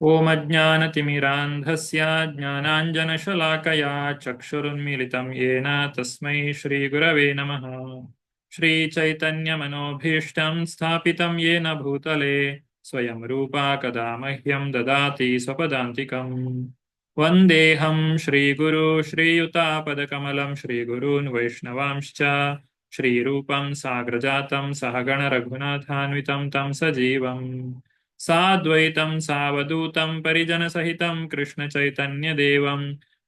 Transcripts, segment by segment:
ಓಂ ಅಜ್ಞಾನತಿಮಿರಾಂಧಸ್ಯ ಜ್ಞಾನಾಂಜನಶಲಾಕಯಾ ಚಕ್ಷುರುನ್ಮಿಲಿತಂ ಯೇನ ತಸ್ಮೈ ಶ್ರೀಗುರವೇ ನಮಃ. ಶ್ರೀಚೈತನ್ಯಮನೋಭೀಷ್ಟಂ ಸ್ಥಾಪಿತಂ ಯೇನ ಭೂತಲೆ ಸ್ವಯಂ ರೂಪಾ ಕದಾ ಮಹ್ಯಂ ದದಾತಿ ಸ್ವಪದಾಂತಿಕಂ. ವಂದೇಹಂ ಶ್ರೀಗುರು ಶ್ರೀಯುತಾಪದಕಮಲಂ ಶ್ರೀಗುರೂನ್ ವೈಷ್ಣವಾಂಶ್ಚ ಶ್ರೀರೂಪಂ ಸಾಗ್ರಜಾತಂ ಸಹಗಣ ರಘುನಾಥಾನ್ವಿತಂ ತಂ ಸಜೀವಂ ಸಾದ್ವೈತಂ ಸಾವಧೂತಂ ಪರಿಜನಸಹಿತಂ ಕೃಷ್ಣ ಚೈತನ್ಯ ದೇವಂ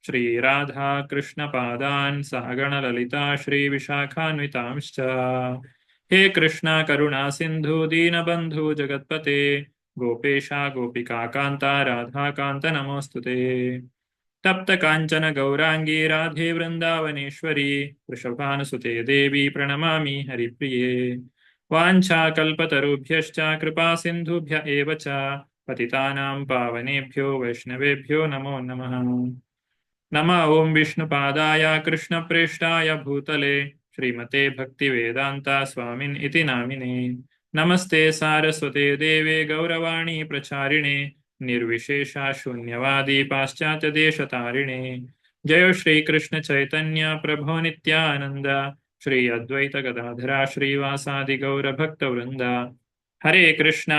ಶ್ರೀ ರಾಧಾ ಕೃಷ್ಣ ಪಾದಾನ್ ಸಹಗಣ ಲಲಿತಾ ಶ್ರೀ ವಿಶಾಖಾನ್ವಿತಾಂಶ್ಚ. ಹೇ ಕೃಷ್ಣ ಕರುಣಾ ಸಿಂಧು ದೀನಬಂಧು ಜಗತ್ಪತೆ ಗೋಪೇಶ ಗೋಪಿಕಾ ಕಾಂತ ರಾಧಾ ಕಾಂತ ನಮೋಸ್ತುತೆ. ತಪ್ತ ಕಾಂಚನ ಗೌರಾಂಗಿ ರಾಧೆ ವೃಂದಾವನೇಶ್ವರಿ ವೃಷಭಾನುಸುತೆ ದೇವಿ ಪ್ರಣಮಾಮಿ ಹರಿಪ್ರಿಯೇ. ವಾಂಛಾಕಲ್ಪತರುಭ್ಯಶ್ಚ ಕೃಪಾ ಸಿಂಧುಭ್ಯ ಏವ ಚ ಪತಿತಾನಾಂ ಪಾವನೇಭ್ಯೋ ವೈಷ್ಣವೇಭ್ಯೋ ನಮೋ ನಮಃ. ನಮಃ ಓಂ ವಿಷ್ಣುಪಾದಾಯ ಕೃಷ್ಣಪ್ರೇಷ್ಠಾಯ ಭೂತಲೆ ಶ್ರೀಮತೆ ಭಕ್ತಿವೇದಾಂತ ಸ್ವಾಮಿನ್ ಇತಿ ನಾಮಿನೇ. ನಮಸ್ತೆ ಸಾರಸ್ವತೆ ದೇವೆ ಗೌರವಾಣಿ ಪ್ರಚಾರಿಣೆ ನಿರ್ವಿಶೇಷ ಶೂನ್ಯವಾದಿ ಪಾಶ್ಚಾತ್ಯ ದೇಶತಾರಿಣೆ. ಜಯ ಶ್ರೀ ಕೃಷ್ಣ ಚೈತನ್ಯ ಪ್ರಭೋ ನಿತ್ಯಾನಂದ ಶ್ರೀ ಅದ್ವೈತ ಗದಾಧರ ಶ್ರೀವಾಸಾದಿ ಗೌರ ಭಕ್ತ ವೃಂದ. ಹರೇ ಕೃಷ್ಣ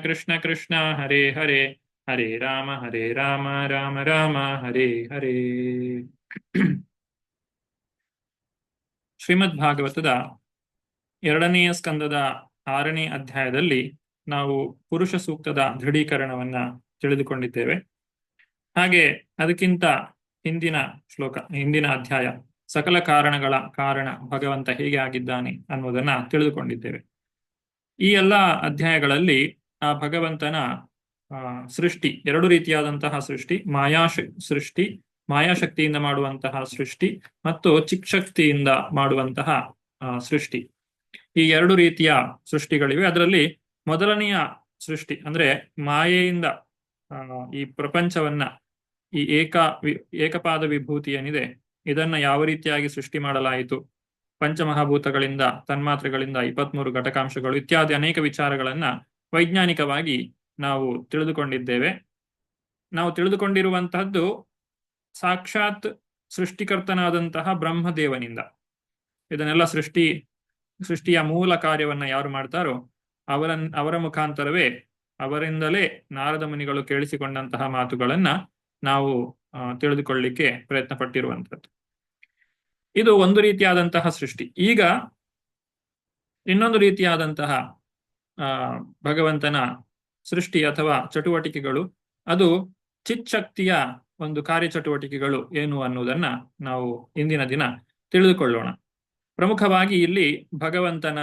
ಕೃಷ್ಣ ಕೃಷ್ಣ ಹರೇ ಹರೇ ಹರೇ ರಾಮ ರಾಮ ರಾಮ ಹರೇ ಹರೇ. ಶ್ರೀಮದ್ ಭಾಗವತದ 2ನೇ ಸ್ಕಂದದ 6ನೇ ಅಧ್ಯಾಯದಲ್ಲಿ ನಾವು ಪುರುಷ ಸೂಕ್ತದ ದೃಢೀಕರಣವನ್ನ ತಿಳಿದುಕೊಂಡಿದ್ದೇವೆ. ಹಾಗೆ ಅದಕ್ಕಿಂತ ಹಿಂದಿನ ಅಧ್ಯಾಯ ಸಕಲ ಕಾರಣಗಳ ಕಾರಣ ಭಗವಂತ ಹೇಗೆ ಆಗಿದ್ದಾನೆ ಅನ್ನುವುದನ್ನ ತಿಳಿದುಕೊಂಡಿದ್ದೇವೆ. ಈ ಎಲ್ಲ ಅಧ್ಯಾಯಗಳಲ್ಲಿ ಆ ಭಗವಂತನ ಸೃಷ್ಟಿ, 2 ರೀತಿಯಾದಂತಹ ಸೃಷ್ಟಿ, ಸೃಷ್ಟಿ, ಮಾಯಾಶಕ್ತಿಯಿಂದ ಮಾಡುವಂತಹ ಸೃಷ್ಟಿ ಮತ್ತು ಚಿಕ್ಶಕ್ತಿಯಿಂದ ಮಾಡುವಂತಹ ಸೃಷ್ಟಿ, ಈ 2 ರೀತಿಯ ಸೃಷ್ಟಿಗಳಿವೆ. ಅದರಲ್ಲಿ ಮೊದಲನೆಯ ಸೃಷ್ಟಿ ಅಂದ್ರೆ ಮಾಯೆಯಿಂದ ಈ ಪ್ರಪಂಚವನ್ನ, ಈ ಏಕಪಾದ ವಿಭೂತಿ ಏನಿದೆ ಇದನ್ನ ಯಾವ ರೀತಿಯಾಗಿ ಸೃಷ್ಟಿ ಮಾಡಲಾಯಿತು, ಪಂಚಮಹಾಭೂತಗಳಿಂದ, ತನ್ಮಾತ್ರೆಗಳಿಂದ 23 ಘಟಕಾಂಶಗಳು ಇತ್ಯಾದಿ ಅನೇಕ ವಿಚಾರಗಳನ್ನ ವೈಜ್ಞಾನಿಕವಾಗಿ ನಾವು ತಿಳಿದುಕೊಂಡಿದ್ದೇವೆ. ನಾವು ತಿಳಿದುಕೊಂಡಿರುವಂತಹದ್ದು ಸಾಕ್ಷಾತ್ ಸೃಷ್ಟಿಕರ್ತನಾದಂತಹ ಬ್ರಹ್ಮದೇವನಿಂದ. ಇದನ್ನೆಲ್ಲ ಸೃಷ್ಟಿಯ ಮೂಲ ಕಾರ್ಯವನ್ನ ಯಾರು ಮಾಡ್ತಾರೋ ಅವರ ಮುಖಾಂತರವೇ, ಅವರಿಂದಲೇ ನಾರದ ಮುನಿಗಳು ಕೇಳಿಸಿಕೊಂಡಂತಹ ಮಾತುಗಳನ್ನ ನಾವು ತಿಳಿದುಕೊಳ್ಳಿಕ್ಕೆ ಪ್ರಯತ್ನ ಪಟ್ಟಿರುವಂಥದ್ದು. ಇದು ಒಂದು ರೀತಿಯಾದಂತಹ ಸೃಷ್ಟಿ. ಈಗ ಇನ್ನೊಂದು ರೀತಿಯಾದಂತಹ ಭಗವಂತನ ಸೃಷ್ಟಿ ಅಥವಾ ಚಟುವಟಿಕೆಗಳು, ಅದು ಚಿತ್ಶಕ್ತಿಯ ಒಂದು ಕಾರ್ಯಚಟುವಟಿಕೆಗಳು ಏನು ಅನ್ನುವುದನ್ನ ನಾವು ಇಂದಿನ ದಿನ ತಿಳಿದುಕೊಳ್ಳೋಣ. ಪ್ರಮುಖವಾಗಿ ಇಲ್ಲಿ ಭಗವಂತನ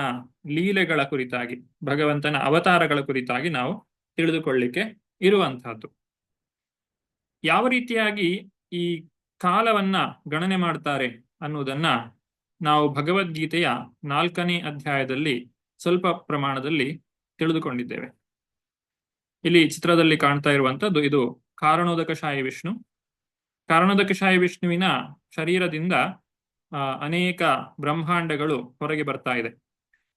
ಲೀಲೆಗಳ ಕುರಿತಾಗಿ, ಭಗವಂತನ ಅವತಾರಗಳ ಕುರಿತಾಗಿ ನಾವು ತಿಳಿದುಕೊಳ್ಳಿಕ್ಕೆ ಇರುವಂತಹದ್ದು. ಯಾವ ರೀತಿಯಾಗಿ ಈ ಕಾಲವನ್ನ ಗಣನೆ ಮಾಡ್ತಾರೆ ಅನ್ನುವುದನ್ನ ನಾವು ಭಗವದ್ಗೀತೆಯ 4ನೇ ಅಧ್ಯಾಯದಲ್ಲಿ ಸ್ವಲ್ಪ ಪ್ರಮಾಣದಲ್ಲಿ ತಿಳಿದುಕೊಂಡಿದ್ದೇವೆ. ಇಲ್ಲಿ ಚಿತ್ರದಲ್ಲಿ ಕಾಣ್ತಾ ಇರುವಂತದ್ದು ಇದು ಕಾರಣೋದಕಶಾಹಿ ವಿಷ್ಣು. ಕಾರಣೋದಕಶಾಹಿ ವಿಷ್ಣುವಿನ ಶರೀರದಿಂದ ಅನೇಕ ಬ್ರಹ್ಮಾಂಡಗಳು ಹೊರಗೆ ಬರ್ತಾ ಇದೆ.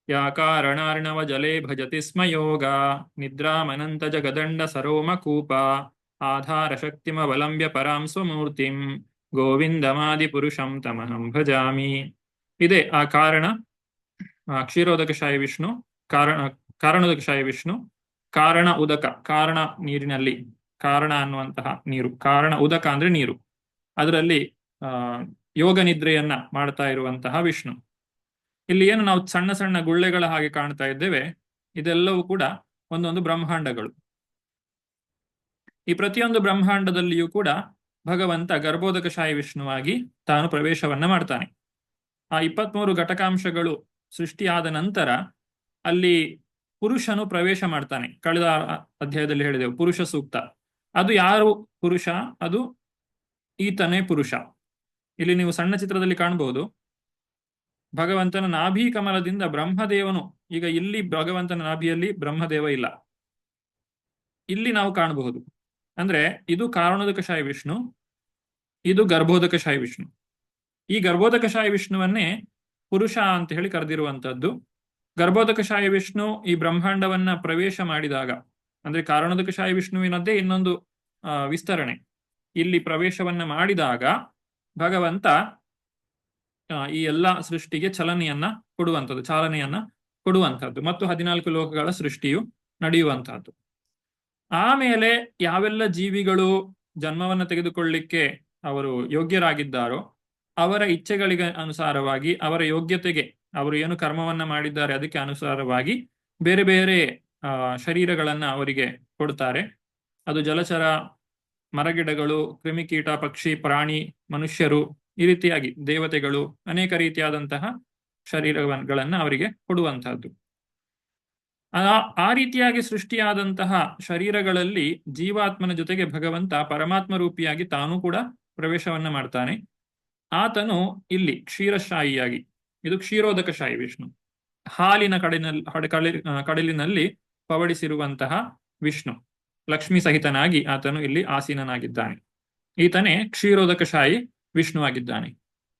ಯಾ ಕಾರಣಾರ್ಣವ ಜಲೇ ಭಜತಿ ಸ್ಮ ಯೋಗ ನಿದ್ರಾಮನಂತ ಜಗದಂಡ ಸರೋಮ ಕೂಪ ಆಧಾರ ಶಕ್ತಿಮವಲಂಬ್ಯ ಪರಾಂ ಸ್ವಮೂರ್ತಿಂ ಗೋವಿಂದಮಾದಿ ಪುರುಷಂ ತಮಹಂ ಭಜಾಮಿ. ಇದೆ ಆ ಕ್ಷೀರೋದಕಶಾಹಿ ವಿಷ್ಣು, ಕಾರಣೋದಕಶಾಹಿ ವಿಷ್ಣು. ಕಾರಣ ಉದಕ, ಕಾರಣ ನೀರಿನಲ್ಲಿ, ಕಾರಣ ಅನ್ನುವಂತಹ ನೀರು, ಕಾರಣ ಉದಕ ಅಂದ್ರೆ ನೀರು, ಅದರಲ್ಲಿ ಯೋಗ ನಿದ್ರೆಯನ್ನ ಮಾಡ್ತಾ ಇರುವಂತಹ ವಿಷ್ಣು. ಇಲ್ಲಿ ಏನು ನಾವು ಸಣ್ಣ ಸಣ್ಣ ಗುಳ್ಳೆಗಳ ಹಾಗೆ ಕಾಣ್ತಾ ಇದ್ದೇವೆ, ಇದೆಲ್ಲವೂ ಕೂಡ ಒಂದೊಂದು ಬ್ರಹ್ಮಾಂಡಗಳು. ಈ ಪ್ರತಿಯೊಂದು ಬ್ರಹ್ಮಾಂಡದಲ್ಲಿಯೂ ಕೂಡ ಭಗವಂತ ಗರ್ಭೋದಕಶಾಹಿ ವಿಷ್ಣುವಾಗಿ ತಾನು ಪ್ರವೇಶವನ್ನ ಮಾಡ್ತಾನೆ. ಆ 23 ಘಟಕಾಂಶಗಳು ಸೃಷ್ಟಿಯಾದ ನಂತರ ಅಲ್ಲಿ ಪುರುಷನು ಪ್ರವೇಶ ಮಾಡ್ತಾನೆ. ಕಳೆದ ಅಧ್ಯಾಯದಲ್ಲಿ ಹೇಳಿದೆವು ಪುರುಷ ಸೂಕ್ತ. ಅದು ಯಾರು ಪುರುಷ? ಅದು ಈತನೇ ಪುರುಷ. ಇಲ್ಲಿ ನೀವು ಸಣ್ಣ ಚಿತ್ರದಲ್ಲಿ ಕಾಣಬಹುದು, ಭಗವಂತನ ನಾಭಿ ಕಮಲದಿಂದ ಬ್ರಹ್ಮದೇವನು, ಈಗ ಇಲ್ಲಿ ಭಗವಂತನ ನಾಭಿಯಲ್ಲಿ ಬ್ರಹ್ಮದೇವ ಇಲ್ಲ, ಇಲ್ಲಿ ನಾವು ಕಾಣಬಹುದು. ಅಂದ್ರೆ ಇದು ಕಾರಣೋದಕಶಾಹಿ ವಿಷ್ಣು, ಇದು ಗರ್ಭೋದಕಶಾಹಿ ವಿಷ್ಣು. ಈ ಗರ್ಭೋದಕಶಾಹಿ ವಿಷ್ಣುವನ್ನೇ ಪುರುಷ ಅಂತ ಹೇಳಿ ಕರೆದಿರುವಂತಹದ್ದು. ಗರ್ಭೋದಕಶಾಹಿ ವಿಷ್ಣು ಈ ಬ್ರಹ್ಮಾಂಡವನ್ನ ಪ್ರವೇಶ ಮಾಡಿದಾಗ, ಅಂದ್ರೆ ಕಾರಣೋದಕಶಾಹಿ ವಿಷ್ಣುವಿನದ್ದೇ ಇನ್ನೊಂದು ವಿಸ್ತರಣೆ. ಇಲ್ಲಿ ಪ್ರವೇಶವನ್ನ ಮಾಡಿದಾಗ ಭಗವಂತ ಈ ಎಲ್ಲ ಸೃಷ್ಟಿಗೆ ಚಾಲನೆಯನ್ನ ಕೊಡುವಂತಹದ್ದು ಮತ್ತು 14 ಲೋಕಗಳ ಸೃಷ್ಟಿಯು ನಡೆಯುವಂತಹದ್ದು. ಆಮೇಲೆ ಯಾವೆಲ್ಲ ಜೀವಿಗಳು ಜನ್ಮವನ್ನು ತೆಗೆದುಕೊಳ್ಳಿಕ್ಕೆ ಅವರು ಯೋಗ್ಯರಾಗಿದ್ದಾರೋ ಅವರ ಇಚ್ಛೆಗಳಿಗೆ ಅನುಸಾರವಾಗಿ, ಅವರ ಯೋಗ್ಯತೆಗೆ, ಅವರು ಏನು ಕರ್ಮವನ್ನ ಮಾಡಿದ್ದಾರೆ ಅದಕ್ಕೆ ಅನುಸಾರವಾಗಿ ಬೇರೆ ಬೇರೆ ಶರೀರಗಳನ್ನ ಅವರಿಗೆ ಕೊಡ್ತಾರೆ. ಅದು ಜಲಚರ, ಮರಗಿಡಗಳು, ಕ್ರಿಮಿಕೀಟ, ಪಕ್ಷಿ, ಪ್ರಾಣಿ, ಮನುಷ್ಯರು, ಈ ರೀತಿಯಾಗಿ ದೇವತೆಗಳು, ಅನೇಕ ರೀತಿಯಾದಂತಹ ಶರೀರಗಳನ್ನ ಅವರಿಗೆ ಕೊಡುವಂತಹದ್ದು. ಆ ರೀತಿಯಾಗಿ ಸೃಷ್ಟಿಯಾದಂತಹ ಶರೀರಗಳಲ್ಲಿ ಜೀವಾತ್ಮನ ಜೊತೆಗೆ ಭಗವಂತ ಪರಮಾತ್ಮ ರೂಪಿಯಾಗಿ ತಾನೂ ಕೂಡ ಪ್ರವೇಶವನ್ನ ಮಾಡ್ತಾನೆ. ಆತನು ಇಲ್ಲಿ ಕ್ಷೀರಶಾಹಿಯಾಗಿ, ಇದು ಕ್ಷೀರೋದಕಶಾಹಿ ವಿಷ್ಣು, ಹಾಲಿನ ಕಡಲಿನಲ್ಲಿ ಪವಡಿಸಿರುವಂತಹ ವಿಷ್ಣು, ಲಕ್ಷ್ಮೀ ಸಹಿತನಾಗಿ ಆತನು ಇಲ್ಲಿ ಆಸೀನನಾಗಿದ್ದಾನೆ. ಈತನೇ ಕ್ಷೀರೋದಕಶಾಹಿ ವಿಷ್ಣು ಆಗಿದ್ದಾನೆ.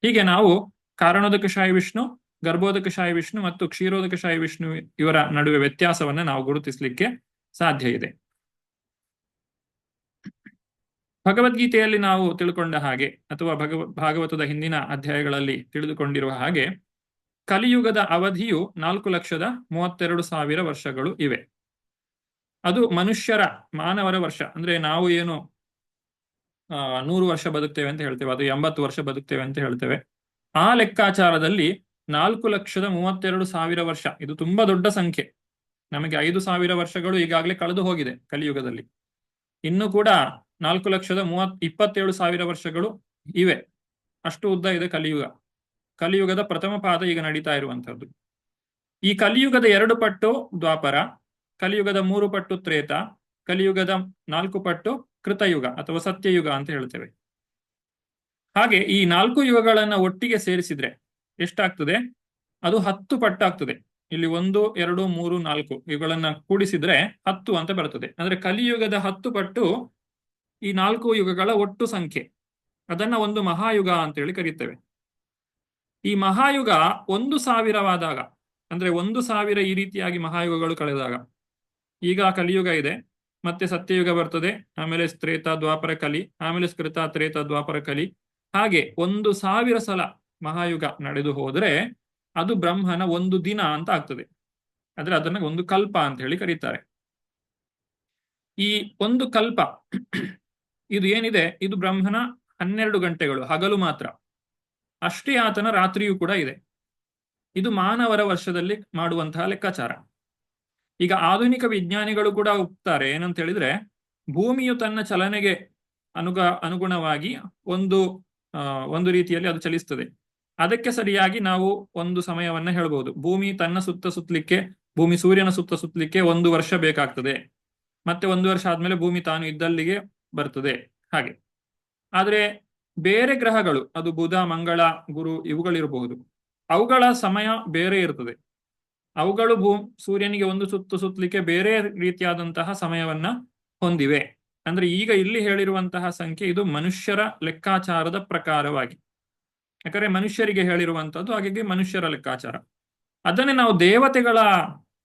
ಹೀಗೆ ನಾವು ಕಾರಣೋದಕಶಾಹಿ ವಿಷ್ಣು, ಗರ್ಭೋದಕಶಾಹಿ ವಿಷ್ಣು ಮತ್ತು ಕ್ಷೀರೋದಕಶಾಹಿ ವಿಷ್ಣು ಇವರ ನಡುವೆ ವ್ಯತ್ಯಾಸವನ್ನ ನಾವು ಗುರುತಿಸಲಿಕ್ಕೆ ಸಾಧ್ಯ ಇದೆ. ಭಗವದ್ಗೀತೆಯಲ್ಲಿ ನಾವು ತಿಳ್ಕೊಂಡ ಹಾಗೆ ಅಥವಾ ಭಾಗವತದ ಹಿಂದಿನ ಅಧ್ಯಾಯಗಳಲ್ಲಿ ತಿಳಿದುಕೊಂಡಿರುವ ಹಾಗೆ ಕಲಿಯುಗದ ಅವಧಿಯು 4,32,000 ವರ್ಷಗಳು ಇವೆ. ಅದು ಮಾನವರ ವರ್ಷ. ಅಂದ್ರೆ ನಾವು ಏನು 100 ವರ್ಷ ಬದುಕ್ತೇವೆ ಅಂತ ಹೇಳ್ತೇವೆ, ಅದು 80 ವರ್ಷ ಬದುಕ್ತೇವೆ ಅಂತ ಹೇಳ್ತೇವೆ. ಆ ಲೆಕ್ಕಾಚಾರದಲ್ಲಿ 4,32,000 ವರ್ಷ, ಇದು ತುಂಬಾ ದೊಡ್ಡ ಸಂಖ್ಯೆ. ನಮಗೆ 5,000 ವರ್ಷಗಳು ಈಗಾಗಲೇ ಕಳೆದು ಹೋಗಿದೆ ಕಲಿಯುಗದಲ್ಲಿ. ಇನ್ನು ಕೂಡ 4,27,000 ವರ್ಷಗಳು ಇವೆ. ಅಷ್ಟು ಉದ್ದ ಇದೆ ಕಲಿಯುಗದ ಪ್ರಥಮ ಪಾದ ಈಗ ನಡೀತಾ ಇರುವಂತಹದ್ದು. ಈ ಕಲಿಯುಗದ 2 ಪಟ್ಟು ದ್ವಾಪರ, ಕಲಿಯುಗದ 3 ಪಟ್ಟು ತ್ರೇತ, ಕಲಿಯುಗದ 4 ಪಟ್ಟು ಕೃತಯುಗ ಅಥವಾ ಸತ್ಯಯುಗ ಅಂತ ಹೇಳ್ತೇವೆ. ಹಾಗೆ ಈ 4 ಯುಗಗಳನ್ನ ಒಟ್ಟಿಗೆ ಸೇರಿಸಿದ್ರೆ ಎಷ್ಟಾಗ್ತದೆ? ಅದು 10 ಪಟ್ಟಾಗ್ತದೆ. ಇಲ್ಲಿ 1, 2, 3, 4 ಇವುಗಳನ್ನ ಕೂಡಿಸಿದ್ರೆ 10 ಅಂತ ಬರ್ತದೆ. ಅಂದ್ರೆ ಕಲಿಯುಗದ 10 ಪಟ್ಟು ಈ 4 ಯುಗಗಳ ಒಟ್ಟು ಸಂಖ್ಯೆ. ಅದನ್ನ ಒಂದು ಮಹಾಯುಗ ಅಂತ ಹೇಳಿ ಕರೀತೇವೆ. ಈ ಮಹಾಯುಗ 1,000ವಾದಾಗ, ಅಂದ್ರೆ 1,000 ಈ ರೀತಿಯಾಗಿ ಮಹಾಯುಗಗಳು ಕಳೆದಾಗ, ಈಗ ಕಲಿಯುಗ ಇದೆ, ಮತ್ತೆ ಸತ್ಯಯುಗ ಬರ್ತದೆ, ಆಮೇಲೆ ತ್ರೇತ ದ್ವಾಪರ ಕಲಿ, ಆಮೇಲೆ ಕೃತ ತ್ರೇತ ದ್ವಾಪರ ಕಲಿ, ಹಾಗೆ 1,000 ಸಲ ಮಹಾಯುಗ ನಡೆದು ಹೋದ್ರೆ ಅದು ಬ್ರಹ್ಮನ ಒಂದು ದಿನ ಅಂತ ಆಗ್ತದೆ. ಆದ್ರೆ ಅದನ್ನ ಒಂದು ಕಲ್ಪ ಅಂತ ಹೇಳಿ ಕರೀತಾರೆ. ಈ ಒಂದು ಕಲ್ಪ ಇದು ಏನಿದೆ, ಇದು ಬ್ರಹ್ಮನ 12 ಗಂಟೆಗಳು ಹಗಲು ಮಾತ್ರ. ಅಷ್ಟೇ ಆತನ ರಾತ್ರಿಯೂ ಕೂಡ ಇದೆ. ಇದು ಮಾನವರ ವರ್ಷದಲ್ಲಿ ಮಾಡುವಂತಹ ಲೆಕ್ಕಾಚಾರ. ಈಗ ಆಧುನಿಕ ವಿಜ್ಞಾನಿಗಳು ಕೂಡ ಒಪ್ತಾರೆ. ಏನಂತ ಹೇಳಿದ್ರೆ, ಭೂಮಿಯು ತನ್ನ ಚಲನೆಗೆ ಅನುಗುಣವಾಗಿ ಒಂದು ರೀತಿಯಲ್ಲಿ ಅದು ಚಲಿಸ್ತದೆ. ಅದಕ್ಕೆ ಸರಿಯಾಗಿ ನಾವು ಒಂದು ಸಮಯವನ್ನ ಹೇಳ್ಬಹುದು. ಭೂಮಿ ತನ್ನ ಭೂಮಿ ಸೂರ್ಯನ ಸುತ್ತಲಿಕ್ಕೆ 1 ವರ್ಷ ಬೇಕಾಗ್ತದೆ. ಮತ್ತೆ 1 ವರ್ಷ ಆದ್ಮೇಲೆ ಭೂಮಿ ತಾನು ಇದ್ದಲ್ಲಿಗೆ ಬರ್ತದೆ. ಹಾಗೆ ಆದ್ರೆ ಬೇರೆ ಗ್ರಹಗಳು, ಅದು ಬುಧ, ಮಂಗಳ, ಗುರು ಇವುಗಳಿರಬಹುದು, ಅವುಗಳ ಸಮಯ ಬೇರೆ ಇರ್ತದೆ. ಅವುಗಳು ಸೂರ್ಯನಿಗೆ ಒಂದು ಸುತ್ತಲಿಕ್ಕೆ ಬೇರೆ ರೀತಿಯಾದಂತಹ ಸಮಯವನ್ನ ಹೊಂದಿವೆ. ಅಂದ್ರೆ ಈಗ ಇಲ್ಲಿ ಹೇಳಿರುವಂತಹ ಸಂಖ್ಯೆ ಇದು ಮನುಷ್ಯರ ಲೆಕ್ಕಾಚಾರದ ಪ್ರಕಾರವಾಗಿ. ಯಾಕಂದ್ರೆ ಮನುಷ್ಯರಿಗೆ ಹೇಳಿರುವಂತದ್ದು, ಹಾಗಾಗಿ ಮನುಷ್ಯರ ಲೆಕ್ಕಾಚಾರ. ಅದನ್ನೇ ನಾವು ದೇವತೆಗಳ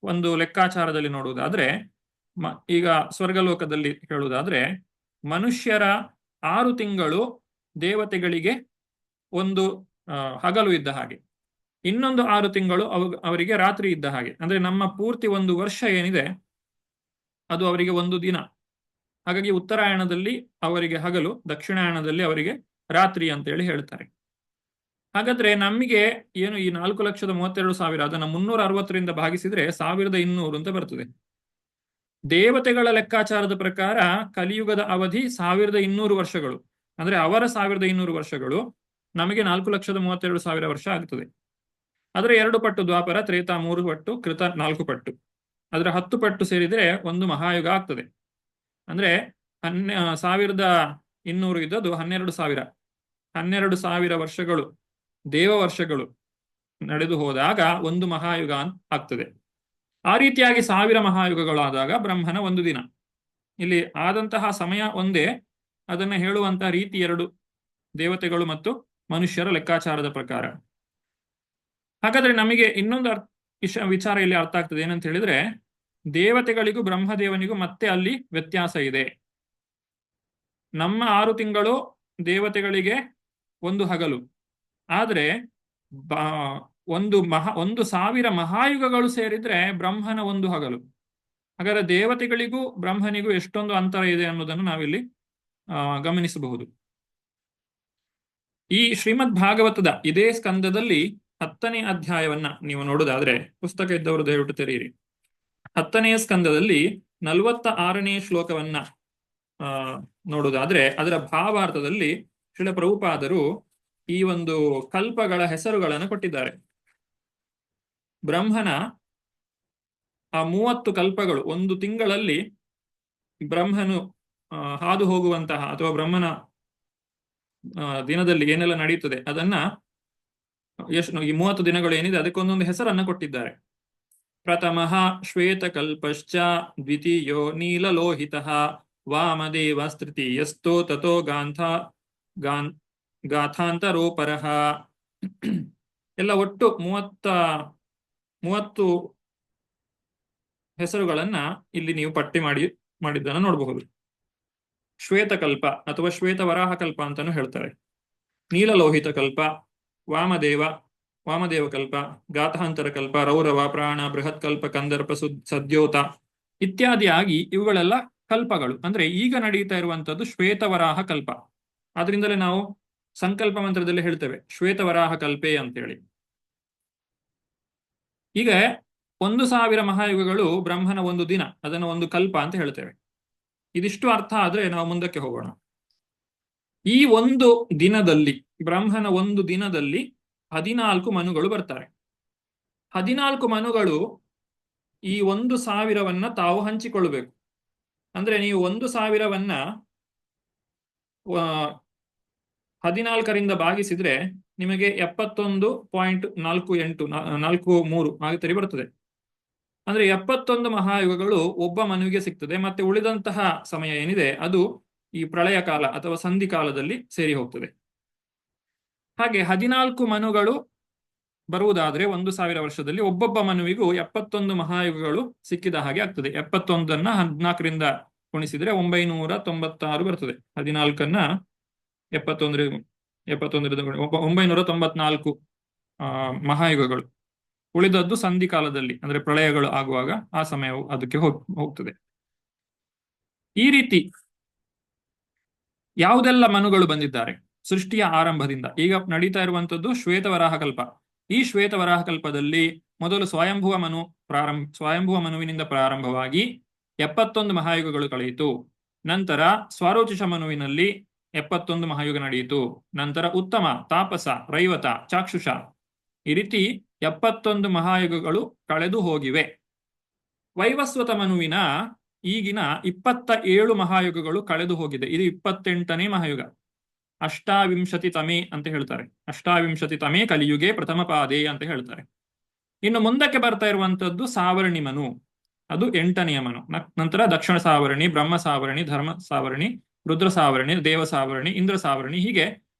ಒಂದು ಲೆಕ್ಕಾಚಾರದಲ್ಲಿ ನೋಡುವುದಾದ್ರೆ, ಈಗ ಸ್ವರ್ಗಲೋಕದಲ್ಲಿ ಹೇಳುವುದಾದ್ರೆ, ಮನುಷ್ಯರ 6 ತಿಂಗಳು ದೇವತೆಗಳಿಗೆ ಒಂದು ಹಗಲು ಇದ್ದ ಹಾಗೆ, ಇನ್ನೊಂದು 6 ತಿಂಗಳು ಅವರಿಗೆ ರಾತ್ರಿ ಇದ್ದ ಹಾಗೆ. ಅಂದ್ರೆ ನಮ್ಮ ಪೂರ್ತಿ 1 ವರ್ಷ ಏನಿದೆ ಅದು ಅವರಿಗೆ ಒಂದು ದಿನ. ಹಾಗಾಗಿ ಉತ್ತರಾಯಣದಲ್ಲಿ ಅವರಿಗೆ ಹಗಲು, ದಕ್ಷಿಣಾಯಣದಲ್ಲಿ ಅವರಿಗೆ ರಾತ್ರಿ ಅಂತ ಹೇಳಿ ಹೇಳ್ತಾರೆ. ಹಾಗಾದ್ರೆ ನಮಗೆ ಏನು ಈ 4,32,000 ಅದನ್ನ 360ರಿಂದ ಭಾಗಿಸಿದ್ರೆ 1,200 ಅಂತ ಬರ್ತದೆ. ದೇವತೆಗಳ ಲೆಕ್ಕಾಚಾರದ ಪ್ರಕಾರ ಕಲಿಯುಗದ ಅವಧಿ 1,200 ವರ್ಷಗಳು. ಅಂದ್ರೆ ಅವರ 1,200 ವರ್ಷಗಳು ನಮಗೆ 4,32,000 ವರ್ಷ ಆಗ್ತದೆ. ಅದರ 2 ಪಟ್ಟು ದ್ವಾಪರ, ತ್ರೇತ 3 ಪಟ್ಟು, ಕೃತ 4 ಪಟ್ಟು, ಅದರ 10 ಪಟ್ಟು ಸೇರಿದ್ರೆ ಒಂದು ಮಹಾಯುಗ ಆಗ್ತದೆ. ಅಂದ್ರೆ 1,200 ಇದ್ದದ್ದು 12,000. 12,000 ವರ್ಷಗಳು ದೇವ ವರ್ಷಗಳು ನಡೆದು ಹೋದಾಗ ಒಂದು ಮಹಾಯುಗ ಆಗ್ತದೆ. ಆ ರೀತಿಯಾಗಿ 1,000 ಮಹಾಯುಗಗಳಾದಾಗ ಬ್ರಹ್ಮನ ಒಂದು ದಿನ. ಇಲ್ಲಿ ಆದಂತಹ ಸಮಯ ಒಂದೇ, ಅದನ್ನ ಹೇಳುವಂತಹ ರೀತಿ 2, ದೇವತೆಗಳು ಮತ್ತು ಮನುಷ್ಯರ ಲೆಕ್ಕಾಚಾರದ ಪ್ರಕಾರ. ಹಾಗಾದ್ರೆ ನಮಗೆ ಇನ್ನೊಂದು ವಿಚಾರ ಇಲ್ಲಿ ಅರ್ಥ ಆಗ್ತದೆ. ಏನಂತ ಹೇಳಿದ್ರೆ, ದೇವತೆಗಳಿಗೂ ಬ್ರಹ್ಮದೇವನಿಗೂ ಮತ್ತೆ ಅಲ್ಲಿ ವ್ಯತ್ಯಾಸ ಇದೆ. ನಮ್ಮ 6 ತಿಂಗಳು ದೇವತೆಗಳಿಗೆ ಒಂದು ಹಗಲು, ಆದ್ರೆ ಒಂದು 1,000 ಮಹಾಯುಗಗಳು ಸೇರಿದ್ರೆ ಬ್ರಹ್ಮನ ಒಂದು ಹಗಲು. ಹಾಗಾದ್ರೆ ದೇವತೆಗಳಿಗೂ ಬ್ರಹ್ಮನಿಗೂ ಎಷ್ಟೊಂದು ಅಂತರ ಇದೆ ಅನ್ನೋದನ್ನು ನಾವಿಲ್ಲಿ ಗಮನಿಸಬಹುದು. ಈ ಶ್ರೀಮದ್ ಭಾಗವತದ ಇದೇ ಸ್ಕಂದದಲ್ಲಿ 10ನೇ ಅಧ್ಯಾಯವನ್ನ ನೀವು ನೋಡುವುದಾದ್ರೆ, ಪುಸ್ತಕ ಇದ್ದವರು ದಯವಿಟ್ಟು ತೆರೆಯಿರಿ. 10ನೇ ಸ್ಕಂದದಲ್ಲಿ 46ನೇ ಶ್ಲೋಕವನ್ನ ನೋಡುವುದಾದ್ರೆ, ಅದರ ಭಾವಾರ್ಥದಲ್ಲಿ ಶ್ರೀಲ ಪ್ರಭುಪಾದರು ಈ ಒಂದು ಕಲ್ಪಗಳ ಹೆಸರುಗಳನ್ನು ಕೊಟ್ಟಿದ್ದಾರೆ. ಬ್ರಹ್ಮನ ಆ 30 ಕಲ್ಪಗಳು, ಒಂದು ತಿಂಗಳಲ್ಲಿ ಬ್ರಹ್ಮನು ಹಾದು ಹೋಗುವಂತಹ ಅಥವಾ ಬ್ರಹ್ಮನ ದಿನದಲ್ಲಿ ಏನೆಲ್ಲ ನಡೆಯುತ್ತದೆ ಅದನ್ನ ಎಷ್ಟು ಈ 30 ದಿನಗಳು ಏನಿದೆ ಅದಕ್ಕೊಂದೊಂದು ಹೆಸರನ್ನ ಕೊಟ್ಟಿದ್ದಾರೆ. ಪ್ರಥಮಃ ಶ್ವೇತಕಲ್ಪಶ್ಚ, ದ್ವಿತೀಯೋ ನೀಲಲೋಹಿತಃ, ವಾಮದೇವ ತೃತೀಯಸ್ಥೋ ತಥೋ ಗಾಥಾಂತರೋಪರಃ. ಎಲ್ಲ ಒಟ್ಟು 30 ಹೆಸರುಗಳನ್ನ ಇಲ್ಲಿ ನೀವು ಪಟ್ಟಿ ಮಾಡಿದ್ದನ್ನು ನೋಡಬಹುದು. ಶ್ವೇತಕಲ್ಪ ಅಥವಾ ಶ್ವೇತವರಾಹ ಕಲ್ಪ ಅಂತಾನು ಹೇಳ್ತಾರೆ. ನೀಲಲೋಹಿತ ಕಲ್ಪ, ವಾಮದೇವ ಕಲ್ಪ, ಗಾಥಾಂತರ ಕಲ್ಪ, ರೌರವ, ಪ್ರಾಣ, ಬೃಹತ್ ಕಲ್ಪ, ಕಂದರ್ಪ, ಸದ್ಯೋತ ಇತ್ಯಾದಿಯಾಗಿ ಇವುಗಳೆಲ್ಲ ಕಲ್ಪಗಳು. ಅಂದ್ರೆ ಈಗ ನಡೀತಾ ಇರುವಂತದ್ದು ಶ್ವೇತವರಾಹ ಕಲ್ಪ. ಆದ್ರಿಂದಲೇ ನಾವು ಸಂಕಲ್ಪ ಮಂತ್ರದಲ್ಲಿ ಹೇಳ್ತೇವೆ ಶ್ವೇತವರಾಹ ಕಲ್ಪೆ ಅಂತೇಳಿ. ಈಗ 1,000 ಮಹಾಯುಗಗಳು ಬ್ರಹ್ಮನ ಒಂದು ದಿನ, ಅದನ್ನು ಒಂದು ಕಲ್ಪ ಅಂತ ಹೇಳ್ತೇವೆ. ಇದಿಷ್ಟು ಅರ್ಥ ಆದ್ರೆ ನಾವು ಮುಂದಕ್ಕೆ ಹೋಗೋಣ. ಈ ಒಂದು ದಿನದಲ್ಲಿ, ಬ್ರಹ್ಮನ ಒಂದು ದಿನದಲ್ಲಿ 14 ಮನುಗಳು ಬರ್ತಾರೆ. 14 ಮನುಗಳು ಈ 1,000ವನ್ನ ತಾವು ಹಂಚಿಕೊಳ್ಳಬೇಕು. ಅಂದ್ರೆ ನೀವು 1,000ವನ್ನ 14ರಿಂದ ಭಾಗಿಸಿದ್ರೆ ನಿಮಗೆ 71.4843 ಆಗುತ್ತರಿ ಬರ್ತದೆ. ಅಂದ್ರೆ 71 ಮಹಾಯುಗಗಳು ಒಬ್ಬ ಮನುವಿಗೆ ಸಿಗ್ತದೆ. ಮತ್ತೆ ಉಳಿದಂತಹ ಸಮಯ ಏನಿದೆ ಅದು ಈ ಪ್ರಳಯ ಕಾಲ ಅಥವಾ ಸಂಧಿ ಕಾಲದಲ್ಲಿ ಸೇರಿ ಹೋಗ್ತದೆ. ಹಾಗೆ 14 ಮನುಗಳು ಬರುವುದಾದ್ರೆ 1,000 ವರ್ಷದಲ್ಲಿ ಒಬ್ಬೊಬ್ಬ ಮನುವಿಗೂ 71 ಮಹಾಯುಗಗಳು ಸಿಕ್ಕಿದ ಹಾಗೆ ಆಗ್ತದೆ. 71ನ್ನ 14ರಿಂದ ಗುಣಿಸಿದ್ರೆ 996 ಬರ್ತದೆ. 14ನ್ನ 994 ಮಹಾಯುಗಗಳು. ಉಳಿದದ್ದು ಸಂಧಿ ಕಾಲದಲ್ಲಿ ಅಂದ್ರೆ ಪ್ರಳಯಗಳು ಆಗುವಾಗ ಆ ಸಮಯವು ಅದಕ್ಕೆ ಹೋಗ್ತದೆ. ಈ ರೀತಿ ಯಾವುದೆಲ್ಲ ಮನುಗಳು ಬಂದಿದ್ದಾರೆ ಸೃಷ್ಟಿಯ ಆರಂಭದಿಂದ. ಈಗ ನಡೀತಾ ಇರುವಂತದ್ದು ಶ್ವೇತವರಾಹ ಕಲ್ಪ. ಈ ಶ್ವೇತವರಾಹ ಕಲ್ಪದಲ್ಲಿ ಮೊದಲು ಸ್ವಯಂಭುವ ಮನುವಿನಿಂದ ಪ್ರಾರಂಭವಾಗಿ 71 ಮಹಾಯುಗಗಳು ಕಳೆಯಿತು. ನಂತರ ಸ್ವಾರೋಚಿಷ ಮನುವಿನಲ್ಲಿ 71 ಮಹಾಯುಗ ನಡೆಯಿತು. ನಂತರ ಉತ್ತಮ, ತಾಪಸ, ರೈವತ, ಚಾಕ್ಷುಷ ಈ ರೀತಿ 71 ಮಹಾಯುಗಗಳು ಕಳೆದು ಹೋಗಿವೆ. ವೈವಸ್ವತ ಮನುವಿನ ಈಗಿನ 27 ಮಹಾಯುಗಗಳು ಕಳೆದು ಹೋಗಿದೆ. ಇದು 28ನೇ ಮಹಾಯುಗ. ಅಷ್ಟಾವಿಂಶತಿ ತಮೇ ಅಂತ ಹೇಳ್ತಾರೆ. ಅಷ್ಟಾವಿಂಶತಿ ತಮೇ ಕಲಿಯುಗೆ ಪ್ರಥಮ ಪಾದೇ ಅಂತ ಹೇಳ್ತಾರೆ. ಇನ್ನು ಮುಂದಕ್ಕೆ ಬರ್ತಾ ಇರುವಂತದ್ದು ಸಾವರ್ಣಿ ಮನು, ಅದು 8ನೆಯ ಮನು. ನಂತರ ದಕ್ಷಿಣ ಸಾವರ್ಣಿ, ಬ್ರಹ್ಮ ಸಾವರ್ಣಿ, ಧರ್ಮ ಸಾವರ್ಣಿ, ರುದ್ರ ಸಾವರ್ಣಿ, ದೇವ ಸಾವರ್ಣಿ, ಇಂದ್ರ ಸಾವರ್ಣಿ, ಹೀಗೆ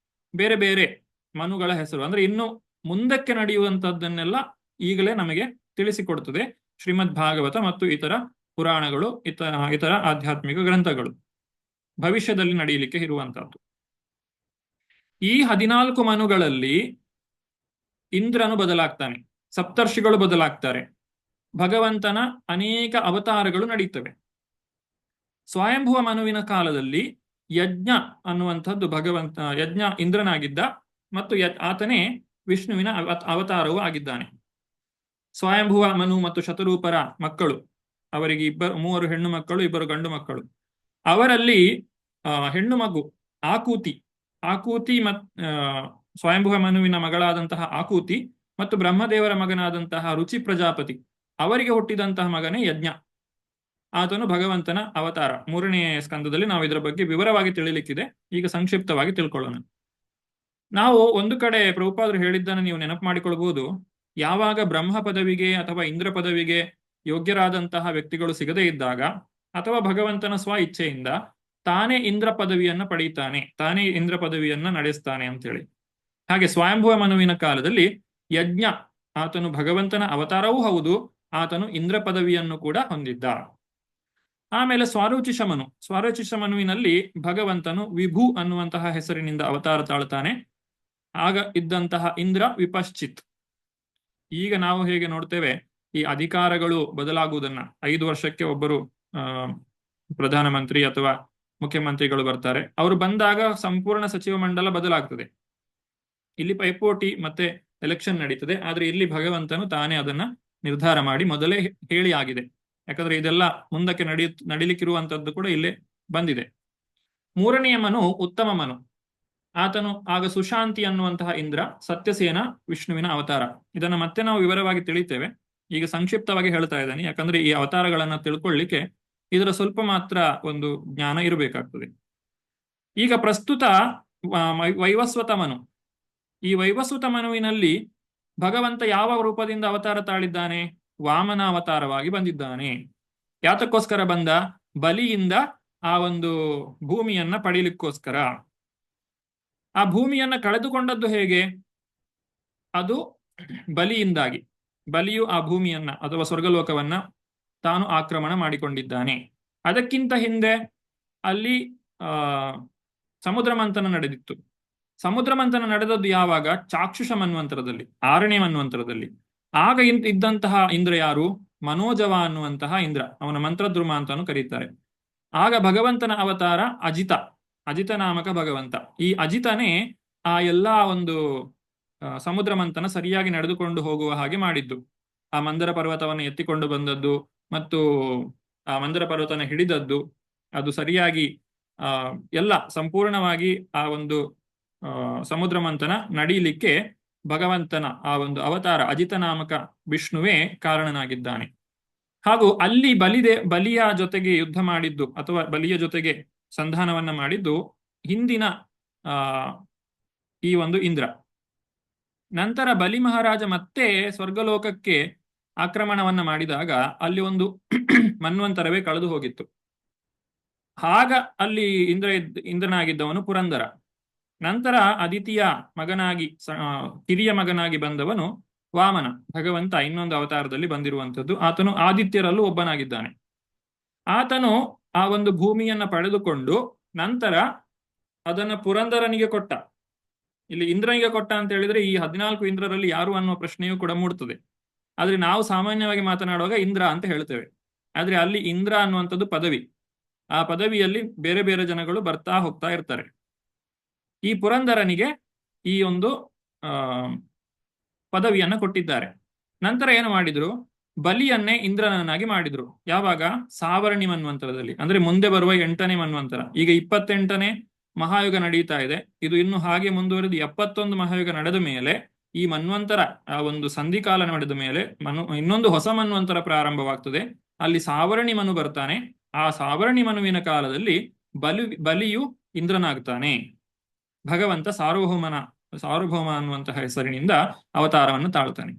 ಬೇರೆ ಬೇರೆ ಮನುಗಳ ಹೆಸರು. ಅಂದ್ರೆ ಇನ್ನು ಮುಂದಕ್ಕೆ ನಡೆಯುವಂತದ್ದನ್ನೆಲ್ಲ ಈಗಲೇ ನಮಗೆ ತಿಳಿಸಿಕೊಡುತ್ತದೆ ಶ್ರೀಮದ್ ಭಾಗವತ ಮತ್ತು ಇತರ ಪುರಾಣಗಳು, ಇತರ ಆಧ್ಯಾತ್ಮಿಕ ಗ್ರಂಥಗಳು, ಭವಿಷ್ಯದಲ್ಲಿ ನಡೆಯಲಿಕ್ಕೆ ಇರುವಂತಹದ್ದು. ಈ 14 ಮನುಗಳಲ್ಲಿ ಇಂದ್ರನು ಬದಲಾಗ್ತಾನೆ, ಸಪ್ತರ್ಷಿಗಳು ಬದಲಾಗ್ತಾರೆ, ಭಗವಂತನ ಅನೇಕ ಅವತಾರಗಳು ನಡೆಯುತ್ತವೆ. ಸ್ವಯಂಭುವ ಮನುವಿನ ಕಾಲದಲ್ಲಿ ಯಜ್ಞ ಅನ್ನುವಂಥದ್ದು ಯಜ್ಞ ಇಂದ್ರನಾಗಿದ್ದ ಮತ್ತು ಆತನೇ ವಿಷ್ಣುವಿನ ಅವತಾರವೂ ಆಗಿದ್ದಾನೆ. ಸ್ವಯಂಭುವ ಮನು ಮತ್ತು ಶತರೂಪರ ಮಕ್ಕಳು, ಅವರಿಗೆ 3 ಹೆಣ್ಣು ಮಕ್ಕಳು, 2 ಗಂಡು ಮಕ್ಕಳು. ಅವರಲ್ಲಿ ಹೆಣ್ಣು ಮಗು ಆಕೂತಿ ಸ್ವಯಂಭುವ ಮನುವಿನ ಮಗಳಾದಂತಹ ಆಕೂತಿ ಮತ್ತು ಬ್ರಹ್ಮದೇವರ ಮಗನಾದಂತಹ ರುಚಿ ಪ್ರಜಾಪತಿ, ಅವರಿಗೆ ಹುಟ್ಟಿದಂತಹ ಮಗನೇ ಯಜ್ಞ. ಆತನು ಭಗವಂತನ ಅವತಾರ. 3ನೇ ಸ್ಕಂದದಲ್ಲಿ ನಾವು ಇದರ ಬಗ್ಗೆ ವಿವರವಾಗಿ ತಿಳಿಲಿಕ್ಕಿದೆ. ಈಗ ಸಂಕ್ಷಿಪ್ತವಾಗಿ ತಿಳ್ಕೊಳ್ಳೋಣ. ನಾವು ಒಂದು ಕಡೆ ಪ್ರಭುಪಾದರು ಹೇಳಿದ್ದನ್ನು ನೀವು ನೆನಪು ಮಾಡಿಕೊಳ್ಬಹುದು. ಯಾವಾಗ ಬ್ರಹ್ಮ ಪದವಿಗೆ ಅಥವಾ ಇಂದ್ರ ಪದವಿಗೆ ಯೋಗ್ಯರಾದಂತಹ ವ್ಯಕ್ತಿಗಳು ಸಿಗದೇ ಇದ್ದಾಗ, ಅಥವಾ ಭಗವಂತನ ಸ್ವ ಇಚ್ಛೆಯಿಂದ ತಾನೇ ಇಂದ್ರ ಪದವಿಯನ್ನ ಪಡೆಯುತ್ತಾನೆ, ತಾನೇ ಇಂದ್ರ ಪದವಿಯನ್ನ ನಡೆಸ್ತಾನೆ ಅಂತೇಳಿ. ಹಾಗೆ ಸ್ವಯಂಭುವ ಮನುವಿನ ಕಾಲದಲ್ಲಿ ಯಜ್ಞ, ಆತನು ಭಗವಂತನ ಅವತಾರವೂ ಹೌದು ಆತನು ಇಂದ್ರ ಪದವಿಯನ್ನು ಕೂಡ ಹೊಂದಿದ್ದ. ಆಮೇಲೆ ಸ್ವಾರೋಚಿಷಮನುವಿನಲ್ಲಿ ಭಗವಂತನು ವಿಭು ಅನ್ನುವಂತಹ ಹೆಸರಿನಿಂದ ಅವತಾರ ತಾಳ್ತಾನೆ. ಆಗ ಇದ್ದಂತಹ ಇಂದ್ರ ವಿಪಶ್ಚಿತ್. ಈಗ ನಾವು ಹೇಗೆ ನೋಡ್ತೇವೆ, ಈ ಅಧಿಕಾರಗಳು ಬದಲಾಗುವುದನ್ನ, 5 ವರ್ಷಕ್ಕೆ ಒಬ್ಬರು ಆ ಪ್ರಧಾನಮಂತ್ರಿ ಅಥವಾ ಮುಖ್ಯಮಂತ್ರಿಗಳು ಬರ್ತಾರೆ, ಅವರು ಬಂದಾಗ ಸಂಪೂರ್ಣ ಸಚಿವ ಮಂಡಲ ಬದಲಾಗ್ತದೆ. ಇಲ್ಲಿ ಪೈಪೋಟಿ ಮತ್ತೆ ಎಲೆಕ್ಷನ್ ನಡೀತದೆ, ಆದ್ರೆ ಇಲ್ಲಿ ಭಗವಂತನು ತಾನೇ ಅದನ್ನ ನಿರ್ಧಾರ ಮಾಡಿ ಮೊದಲೇ ಹೇಳಿ ಆಗಿದೆ. ಯಾಕಂದ್ರೆ ಇದೆಲ್ಲ ಮುಂದಕ್ಕೆ ನಡೀಲಿಕ್ಕಿರುವಂತದ್ದು ಕೂಡ ಇಲ್ಲೇ ಬಂದಿದೆ. ಮೂರನೆಯ ಮನು ಉತ್ತಮ ಮನು. ಆತನು ಆಗ ಸುಶಾಂತಿ ಅನ್ನುವಂತಹ ಇಂದ್ರ, ಸತ್ಯಸೇನ ವಿಷ್ಣುವಿನ ಅವತಾರ. ಇದನ್ನ ಮತ್ತೆ ನಾವು ವಿವರವಾಗಿ ತಿಳಿತೇವೆ. ಈಗ ಸಂಕ್ಷಿಪ್ತವಾಗಿ ಹೇಳ್ತಾ ಇದ್ದಾನೆ, ಯಾಕಂದ್ರೆ ಈ ಅವತಾರಗಳನ್ನ ತಿಳ್ಕೊಳ್ಳಿಕ್ಕೆ ಇದರ ಸ್ವಲ್ಪ ಮಾತ್ರ ಒಂದು ಜ್ಞಾನ ಇರಬೇಕಾಗ್ತದೆ. ಈಗ ಪ್ರಸ್ತುತ ವೈವಸ್ವತ ಮನು. ಈ ವೈವಸ್ವತ ಮನುವಿನಲ್ಲಿ ಭಗವಂತ ಯಾವ ರೂಪದಿಂದ ಅವತಾರ ತಾಳಿದ್ದಾನೆ? ವಾಮನ ಅವತಾರವಾಗಿ ಬಂದಿದ್ದಾನೆ. ಯಾತಕ್ಕೋಸ್ಕರ ಬಂದ? ಬಲಿಯಿಂದ ಆ ಒಂದು ಭೂಮಿಯನ್ನ ಪಡೀಲಿಕ್ಕೋಸ್ಕರ. ಆ ಭೂಮಿಯನ್ನ ಕಳೆದುಕೊಂಡದ್ದು ಹೇಗೆ? ಅದು ಬಲಿಯಿಂದಾಗಿ. ಬಲಿಯು ಆ ಭೂಮಿಯನ್ನ ಅಥವಾ ಸ್ವರ್ಗಲೋಕವನ್ನ ತಾನು ಆಕ್ರಮಣ ಮಾಡಿಕೊಂಡಿದ್ದಾನೆ. ಅದಕ್ಕಿಂತ ಹಿಂದೆ ಅಲ್ಲಿ ಸಮುದ್ರ ಮಂಥನ ನಡೆದಿತ್ತು. ಸಮುದ್ರ ಮಂಥನ ನಡೆದದ್ದು ಯಾವಾಗ? ಚಾಕ್ಷುಷ ಮನ್ವಂತರದಲ್ಲಿ, 6ನೇ ಮನ್ವಂತರದಲ್ಲಿ. ಆಗ ಇದ್ದಂತಹ ಇಂದ್ರ ಯಾರು? ಮನೋಜವ ಅನ್ನುವಂತಹ ಇಂದ್ರ. ಅವನ ಮಂತ್ರದ್ರುಮ ಅಂತಾನು ಕರೀತಾರೆ. ಆಗ ಭಗವಂತನ ಅವತಾರ ಅಜಿತ ನಾಮಕ ಭಗವಂತ. ಈ ಅಜಿತನೇ ಆ ಎಲ್ಲಾ ಒಂದು ಸಮುದ್ರ ಮಂಥನ ಸರಿಯಾಗಿ ನಡೆದುಕೊಂಡು ಹೋಗುವ ಹಾಗೆ ಮಾಡಿದ್ದು. ಆ ಮಂದರ ಪರ್ವತವನ್ನು ಎತ್ತಿಕೊಂಡು ಬಂದದ್ದು ಮತ್ತು ಆ ಮಂದರ ಪರ್ವತನ ಹಿಡಿದದ್ದು, ಅದು ಸರಿಯಾಗಿ ಎಲ್ಲ ಸಂಪೂರ್ಣವಾಗಿ ಆ ಒಂದು ಸಮುದ್ರ ಮಂಥನ ನಡೀಲಿಕ್ಕೆ ಭಗವಂತನ ಆ ಒಂದು ಅವತಾರ ಅಜಿತ ನಾಮಕ ವಿಷ್ಣುವೇ ಕಾರಣನಾಗಿದ್ದಾನೆ. ಹಾಗೂ ಅಲ್ಲಿ ಬಲಿಯ ಜೊತೆಗೆ ಯುದ್ಧ ಮಾಡಿದ್ದು ಅಥವಾ ಬಲಿಯ ಜೊತೆಗೆ ಸಂಧಾನವನ್ನ ಮಾಡಿದ್ದು ಹಿಂದಿನ ಈ ಒಂದು ಇಂದ್ರ. ನಂತರ ಬಲಿ ಮಹಾರಾಜ ಮತ್ತೆ ಸ್ವರ್ಗಲೋಕಕ್ಕೆ ಆಕ್ರಮಣವನ್ನ ಮಾಡಿದಾಗ ಅಲ್ಲಿ ಒಂದು ಮನ್ವಂತರವೇ ಕಳೆದು ಹೋಗಿತ್ತು. ಆಗ ಅಲ್ಲಿ ಇಂದ್ರನಾಗಿದ್ದವನು ಪುರಂದರ. ನಂತರ ಅದಿತಿಯ ಮಗನಾಗಿ ಕಿರಿಯ ಮಗನಾಗಿ ಬಂದವನು ವಾಮನ. ಭಗವಂತ ಇನ್ನೊಂದು ಅವತಾರದಲ್ಲಿ ಬಂದಿರುವಂಥದ್ದು. ಆತನು ಆದಿತ್ಯರಲ್ಲೂ ಒಬ್ಬನಾಗಿದ್ದಾನೆ. ಆತನು ಆ ಒಂದು ಭೂಮಿಯನ್ನ ಪಡೆದುಕೊಂಡು ನಂತರ ಅದನ್ನ ಪುರಂದರನಿಗೆ ಕೊಟ್ಟ. ಇಲ್ಲಿ ಇಂದ್ರನಿಗೆ ಕೊಟ್ಟ ಅಂತ ಹೇಳಿದ್ರೆ ಈ 14 ಇಂದ್ರರಲ್ಲಿ ಯಾರು ಅನ್ನುವ ಪ್ರಶ್ನೆಯೂ ಕೂಡ ಮೂಡ್ತದೆ. ಆದ್ರೆ ನಾವು ಸಾಮಾನ್ಯವಾಗಿ ಮಾತನಾಡುವಾಗ ಇಂದ್ರ ಅಂತ ಹೇಳ್ತೇವೆ. ಆದ್ರೆ ಅಲ್ಲಿ ಇಂದ್ರ ಅನ್ನುವಂಥದ್ದು ಪದವಿ. ಆ ಪದವಿಯಲ್ಲಿ ಬೇರೆ ಬೇರೆ ಜನಗಳು ಬರ್ತಾ ಹೋಗ್ತಾ ಇರ್ತಾರೆ. ಈ ಪುರಂದರನಿಗೆ ಈ ಒಂದು ಪದವಿಯನ್ನ ಕೊಟ್ಟಿದ್ದಾರೆ. ನಂತರ ಏನು ಮಾಡಿದ್ರು? ಬಲಿಯನ್ನೇ ಇಂದ್ರನನ್ನಾಗಿ ಮಾಡಿದ್ರು. ಯಾವಾಗ? ಸಾವರ್ಣಿ ಮನ್ವಂತರದಲ್ಲಿ, ಅಂದ್ರೆ ಮುಂದೆ ಬರುವ 8ನೇ ಮನ್ವಂತರ. ಈಗ 28ನೇ ಮಹಾಯುಗ ನಡೀತಾ ಇದೆ. ಇದು ಇನ್ನು ಹಾಗೆ ಮುಂದುವರೆದು 71 ಮಹಾಯುಗ ನಡೆದ ಮೇಲೆ ಈ ಮನ್ವಂತರ ಆ ಒಂದು ಸಂಧಿಕಾಲ ನಡೆದ ಮೇಲೆ ಇನ್ನೊಂದು ಹೊಸ ಮನ್ವಂತರ ಪ್ರಾರಂಭವಾಗ್ತದೆ. ಅಲ್ಲಿ ಸಾವರ್ಣಿ ಮನು ಬರ್ತಾನೆ. ಆ ಸಾವರ್ಣಿ ಮನುವಿನ ಕಾಲದಲ್ಲಿ ಬಲಿಯು ಇಂದ್ರನಾಗ್ತಾನೆ. ಭಗವಂತ ಸಾರ್ವಭೌಮ ಅನ್ನುವಂತಹ ಹೆಸರಿನಿಂದ ಅವತಾರವನ್ನು ತಾಳ್ತಾನೆ.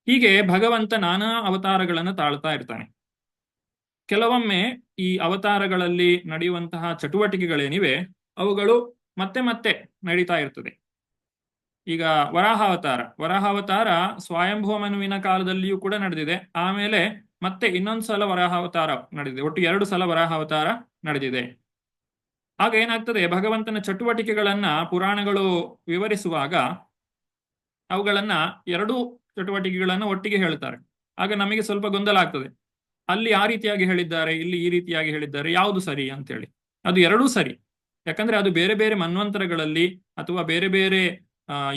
ಹೀಗೆ ಭಗವಂತ ನಾನಾ ಅವತಾರಗಳನ್ನು ತಾಳ್ತಾ ಇರ್ತಾನೆ. ಕೆಲವೊಮ್ಮೆ ಈ ಅವತಾರಗಳಲ್ಲಿ ನಡೆಯುವಂತಹ ಚಟುವಟಿಕೆಗಳೇನಿವೆ ಅವುಗಳು ಮತ್ತೆ ಮತ್ತೆ ನಡೀತಾ ಇರ್ತದೆ. ಈಗ ವರಾಹಾವತಾರ ಸ್ವಯಂಭೂ ಮನುವಿನ ಕಾಲದಲ್ಲಿಯೂ ಕೂಡ ನಡೆದಿದೆ. ಆಮೇಲೆ ಮತ್ತೆ ಇನ್ನೊಂದ್ಸಲ ವರಾಹಾವತಾರ ನಡೆದಿದೆ. ಒಟ್ಟು 2 ಸಲ ವರಾಹಾವತಾರ ನಡೆದಿದೆ. ಆಗ ಏನಾಗ್ತದೆ? ಭಗವಂತನ ಚಟುವಟಿಕೆಗಳನ್ನ ಪುರಾಣಗಳು ವಿವರಿಸುವಾಗ ಅವುಗಳನ್ನ 2 ಚಟುವಟಿಕೆಗಳನ್ನ ಒಟ್ಟಿಗೆ ಹೇಳ್ತಾರೆ. ಆಗ ನಮಗೆ ಸ್ವಲ್ಪ ಗೊಂದಲ ಆಗ್ತದೆ. ಅಲ್ಲಿ ಆ ರೀತಿಯಾಗಿ ಹೇಳಿದ್ದಾರೆ, ಇಲ್ಲಿ ಈ ರೀತಿಯಾಗಿ ಹೇಳಿದ್ದಾರೆ, ಯಾವುದು ಸರಿ ಅಂತೇಳಿ. ಅದು 2 ಸರಿ. ಯಾಕಂದ್ರೆ ಅದು ಬೇರೆ ಬೇರೆ ಮನ್ವಂತರಗಳಲ್ಲಿ ಅಥವಾ ಬೇರೆ ಬೇರೆ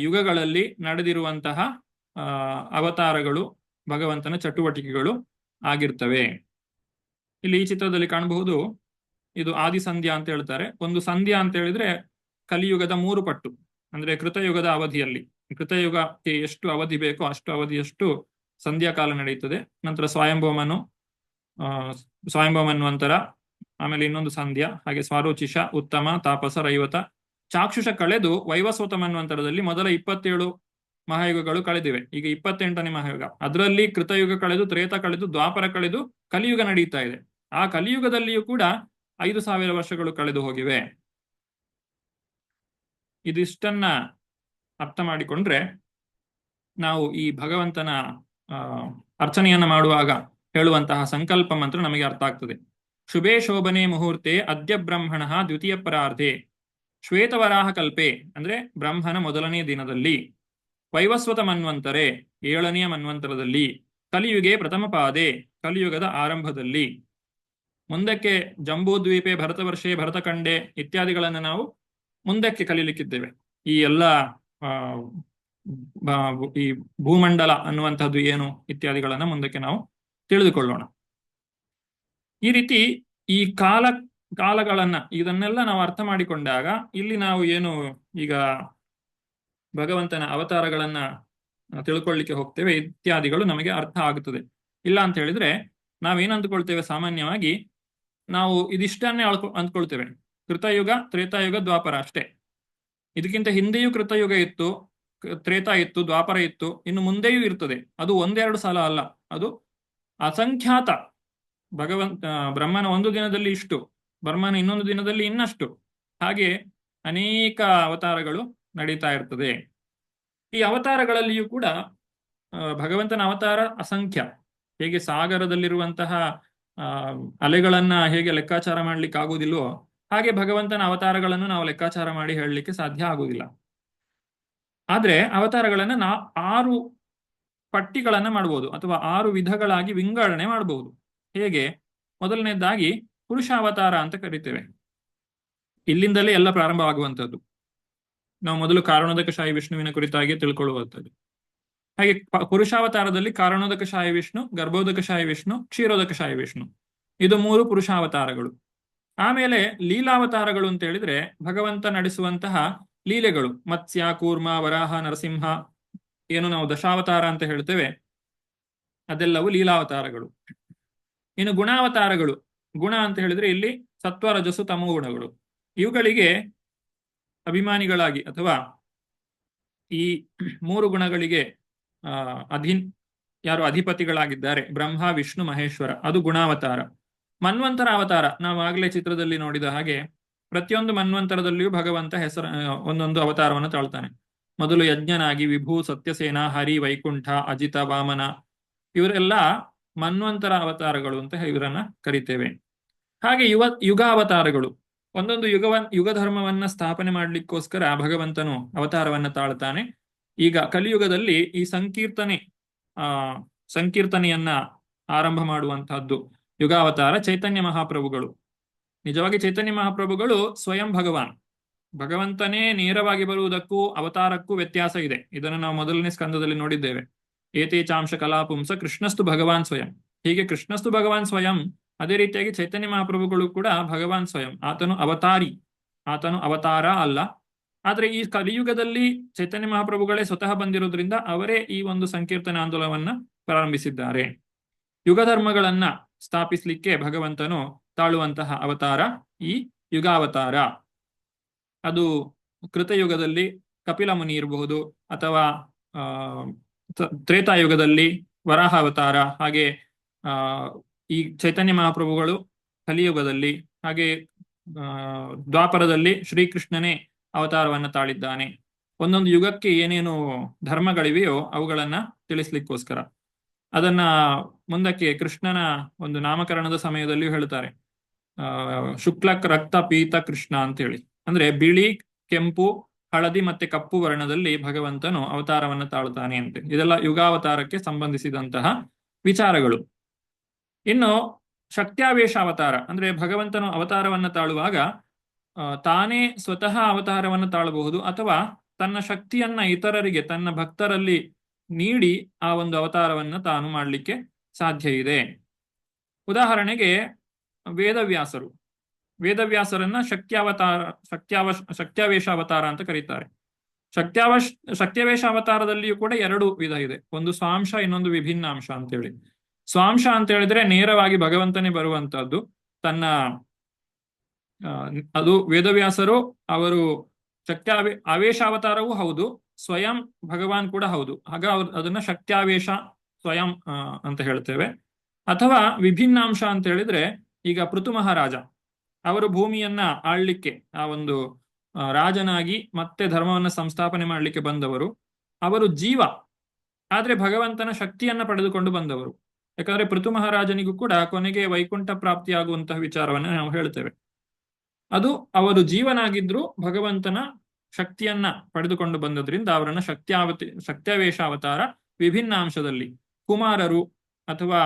ಯುಗಗಳಲ್ಲಿ ನಡೆದಿರುವಂತಹ ಅವತಾರಗಳು, ಭಗವಂತನ ಚಟುವಟಿಕೆಗಳು ಆಗಿರ್ತವೆ. ಇಲ್ಲಿ ಈ ಚಿತ್ರದಲ್ಲಿ ಕಾಣಬಹುದು. ಇದು ಆದಿಸಂಧ್ಯಾ ಅಂತ ಹೇಳ್ತಾರೆ. ಒಂದು ಸಂಧ್ಯಾ ಅಂತ ಹೇಳಿದ್ರೆ ಕಲಿಯುಗದ 3 ಪಟ್ಟು, ಅಂದ್ರೆ ಕೃತಯುಗದ ಅವಧಿಯಲ್ಲಿ. ಕೃತಯುಗಕ್ಕೆ ಎಷ್ಟು ಅವಧಿ ಬೇಕೋ ಅಷ್ಟು ಅವಧಿಯಷ್ಟು ಸಂಧ್ಯಾಕಾಲ ನಡೆಯುತ್ತದೆ. ನಂತರ ಸ್ವಯಂಭವಮನ್ವಂತರ, ಆಮೇಲೆ ಇನ್ನೊಂದು ಸಂಧ್ಯಾ, ಹಾಗೆ ಸ್ವಾರೋಚಿಷ, ಉತ್ತಮ, ತಾಪಸ, ರೈವತ, ಚಾಕ್ಷುಷ ಕಳೆದು ವೈವಸ್ವತ ಮನ್ವಂತರದಲ್ಲಿ ಮೊದಲ 27 ಮಹಾಯುಗಗಳು ಕಳೆದಿವೆ. ಈಗ 28ನೇ ಮಹಾಯುಗ. ಅದರಲ್ಲಿ ಕೃತಯುಗ ಕಳೆದು, ತ್ರೇತ ಕಳೆದು, ದ್ವಾಪರ ಕಳೆದು ಕಲಿಯುಗ ನಡೀತಾ ಇದೆ. ಆ ಕಲಿಯುಗದಲ್ಲಿಯೂ ಕೂಡ 5000 ವರ್ಷಗಳು ಕಳೆದು ಹೋಗಿವೆ. ಇದಿಷ್ಟನ್ನ ಅರ್ಥ ಮಾಡಿಕೊಂಡ್ರೆ ನಾವು ಈ ಭಗವಂತನ ಅರ್ಚನೆಯನ್ನ ಮಾಡುವಾಗ ಹೇಳುವಂತಹ ಸಂಕಲ್ಪ ಮಂತ್ರ ನಮಗೆ ಅರ್ಥ ಆಗ್ತದೆ. ಶುಭೇ ಶೋಭನೆ ಮುಹೂರ್ತೆ ಅದ್ಯ ಬ್ರಹ್ಮಣ ದ್ವಿತೀಯ ಪರಾರ್ಧೆ ಶ್ವೇತವರಾಹ ಕಲ್ಪೆ ಅಂದ್ರೆ ಬ್ರಹ್ಮನ ಮೊದಲನೇ ದಿನದಲ್ಲಿ, ವೈವಸ್ವತ ಮನ್ವಂತರೆ 7ನೆಯ ಮನ್ವಂತರದಲ್ಲಿ, ಕಲಿಯುಗೆ ಪ್ರಥಮ ಪಾದೆ ಕಲಿಯುಗದ ಆರಂಭದಲ್ಲಿ. ಮುಂದಕ್ಕೆ ಜಂಬೂದ್ವೀಪೆ ಭರತವರ್ಷೆ ಭರತಖಂಡೆ ಇತ್ಯಾದಿಗಳನ್ನು ನಾವು ಮುಂದಕ್ಕೆ ಕಲೀಲಿಕ್ಕಿದ್ದೇವೆ. ಈ ಎಲ್ಲ ಈ ಭೂಮಂಡಲ ಅನ್ನುವಂಥದ್ದು ಏನು ಇತ್ಯಾದಿಗಳನ್ನ ಮುಂದಕ್ಕೆ ನಾವು ತಿಳಿದುಕೊಳ್ಳೋಣ. ಈ ರೀತಿ ಈ ಕಾಲಗಳನ್ನ ಇದನ್ನೆಲ್ಲ ನಾವು ಅರ್ಥ ಮಾಡಿಕೊಂಡಾಗ ಇಲ್ಲಿ ನಾವು ಏನು ಈಗ ಭಗವಂತನ ಅವತಾರಗಳನ್ನ ತಿಳ್ಕೊಳ್ಳಿಕ್ಕೆ ಹೋಗ್ತೇವೆ ಇತ್ಯಾದಿಗಳು ನಮಗೆ ಅರ್ಥ ಆಗುತ್ತದೆ. ಇಲ್ಲ ಅಂತ ಹೇಳಿದ್ರೆ ನಾವೇನ್ ಅಂದ್ಕೊಳ್ತೇವೆ, ಸಾಮಾನ್ಯವಾಗಿ ನಾವು ಇದಿಷ್ಟನ್ನೇ ಅಂದ್ಕೊಳ್ತೇವೆ, ಕೃತಯುಗ ತ್ರೇತಾಯುಗ ದ್ವಾಪರ ಅಷ್ಟೇ. ಇದಕ್ಕಿಂತ ಹಿಂದೆಯೂ ಕೃತಯುಗ ಇತ್ತು, ತ್ರೇತಾ ಇತ್ತು, ದ್ವಾಪರ ಇತ್ತು, ಇನ್ನು ಮುಂದೆಯೂ ಇರ್ತದೆ. ಅದು ಒಂದೆರಡು ಸಲ ಅಲ್ಲ, ಅದು ಅಸಂಖ್ಯಾತ. ಬ್ರಹ್ಮನ ಒಂದು ದಿನದಲ್ಲಿ ಇಷ್ಟು, ಬ್ರಹ್ಮನ ಇನ್ನೊಂದು ದಿನದಲ್ಲಿ ಇನ್ನಷ್ಟು, ಹಾಗೆ ಅನೇಕ ಅವತಾರಗಳು ನಡೀತಾ ಇರ್ತದೆ. ಈ ಅವತಾರಗಳಲ್ಲಿಯೂ ಕೂಡ ಭಗವಂತನ ಅವತಾರ ಅಸಂಖ್ಯ. ಹೇಗೆ ಸಾಗರದಲ್ಲಿರುವಂತಹ ಅಲೆಗಳನ್ನ ಹೇಗೆ ಲೆಕ್ಕಾಚಾರ ಮಾಡ್ಲಿಕ್ಕೆ ಆಗುವುದಿಲ್ವೋ, ಹಾಗೆ ಭಗವಂತನ ಅವತಾರಗಳನ್ನು ನಾವು ಲೆಕ್ಕಾಚಾರ ಮಾಡಿ ಹೇಳಲಿಕ್ಕೆ ಸಾಧ್ಯ ಆಗುವುದಿಲ್ಲ. ಆದ್ರೆ ಅವತಾರಗಳನ್ನ 6 ಪಟ್ಟಿಗಳನ್ನ ಮಾಡಬಹುದು, ಅಥವಾ 6 ವಿಧಗಳಾಗಿ ವಿಂಗಡಣೆ ಮಾಡಬಹುದು. ಹೇಗೆ? ಮೊದಲನೇದಾಗಿ ಪುರುಷಾವತಾರ ಅಂತ ಕರಿತೇವೆ. ಇಲ್ಲಿಂದಲೇ ಎಲ್ಲ ಪ್ರಾರಂಭವಾಗುವಂಥದ್ದು. ನಾವು ಮೊದಲು ಕಾರಣೋದಕಶಾಹಿ ವಿಷ್ಣುವಿನ ಕುರಿತಾಗಿ ತಿಳ್ಕೊಳ್ಳುವಂಥದ್ದು. ಹಾಗೆ ಪುರುಷಾವತಾರದಲ್ಲಿ ಕಾರಣೋದಕಶಾಹಿ ವಿಷ್ಣು, ಗರ್ಭೋದಕಶಾಹಿ ವಿಷ್ಣು, ಕ್ಷೀರೋದಕಶಾಹಿ ವಿಷ್ಣು, ಇದು 3 ಪುರುಷಾವತಾರಗಳು. ಆಮೇಲೆ ಲೀಲಾವತಾರಗಳು ಅಂತ ಹೇಳಿದ್ರೆ ಭಗವಂತ ನಡೆಸುವಂತಹ ಲೀಲೆಗಳು, ಮತ್ಸ್ಯ, ಕೂರ್ಮ, ವರಾಹ, ನರಸಿಂಹ, ಏನು ನಾವು ದಶಾವತಾರ ಅಂತ ಹೇಳ್ತೇವೆ, ಅದೆಲ್ಲವೂ ಲೀಲಾವತಾರಗಳು. ಇನ್ನು ಗುಣಾವತಾರಗಳು, ಗುಣ ಅಂತ ಹೇಳಿದ್ರೆ ಇಲ್ಲಿ ಸತ್ವ, ರಜಸ್ಸು, ತಮೋ ಗುಣಗಳು. ಇವುಗಳಿಗೆ ಅಭಿಮಾನಿಗಳಾಗಿ ಅಥವಾ ಈ 3 ಗುಣಗಳಿಗೆ ಯಾರು ಅಧಿಪತಿಗಳಾಗಿದ್ದಾರೆ, ಬ್ರಹ್ಮ, ವಿಷ್ಣು, ಮಹೇಶ್ವರ, ಅದು ಗುಣಾವತಾರ. ಮನ್ವಂತರ ಅವತಾರ, ನಾವು ಆಗಲೇ ಚಿತ್ರದಲ್ಲಿ ನೋಡಿದ ಹಾಗೆ ಪ್ರತಿಯೊಂದು ಮನ್ವಂತರದಲ್ಲಿಯೂ ಭಗವಂತ ಒಂದೊಂದು ಅವತಾರವನ್ನು ತಾಳ್ತಾನೆ. ಮೊದಲು ಯಜ್ಞನಾಗಿ ವಿಭು, ಸತ್ಯಸೇನ, ಹರಿ, ವೈಕುಂಠ, ಅಜಿತ, ವಾಮನ, ಇವರೆಲ್ಲ ಮನ್ವಂತರ ಅವತಾರಗಳು ಅಂತ ಇವರನ್ನ ಕರಿತೇವೆ. ಹಾಗೆ ಯುಗಾವತಾರಗಳು, ಒಂದೊಂದು ಯುಗ ಧರ್ಮವನ್ನ ಸ್ಥಾಪನೆ ಮಾಡ್ಲಿಕ್ಕೋಸ್ಕರ ಭಗವಂತನು ಅವತಾರವನ್ನ ತಾಳ್ತಾನೆ. ಈಗ ಕಲಿಯುಗದಲ್ಲಿ ಈ ಸಂಕೀರ್ತನೆಯನ್ನ ಆರಂಭ ಮಾಡುವಂತಹದ್ದು ಯುಗಾವತಾರ ಚೈತನ್ಯ ಮಹಾಪ್ರಭುಗಳು. ನಿಜವಾಗಿ ಚೈತನ್ಯ ಮಹಾಪ್ರಭುಗಳು ಸ್ವಯಂ ಭಗವಂತನೇ ನೇರವಾಗಿ ಬರುವುದಕ್ಕೂ ಅವತಾರಕ್ಕೂ ವ್ಯತ್ಯಾಸ ಇದೆ. ಇದನ್ನು ನಾವು ಮೊದಲನೇ ಸ್ಕಂದದಲ್ಲಿ ನೋಡಿದ್ದೇವೆ. ಏತೇಚಾಂಶ ಕಲಾಪುಂಸ ಕೃಷ್ಣಸ್ತು ಭಗವಾನ್ ಸ್ವಯಂ. ಹೀಗೆ ಕೃಷ್ಣಸ್ತು ಭಗವಾನ್ ಸ್ವಯಂ, ಅದೇ ರೀತಿಯಾಗಿ ಚೈತನ್ಯ ಮಹಾಪ್ರಭುಗಳು ಕೂಡ ಭಗವಾನ್ ಸ್ವಯಂ. ಆತನು ಅವತಾರಿ, ಆತನು ಅವತಾರ ಅಲ್ಲ. ಆದ್ರೆ ಈ ಕಲಿಯುಗದಲ್ಲಿ ಚೈತನ್ಯ ಮಹಾಪ್ರಭುಗಳೇ ಸ್ವತಃ ಬಂದಿರೋದ್ರಿಂದ ಅವರೇ ಈ ಒಂದು ಸಂಕೀರ್ತನ ಆಂದೋಲನವನ್ನ ಪ್ರಾರಂಭಿಸಿದ್ದಾರೆ. ಯುಗ ಧರ್ಮಗಳನ್ನ ಸ್ಥಾಪಿಸಲಿಕ್ಕೆ ಭಗವಂತನು ತಾಳುವಂತಹ ಅವತಾರ ಈ ಯುಗಾವತಾರ. ಅದು ಕೃತಯುಗದಲ್ಲಿ ಕಪಿಲ ಮುನಿ ಇರಬಹುದು, ಅಥವಾ ತ್ರೇತಾಯುಗದಲ್ಲಿ ವರಾಹ ಅವತಾರ, ಹಾಗೆ ಈ ಚೈತನ್ಯ ಮಹಾಪ್ರಭುಗಳು ಕಲಿಯುಗದಲ್ಲಿ, ಹಾಗೆ ದ್ವಾಪರದಲ್ಲಿ ಶ್ರೀಕೃಷ್ಣನೇ ಅವತಾರವನ್ನ ತಾಳಿದ್ದಾನೆ. ಒಂದೊಂದು ಯುಗಕ್ಕೆ ಏನೇನು ಧರ್ಮಗಳಿವೆಯೋ ಅವುಗಳನ್ನ ತಿಳಿಸ್ಲಿಕ್ಕೋಸ್ಕರ ಅದನ್ನ ಮುಂದಕ್ಕೆ ಕೃಷ್ಣನ ಒಂದು ನಾಮಕರಣದ ಸಮಯದಲ್ಲಿಯೂ ಹೇಳ್ತಾರೆ. ಶುಕ್ಲಕ್ ರಕ್ತ ಪೀತ ಕೃಷ್ಣ ಅಂತ ಹೇಳಿ, ಅಂದ್ರೆ ಬಿಳಿ, ಕೆಂಪು, ಹಳದಿ ಮತ್ತೆ ಕಪ್ಪು ವರ್ಣದಲ್ಲಿ ಭಗವಂತನು ಅವತಾರವನ್ನ ತಾಳ್ತಾನೆ ಅಂತೆ. ಇದೆಲ್ಲ ಯುಗಾವತಾರಕ್ಕೆ ಸಂಬಂಧಿಸಿದಂತಹ ವಿಚಾರಗಳು. ಇನ್ನು ಶಕ್ತ್ಯಾವೇಶ ಅವತಾರ ಅಂದ್ರೆ ಭಗವಂತನು ಅವತಾರವನ್ನ ತಾಳುವಾಗ ತಾನೇ ಸ್ವತಃ ಅವತಾರವನ್ನು ತಾಳಬಹುದು, ಅಥವಾ ತನ್ನ ಶಕ್ತಿಯನ್ನ ಇತರರಿಗೆ, ತನ್ನ ಭಕ್ತರಲ್ಲಿ ನೀಡಿ ಆ ಒಂದು ಅವತಾರವನ್ನ ತಾನು ಮಾಡಲಿಕ್ಕೆ ಸಾಧ್ಯ ಇದೆ. ಉದಾಹರಣೆಗೆ ವೇದವ್ಯಾಸರನ್ನ ಶಕ್ತ್ಯಾವೇಶ ಅವತಾರ ಅಂತ ಕರೀತಾರೆ. ಶಕ್ತ್ಯಾವೇಶ ಅವತಾರದಲ್ಲಿಯೂ ಕೂಡ 2 ವಿಧ ಇದೆ. ಒಂದು ಸ್ವಾಂಶ, ಇನ್ನೊಂದು ವಿಭಿನ್ನಾಂಶ ಅಂತೇಳಿ. ಸ್ವಾಂಶ ಅಂತ ಹೇಳಿದ್ರೆ ನೇರವಾಗಿ ಭಗವಂತನೇ ಬರುವಂತಹದ್ದು. ಅದು ವೇದವ್ಯಾಸರು ಅವರು ಆವೇಶಾವತಾರವೂ ಹೌದು, ಸ್ವಯಂ ಭಗವಾನ್ ಕೂಡ ಹೌದು. ಹಾಗ ಅದನ್ನ ಶಕ್ತ್ಯಾವೇಶ ಸ್ವಯಂ ಅಂತ ಹೇಳ್ತೇವೆ. ಅಥವಾ ವಿಭಿನ್ನಾಂಶ ಅಂತ ಹೇಳಿದ್ರೆ, ಈಗ ಪೃಥು ಮಹಾರಾಜ ಅವರು ಭೂಮಿಯನ್ನ ಆಳ್ಲಿಕ್ಕೆ ಆ ಒಂದು ರಾಜನಾಗಿ ಮತ್ತೆ ಧರ್ಮವನ್ನ ಸಂಸ್ಥಾಪನೆ ಮಾಡಲಿಕ್ಕೆ ಬಂದವರು. ಅವರು ಜೀವ, ಆದ್ರೆ ಭಗವಂತನ ಶಕ್ತಿಯನ್ನ ಪಡೆದುಕೊಂಡು ಬಂದವರು. ಯಾಕಂದ್ರೆ ಪೃಥು ಮಹಾರಾಜನಿಗೂ ಕೂಡ ಕೊನೆಗೆ ವೈಕುಂಠ ಪ್ರಾಪ್ತಿಯಾಗುವಂತಹ ವಿಚಾರವನ್ನ ನಾವು ಹೇಳ್ತೇವೆ. ಅದು ಅವರು ಜೀವನಾಗಿದ್ರು ಭಗವಂತನ ಶಕ್ತಿಯನ್ನ ಪಡೆದುಕೊಂಡು ಬಂದದ್ರಿಂದ ಅವರನ್ನ ಸತ್ಯಾವೇಶ ಅವತಾರ ವಿಭಿನ್ನ ಅಂಶದಲ್ಲಿ ಕುಮಾರರು ಅಥವಾ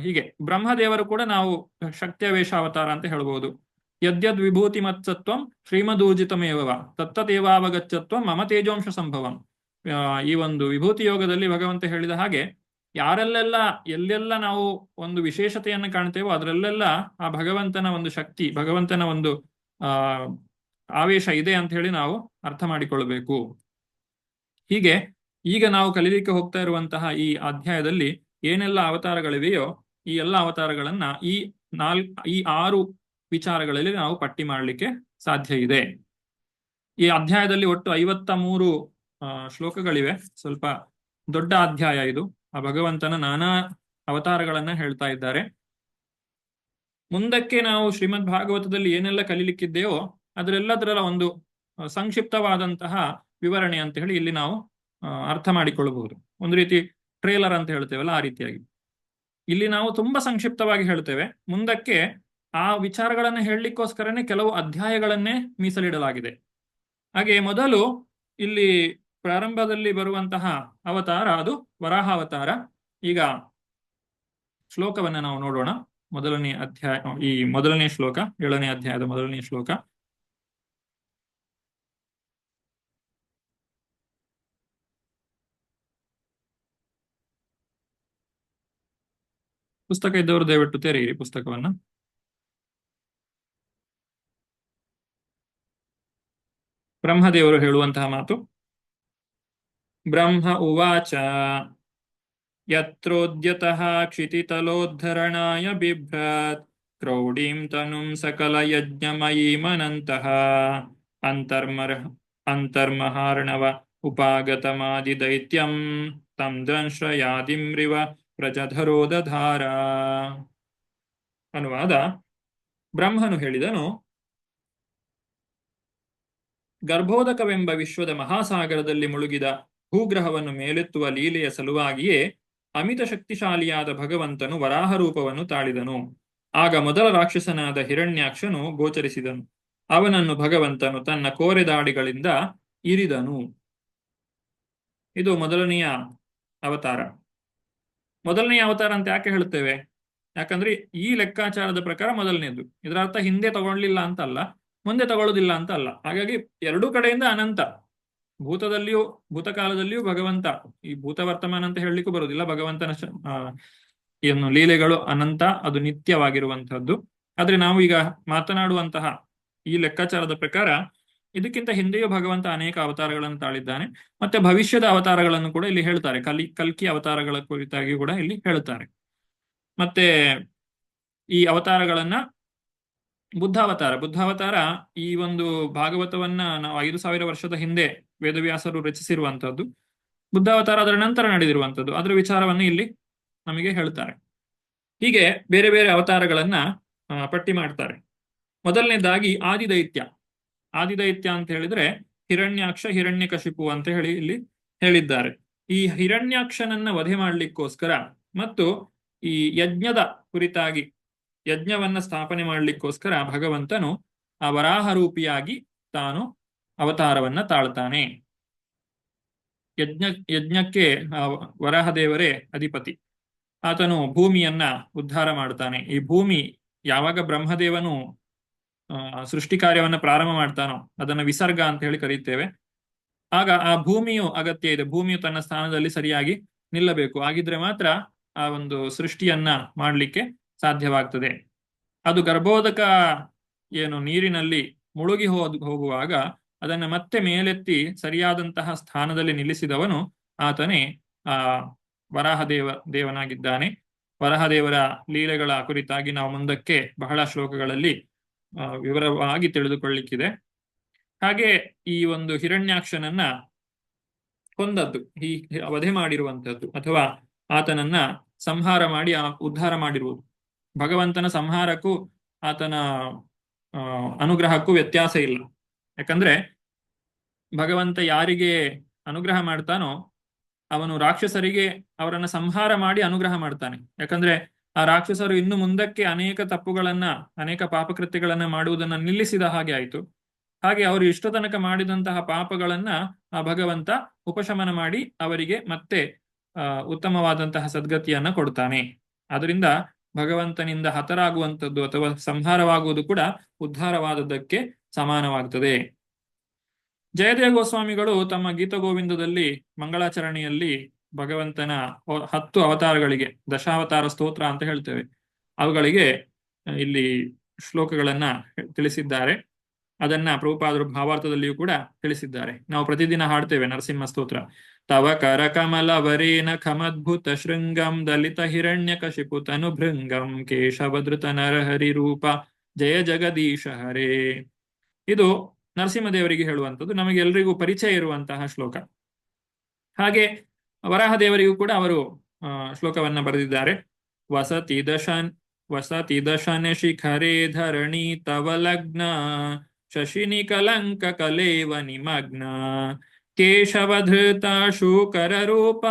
ಹೀಗೆ ಬ್ರಹ್ಮದೇವರು ಕೂಡ ನಾವು ಶಕ್ತ್ಯಾವೇಶ ಅವತಾರ ಅಂತ ಹೇಳ್ಬಹುದು. ಯದ್ಯದ್ ವಿಭೂತಿ ಮತ್ಸತ್ವಂ ಶ್ರೀಮದೂರ್ಜಿತಮೇವ ತತ್ತದೇವಾವಗಚ್ಚತ್ವಂ ಮಮ ತೇಜೋಂಶ ಸಂಭವಂ. ಈ ಒಂದು ವಿಭೂತಿ ಯೋಗದಲ್ಲಿ ಭಗವಂತ ಹೇಳಿದ ಹಾಗೆ ಯಾರೆಲ್ಲೆಲ್ಲ ಎಲ್ಲೆಲ್ಲ ನಾವು ಒಂದು ವಿಶೇಷತೆಯನ್ನು ಕಾಣ್ತೇವೋ ಅದರಲ್ಲೆಲ್ಲ ಆ ಭಗವಂತನ ಒಂದು ಶಕ್ತಿ, ಭಗವಂತನ ಒಂದು ಆ ಆವೇಶ ಇದೆ ಅಂತ ಹೇಳಿ ನಾವು ಅರ್ಥ ಮಾಡಿಕೊಳ್ಬೇಕು. ಹೀಗೆ ಈಗ ನಾವು ಕಲೀಲಿಕ್ಕೆ ಹೋಗ್ತಾ ಇರುವಂತಹ ಈ ಅಧ್ಯಾಯದಲ್ಲಿ ಏನೆಲ್ಲ ಅವತಾರಗಳಿವೆಯೋ ಈ ಎಲ್ಲ ಅವತಾರಗಳನ್ನ ಈ 6 ವಿಚಾರಗಳಲ್ಲಿ ನಾವು ಪಟ್ಟಿ ಮಾಡಲಿಕ್ಕೆ ಸಾಧ್ಯ ಇದೆ. ಈ ಅಧ್ಯಾಯದಲ್ಲಿ ಒಟ್ಟು 53 ಶ್ಲೋಕಗಳಿವೆ. ಸ್ವಲ್ಪ ದೊಡ್ಡ ಅಧ್ಯಾಯ ಇದು. ಆ ಭಗವಂತನ ನಾನಾ ಅವತಾರಗಳನ್ನ ಹೇಳ್ತಾ ಇದ್ದಾರೆ. ಮುಂದಕ್ಕೆ ನಾವು ಶ್ರೀಮದ್ ಭಾಗವತದಲ್ಲಿ ಏನೆಲ್ಲ ಕಲೀಲಿಕ್ಕಿದೆಯೋ ಅದರೆಲ್ಲದರ ಒಂದು ಸಂಕ್ಷಿಪ್ತವಾದಂತಹ ವಿವರಣೆ ಅಂತ ಹೇಳಿ ಇಲ್ಲಿ ನಾವು ಅರ್ಥ ಮಾಡಿಕೊಳ್ಳಬಹುದು. ಒಂದು ರೀತಿ ಟ್ರೇಲರ್ ಅಂತ ಹೇಳ್ತೇವಲ್ಲ, ಆ ರೀತಿಯಾಗಿ ಇಲ್ಲಿ ನಾವು ತುಂಬಾ ಸಂಕ್ಷಿಪ್ತವಾಗಿ ಹೇಳ್ತೇವೆ. ಮುಂದಕ್ಕೆ ಆ ವಿಚಾರಗಳನ್ನು ಹೇಳಲಿಕ್ಕೋಸ್ಕರನೇ ಕೆಲವು ಅಧ್ಯಾಯಗಳನ್ನೇ ಮೀಸಲಿಡಲಾಗಿದೆ. ಹಾಗೆ ಮೊದಲು ಇಲ್ಲಿ ಪ್ರಾರಂಭದಲ್ಲಿ ಬರುವಂತಹ ಅವತಾರ ಅದು ವರಾಹ ಅವತಾರ. ಈಗ ಶ್ಲೋಕವನ್ನ ನಾವು ನೋಡೋಣ. ಮೊದಲನೇ ಅಧ್ಯಾಯ, ಈ ಮೊದಲನೇ ಶ್ಲೋಕ, 7ನೇ ಅಧ್ಯಾಯದ ಮೊದಲನೇ ಶ್ಲೋಕ. ಪುಸ್ತಕ ಇದ್ದವರು ದಯವಿಟ್ಟು ತೆರೆಯಿರಿ ಪುಸ್ತಕವನ್ನ. ಬ್ರಹ್ಮದೇವರು ಹೇಳುವಂತಹ ಮಾತು. ಬ್ರಹ್ಮ ಉವಾಚ ಯತ್ರೋದ್ಯತಃ ಕ್ಷಿತಿತಲೋದ್ಧರಣಾಯ ಬಿಭ್ರತ್ ಕ್ರೌಡೀಂ ತನುಂ ಸಕಲ ಯಜ್ಞಮಯೀಮನಂತಃ ಅಂತರ್ಮಹಾರ್ಣವ ಉಪಾಗತಮಾದಿ ದೈತ್ಯಂ ತಂ ದಂಶ್ರಯಾದಿಮ್ರಿವ ಪ್ರಜಧರೋ ದಧಾರ. ಅನುವಾದ. ಬ್ರಹ್ಮನು ಹೇಳಿದನು, ಗರ್ಭೋದಕವೆಂಬ ವಿಶ್ವದ ಮಹಾಸಾಗರದಲ್ಲಿ ಮುಳುಗಿದ ಭೂಗ್ರಹವನ್ನು ಮೇಲೆತ್ತುವ ಲೀಲೆಯ ಸಲುವಾಗಿಯೇ ಅಮಿತ ಶಕ್ತಿಶಾಲಿಯಾದ ಭಗವಂತನು ವರಾಹ ರೂಪವನ್ನು ತಾಳಿದನು. ಆಗ ಮೊದಲ ರಾಕ್ಷಸನಾದ ಹಿರಣ್ಯಾಕ್ಷನು ಗೋಚರಿಸಿದನು. ಅವನನ್ನು ಭಗವಂತನು ತನ್ನ ಕೋರೆದಾಡಿಗಳಿಂದ ಇರಿದನು. ಇದು ಮೊದಲನೆಯ ಅವತಾರ. ಮೊದಲನೆಯ ಅವತಾರ ಅಂತ ಯಾಕೆ ಹೇಳುತ್ತೇವೆ? ಯಾಕಂದ್ರೆ ಈ ಲೆಕ್ಕಾಚಾರದ ಪ್ರಕಾರ ಮೊದಲನೇದು. ಇದರ ಅರ್ಥ ಹಿಂದೆ ತಗೊಳ್ಳಿಲ್ಲ ಅಂತ ಅಲ್ಲ, ಮುಂದೆ ತಗೊಳ್ಳೋದಿಲ್ಲ ಅಂತ ಅಲ್ಲ. ಹಾಗಾಗಿ ಎರಡೂ ಕಡೆಯಿಂದ ಅನಂತ. ಭೂತದಲ್ಲಿಯೂ ಭೂತಕಾಲದಲ್ಲಿಯೂ ಭಗವಂತ, ಈ ಭೂತ ವರ್ತಮಾನ ಅಂತ ಹೇಳಲಿಕ್ಕೂ ಬರುವುದಿಲ್ಲ, ಭಗವಂತನ ಏನು ಲೀಲೆಗಳು ಅನಂತ, ಅದು ನಿತ್ಯವಾಗಿರುವಂತಹದ್ದು. ಆದ್ರೆ ನಾವು ಈಗ ಮಾತನಾಡುವಂತಹ ಈ ಲೆಕ್ಕಾಚಾರದ ಪ್ರಕಾರ ಇದಕ್ಕಿಂತ ಹಿಂದೆಯೂ ಭಗವಂತ ಅನೇಕ ಅವತಾರಗಳನ್ನು ತಾಳಿದ್ದಾನೆ. ಮತ್ತೆ ಭವಿಷ್ಯದ ಅವತಾರಗಳನ್ನು ಕೂಡ ಇಲ್ಲಿ ಹೇಳ್ತಾರೆ. ಕಲ್ಕಿ ಅವತಾರಗಳ ಕುರಿತಾಗಿ ಕೂಡ ಇಲ್ಲಿ ಹೇಳುತ್ತಾರೆ. ಮತ್ತೆ ಈ ಅವತಾರಗಳನ್ನ ಬುದ್ಧಾವತಾರ ಈ ಒಂದು ಭಾಗವತವನ್ನ ನಾವು 5000 ವರ್ಷದ ಹಿಂದೆ ವೇದವ್ಯಾಸರು ರಚಿಸಿರುವಂತಹದ್ದು. ಬುದ್ಧಾವತಾರ ಅದರ ನಂತರ ನಡೆದಿರುವಂತದ್ದು. ಅದರ ವಿಚಾರವನ್ನು ಇಲ್ಲಿ ನಮಗೆ ಹೇಳ್ತಾರೆ. ಹೀಗೆ ಬೇರೆ ಬೇರೆ ಅವತಾರಗಳನ್ನ ಪಟ್ಟಿ ಮಾಡ್ತಾರೆ. ಮೊದಲನೇದಾಗಿ ಆದಿದೈತ್ಯ ಅಂತ ಹೇಳಿದ್ರೆ ಹಿರಣ್ಯಾಕ್ಷ, ಹಿರಣ್ಯಕಶಿಪು ಅಂತ ಹೇಳಿ ಇಲ್ಲಿ ಹೇಳಿದ್ದಾರೆ. ಈ ಹಿರಣ್ಯಾಕ್ಷನನ್ನ ವಧೆ ಮಾಡಲಿಕ್ಕೋಸ್ಕರ ಮತ್ತು ಈ ಯಜ್ಞದ ಕುರಿತಾಗಿ ಯಜ್ಞವನ್ನ ಸ್ಥಾಪನೆ ಮಾಡಲಿಕ್ಕೋಸ್ಕರ ಭಗವಂತನು ಆ ವರಾಹ ರೂಪಿಯಾಗಿ ತಾನು ಅವತಾರವನ್ನ ತಾಳ್ತಾನೆ. ಯಜ್ಞಕ್ಕೆ ವರಾಹ ದೇವರೇ ಅಧಿಪತಿ. ಆತನು ಭೂಮಿಯನ್ನ ಉದ್ಧಾರ ಮಾಡ್ತಾನೆ. ಈ ಭೂಮಿ ಯಾವಾಗ ಬ್ರಹ್ಮದೇವನು ಸೃಷ್ಟಿ ಕಾರ್ಯವನ್ನ ಪ್ರಾರಂಭ ಮಾಡ್ತಾನೋ ಅದನ್ನ ವಿಸರ್ಗ ಅಂತ ಹೇಳಿ ಕರೀತೇವೆ. ಆಗ ಆ ಭೂಮಿಯು ಅಗತ್ಯ ಇದೆ. ಭೂಮಿಯು ತನ್ನ ಸ್ಥಾನದಲ್ಲಿ ಸರಿಯಾಗಿ ನಿಲ್ಲಬೇಕು. ಆಗಿದ್ರೆ ಮಾತ್ರ ಆ ಒಂದು ಸೃಷ್ಟಿಯನ್ನ ಮಾಡಲಿಕ್ಕೆ ಸಾಧ್ಯವಾಗ್ತದೆ. ಅದು ಗರ್ಭೋದಕ ಏನು ನೀರಿನಲ್ಲಿ ಮುಳುಗಿ ಹೋಗುವಾಗ ಅದನ್ನ ಮತ್ತೆ ಮೇಲೆತ್ತಿ ಸರಿಯಾದಂತಹ ಸ್ಥಾನದಲ್ಲಿ ನಿಲ್ಲಿಸಿದವನು ಆತನೇ ಆ ದೇವನಾಗಿದ್ದಾನೆ. ವರಾಹದೇವರ ಲೀಲೆಗಳ ಕುರಿತಾಗಿ ನಾವು ಮುಂದಕ್ಕೆ ಬಹಳ ಶ್ಲೋಕಗಳಲ್ಲಿ ವಿವರವಾಗಿ ತಿಳಿದುಕೊಳ್ಳಿಕ್ಕಿದೆ. ಹಾಗೆ ಈ ಒಂದು ಹಿರಣ್ಯಾಕ್ಷನನ್ನ ಕೊಂದದ್ದು, ಈ ವಧೆ ಮಾಡಿರುವಂತದ್ದು ಅಥವಾ ಆತನನ್ನ ಸಂಹಾರ ಮಾಡಿ ಉದ್ಧಾರ ಮಾಡಿರುವುದು. ಭಗವಂತನ ಸಂಹಾರಕ್ಕೂ ಆತನ ಅನುಗ್ರಹಕ್ಕೂ ವ್ಯತ್ಯಾಸ ಇಲ್ಲ. ಯಾಕಂದ್ರೆ ಭಗವಂತ ಯಾರಿಗೆ ಅನುಗ್ರಹ ಮಾಡ್ತಾನೋ ಅವನು ರಾಕ್ಷಸರಿಗೆ ಅವರನ್ನ ಸಂಹಾರ ಮಾಡಿ ಅನುಗ್ರಹ ಮಾಡ್ತಾನೆ. ಯಾಕಂದ್ರೆ ಆ ರಾಕ್ಷಸರು ಇನ್ನು ಮುಂದಕ್ಕೆ ಅನೇಕ ತಪ್ಪುಗಳನ್ನ, ಅನೇಕ ಪಾಪಕೃತ್ಯಗಳನ್ನ ಮಾಡುವುದನ್ನ ನಿಲ್ಲಿಸಿದ ಹಾಗೆ ಆಯಿತು. ಹಾಗೆ ಅವರು ಇಷ್ಟ ತನಕ ಮಾಡಿದಂತಹ ಪಾಪಗಳನ್ನ ಆ ಭಗವಂತ ಉಪಶಮನ ಮಾಡಿ ಅವರಿಗೆ ಮತ್ತೆ ಉತ್ತಮವಾದಂತಹ ಸದ್ಗತಿಯನ್ನ ಕೊಡ್ತಾನೆ. ಅದರಿಂದ ಭಗವಂತನಿಂದ ಹತರಾಗುವಂಥದ್ದು ಅಥವಾ ಸಂಹಾರವಾಗುವುದು ಕೂಡ ಉದ್ಧಾರವಾದದ್ದಕ್ಕೆ ಸಮಾನವಾಗುತ್ತದೆ. ಜಯದೇವ ಗೋಸ್ವಾಮಿಗಳು ತಮ್ಮ ಗೀತಗೋವಿಂದದಲ್ಲಿ ಮಂಗಳಾಚರಣೆಯಲ್ಲಿ ಭಗವಂತನ 10 ಅವತಾರಗಳಿಗೆ ದಶಾವತಾರ ಸ್ತೋತ್ರ ಅಂತ ಹೇಳ್ತೇವೆ, ಅವುಗಳಿಗೆ ಇಲ್ಲಿ ಶ್ಲೋಕಗಳನ್ನ ತಿಳಿಸಿದ್ದಾರೆ. ಅದನ್ನ ಪ್ರಭುಪಾದರು ಭಾವಾರ್ಥದಲ್ಲಿಯೂ ಕೂಡ ತಿಳಿಸಿದ್ದಾರೆ. ನಾವು ಪ್ರತಿದಿನ ಹಾಡ್ತೇವೆ ನರಸಿಂಹ ಸ್ತೋತ್ರ. ತವ ಕರ ಕಮಲ ವರೇನ ಖಮದ್ಭುತ ಶೃಂಗಂ ದಲಿತ ಹಿರಣ್ಯ ಕಶಿಪು ತನು ಭೃಂಗಂ ಕೇಶವಧೃತ ನರಹರಿ ರೂಪ ಜಯ ಜಗದೀಶ ಹರೇ. ಇದು ನರಸಿಂಹದೇವರಿಗೆ ಹೇಳುವಂಥದ್ದು, ನಮಗೆಲ್ಲರಿಗೂ ಪರಿಚಯ ಇರುವಂತಹ ಶ್ಲೋಕ. ಹಾಗೆ ವರಾಹದೇವರಿಗೂ ಕೂಡ ಅವರು ಶ್ಲೋಕವನ್ನ ಬರೆದಿದ್ದಾರೆ. ವಸತಿ ದಶನ ಶಿಖರೇ ಧರಣಿ ತವ ಲಗ್ನ ಶಶಿನಿ ಕಲಂಕ ಕಲೇವ ನಿಮಗ್ನ ಕೇಶವಧೃತ ಶೂಕರ ರೂಪ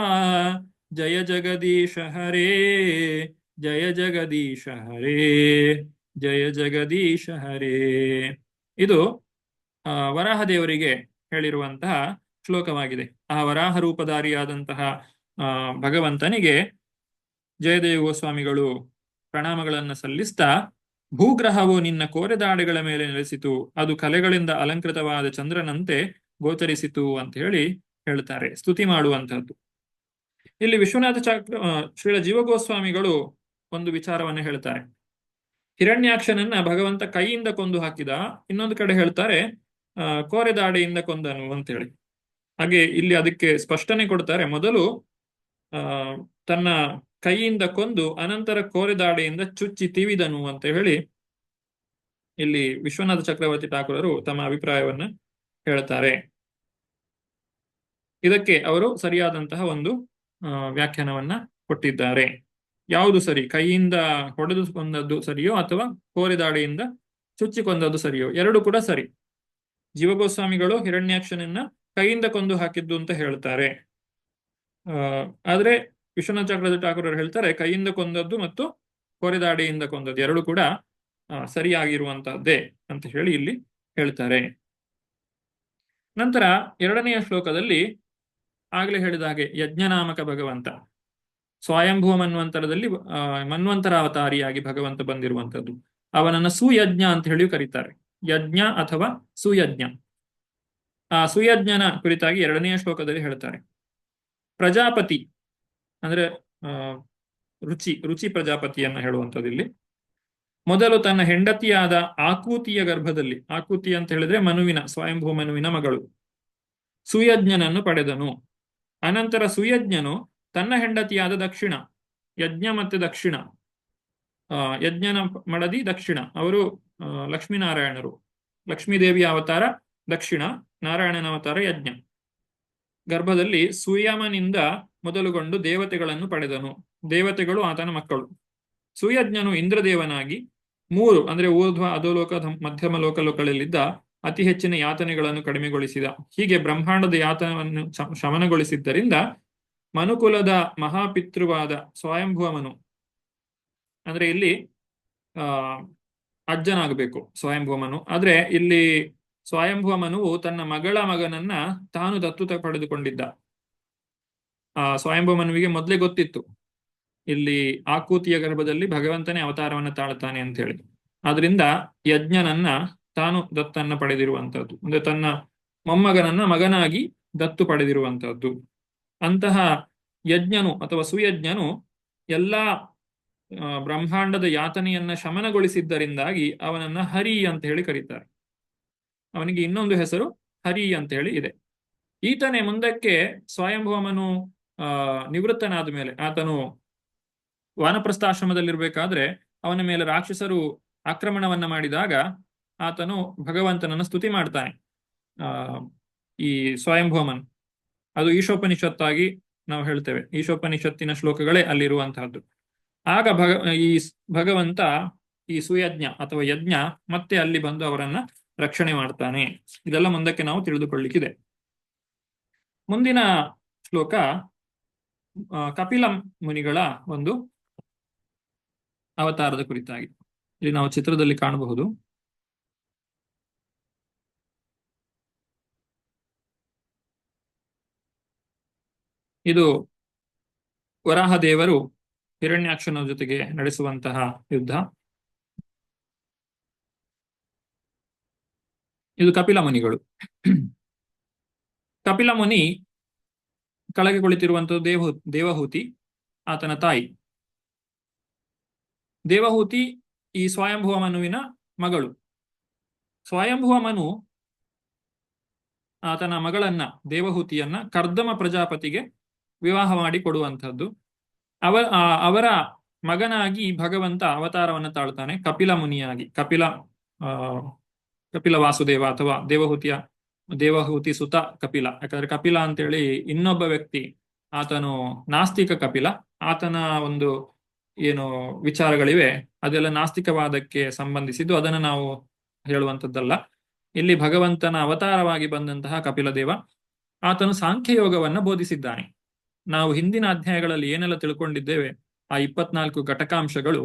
ಜಯ ಜಗದೀಶ ಹರೇ ಜಯ ಜಗದೀಶ ಹರೇ ಜಯ ಜಗದೀಶ ಹರೇ. ಇದು ವರಾಹದೇವರಿಗೆ ಹೇಳಿರುವಂತಹ ಶ್ಲೋಕವಾಗಿದೆ. ಆ ವರಾಹ ರೂಪಧಾರಿಯಾದಂತಹ ಭಗವಂತನಿಗೆ ಜಯದೇವ ಗೋಸ್ವಾಮಿಗಳು ಪ್ರಣಾಮಗಳನ್ನು ಸಲ್ಲಿಸ್ತಾ, ಭೂಗ್ರಹವು ನಿನ್ನ ಕೋರೆದಾಡೆಗಳ ಮೇಲೆ ನೆಲೆಸಿತು, ಅದು ಕಲೆಗಳಿಂದ ಅಲಂಕೃತವಾದ ಚಂದ್ರನಂತೆ ಗೋಚರಿಸಿತು ಅಂತ ಹೇಳಿ ಹೇಳ್ತಾರೆ, ಸ್ತುತಿ ಮಾಡುವಂತಹದ್ದು. ಇಲ್ಲಿ ವಿಶ್ವನಾಥ ಶ್ರೀಲ ಜೀವಗೋಸ್ವಾಮಿಗಳು ಒಂದು ವಿಚಾರವನ್ನು ಹೇಳ್ತಾರೆ. ಹಿರಣ್ಯಾಕ್ಷನನ್ನ ಭಗವಂತ ಕೈಯಿಂದ ಕೊಂದು ಹಾಕಿದ, ಇನ್ನೊಂದು ಕಡೆ ಹೇಳ್ತಾರೆ ಕೋರೆದಾಡೆಯಿಂದ ಕೊಂದನು ಅಂತ ಹೇಳಿ. ಹಾಗೆ ಇಲ್ಲಿ ಅದಕ್ಕೆ ಸ್ಪಷ್ಟನೆ ಕೊಡ್ತಾರೆ. ಮೊದಲು ತನ್ನ ಕೈಯಿಂದ ಕೊಂದು ಅನಂತರ ಕೋರೆದಾಡೆಯಿಂದ ಚುಚ್ಚಿ ತಿವಿದನು ಅಂತ ಹೇಳಿ ಇಲ್ಲಿ ವಿಶ್ವನಾಥ ಚಕ್ರವರ್ತಿ ಠಾಕೂರರು ತಮ್ಮ ಅಭಿಪ್ರಾಯವನ್ನ ಹೇಳ್ತಾರೆ. ಇದಕ್ಕೆ ಅವರು ಸರಿಯಾದಂತಹ ಒಂದು ವ್ಯಾಖ್ಯಾನವನ್ನ ಕೊಟ್ಟಿದ್ದಾರೆ. ಯಾವುದು ಸರಿ, ಕೈಯಿಂದ ಹೊಡೆದು ಕೊಂದದ್ದು ಸರಿಯೋ ಅಥವಾ ಕೋರೆದಾಡೆಯಿಂದ ಚುಚ್ಚಿ ಕೊಂದದ್ದು ಸರಿಯೋ? ಎರಡು ಕೂಡ ಸರಿ. ಜೀವಗೋಸ್ವಾಮಿಗಳು ಹಿರಣ್ಯಾಕ್ಷನನ್ನ ಕೈಯಿಂದ ಕೊಂದು ಹಾಕಿದ್ದು ಅಂತ ಹೇಳ್ತಾರೆ. ಆದ್ರೆ ವಿಶ್ವನಾಥ ಚಕ್ರವರ್ತಿ ಠಾಕೂರರು ಹೇಳ್ತಾರೆ ಕೈಯಿಂದ ಕೊಂದದ್ದು ಮತ್ತು ಕೋರೆದಾಡೆಯಿಂದ ಕೊಂದದ್ದು ಎರಡು ಕೂಡ ಸರಿಯಾಗಿರುವಂತಹದ್ದೇ ಅಂತ ಹೇಳಿ ಇಲ್ಲಿ ಹೇಳ್ತಾರೆ. ನಂತರ ಎರಡನೆಯ ಶ್ಲೋಕದಲ್ಲಿ ಆಗ್ಲೇ ಹೇಳಿದ ಹಾಗೆ ಯಜ್ಞನಾಮಕ ಭಗವಂತ ಸ್ವಯಂಭುವ ಮನ್ವಂತರದಲ್ಲಿ ಮನ್ವಂತರ ಅವತಾರಿಯಾಗಿ ಭಗವಂತ ಬಂದಿರುವಂತದ್ದು. ಅವನನ್ನ ಸುಯಜ್ಞ ಅಂತ ಹೇಳಿ ಕರೀತಾರೆ. ಯಜ್ಞ ಅಥವಾ ಸುಯಜ್ಞ. ಆ ಸುಯಜ್ಞನ ಕುರಿತಾಗಿ ಎರಡನೆಯ ಶ್ಲೋಕದಲ್ಲಿ ಹೇಳ್ತಾರೆ. ಪ್ರಜಾಪತಿ ಅಂದ್ರೆ ರುಚಿ ಪ್ರಜಾಪತಿಯನ್ನ ಹೇಳುವಂಥದ್ದು. ಇಲ್ಲಿ ಮೊದಲು ತನ್ನ ಹೆಂಡತಿಯಾದ ಆಕೂತಿಯ ಗರ್ಭದಲ್ಲಿ, ಆಕೂತಿ ಅಂತ ಹೇಳಿದ್ರೆ ಮನುವಿನ, ಸ್ವಯಂಭೂ ಮನುವಿನ ಮಗಳು, ಸುಯಜ್ಞನನ್ನು ಪಡೆದನು. ಅನಂತರ ಸುಯಜ್ಞನು ತನ್ನ ಹೆಂಡತಿಯಾದ ದಕ್ಷಿಣ, ಯಜ್ಞ ಮತ್ತೆ ದಕ್ಷಿಣ, ಯಜ್ಞನ ಮಡದಿ ದಕ್ಷಿಣ, ಅವರು ಲಕ್ಷ್ಮೀನಾರಾಯಣರು. ಲಕ್ಷ್ಮೀದೇವಿಯ ಅವತಾರ ದಕ್ಷಿಣ, ನಾರಾಯಣನ ಅವತಾರ ಯಜ್ಞ. ಗರ್ಭದಲ್ಲಿ ಸುಯಮನಿಂದ ಮೊದಲುಗೊಂಡು ದೇವತೆಗಳನ್ನು ಪಡೆದನು. ದೇವತೆಗಳು ಆತನ ಮಕ್ಕಳು. ಸುಯಜ್ಞನು ಇಂದ್ರದೇವನಾಗಿ 3 ಅಂದ್ರೆ ಊರ್ಧ್ವ, ಅಧೋಲೋಕ, ಮಧ್ಯಮ ಲೋಕಗಳಲ್ಲಿದ್ದ ಅತಿ ಹೆಚ್ಚಿನ ಯಾತನೆಗಳನ್ನು ಕಡಿಮೆಗೊಳಿಸಿದ. ಹೀಗೆ ಬ್ರಹ್ಮಾಂಡದ ಯಾತನವನ್ನು ಶಮನಗೊಳಿಸಿದ್ದರಿಂದ ಮನುಕುಲದ ಮಹಾಪಿತೃವಾದ ಸ್ವಯಂಭುವ ಮನು, ಅಂದ್ರೆ ಇಲ್ಲಿ ಅಜ್ಜನಾಗಬೇಕು ಸ್ವಯಂಭುವ ಮನು. ಆದ್ರೆ ಇಲ್ಲಿ ಸ್ವಯಂಭುವ ಮನುವು ತನ್ನ ಮಗಳ ಮಗನನ್ನ ತಾನು ದತ್ತು ಪಡೆದುಕೊಂಡಿದ್ದ. ಸ್ವಯಂಭುವ ಮನುವಿಗೆ ಮೊದಲೇ ಗೊತ್ತಿತ್ತು ಇಲ್ಲಿ ಆಕೂತಿಯ ಗರ್ಭದಲ್ಲಿ ಭಗವಂತನೇ ಅವತಾರವನ್ನು ತಾಳ್ತಾನೆ ಅಂತ ಹೇಳಿ. ಆದ್ರಿಂದ ಯಜ್ಞನನ್ನ ತಾನು ದತ್ತನ್ನ ಪಡೆದಿರುವಂತಹದ್ದು, ಅಂದ್ರೆ ತನ್ನ ಮೊಮ್ಮಗನನ್ನ ಮಗನಾಗಿ ದತ್ತು ಪಡೆದಿರುವಂತಹದ್ದು. ಅಂತಹ ಯಜ್ಞನು ಅಥವಾ ಸುಯಜ್ಞನು ಎಲ್ಲಾ ಬ್ರಹ್ಮಾಂಡದ ಯಾತನೆಯನ್ನ ಶಮನಗೊಳಿಸಿದ್ದರಿಂದಾಗಿ ಅವನನ್ನ ಹರಿ ಅಂತ ಹೇಳಿ ಕರೀತಾರೆ. ಅವನಿಗೆ ಇನ್ನೊಂದು ಹೆಸರು ಹರಿ ಅಂತ ಹೇಳಿ ಇದೆ. ಈತನೇ ಮುಂದಕ್ಕೆ ಸ್ವಯಂಭುವಮನು ನಿವೃತ್ತನಾದ ಮೇಲೆ, ಆತನು ವಾನಪ್ರಸ್ಥಾಶ್ರಮದಲ್ಲಿರ್ಬೇಕಾದ್ರೆ ಅವನ ಮೇಲೆ ರಾಕ್ಷಸರು ಆಕ್ರಮಣವನ್ನ ಮಾಡಿದಾಗ ಆತನು ಭಗವಂತನನ್ನು ಸ್ತುತಿ ಮಾಡ್ತಾನೆ. ಈ ಸ್ವಯಂಭೂಮನ್, ಅದು ಈಶೋಪನಿಷತ್ತಾಗಿ ನಾವು ಹೇಳ್ತೇವೆ. ಈಶೋಪನಿಷತ್ತಿನ ಶ್ಲೋಕಗಳೇ ಅಲ್ಲಿರುವಂತಹದ್ದು. ಆಗ ಈ ಭಗವಂತ ಈ ಸುಯಜ್ಞ ಅಥವಾ ಯಜ್ಞ ಮತ್ತೆ ಅಲ್ಲಿ ಬಂದು ಅವರನ್ನ ರಕ್ಷಣೆ ಮಾಡ್ತಾನೆ. ಇದೆಲ್ಲ ಮುಂದಕ್ಕೆ ನಾವು ತಿಳಿದುಕೊಳ್ಳಿಕ್ಕಿದೆ. ಮುಂದಿನ ಶ್ಲೋಕ ಕಪಿಲ ಮುನಿಗಳ ಒಂದು ಅವತಾರದ ಕುರಿತಾಗಿ ಇಲ್ಲಿ ನಾವು ಚಿತ್ರದಲ್ಲಿ ಕಾಣಬಹುದು. ಇದು ವರಾಹ ದೇವರು ಹಿರಣ್ಯಾಕ್ಷನ ಜೊತೆಗೆ ನಡೆಸುವಂತಹ ಯುದ್ಧ. ಇದು ಕಪಿಲ ಮುನಿಗಳು. ಕಪಿಲ ಮುನಿ ಕೆಳಗೆ ಕುಳಿತಿರುವಂತದ್ದು ದೇವಹೂತಿ, ಆತನ ತಾಯಿ. ದೇವಹೂತಿ ಈ ಸ್ವಯಂಭುವ ಮನುವಿನ ಮಗಳು. ಸ್ವಯಂಭುವ ಮನು ಆತನ ಮಗಳನ್ನ, ದೇವಹೂತಿಯನ್ನ ಕರ್ದಮ ಪ್ರಜಾಪತಿಗೆ ವಿವಾಹ ಮಾಡಿ ಕೊಡುವಂಥದ್ದು. ಅವರ ಮಗನಾಗಿ ಭಗವಂತ ಅವತಾರವನ್ನು ತಾಳ್ತಾನೆ, ಕಪಿಲ ಮುನಿಯಾಗಿ. ಆ, ಕಪಿಲ ವಾಸುದೇವ ಅಥವಾ ದೇವಹೂತಿ ಸುತ ಕಪಿಲ. ಯಾಕಂದ್ರೆ ಕಪಿಲ ಅಂತೇಳಿ ಇನ್ನೊಬ್ಬ ವ್ಯಕ್ತಿ, ಆತನು ನಾಸ್ತಿಕ ಕಪಿಲ. ಆತನ ಒಂದು ಏನು ವಿಚಾರಗಳಿವೆ ಅದೆಲ್ಲ ನಾಸ್ತಿಕವಾದಕ್ಕೆ ಸಂಬಂಧಿಸಿದ್ದು, ಅದನ್ನು ನಾವು ಹೇಳುವಂಥದ್ದಲ್ಲ. ಇಲ್ಲಿ ಭಗವಂತನ ಅವತಾರವಾಗಿ ಬಂದಂತಹ ಕಪಿಲ ದೇವ, ಆತನು ಸಾಂಖ್ಯಯೋಗವನ್ನು ಬೋಧಿಸಿದ್ದಾನೆ. ನಾವು ಹಿಂದಿನ ಅಧ್ಯಾಯಗಳಲ್ಲಿ ಏನೆಲ್ಲ ತಿಳ್ಕೊಂಡಿದ್ದೇವೆ, ಆ 24 ಘಟಕಾಂಶಗಳು,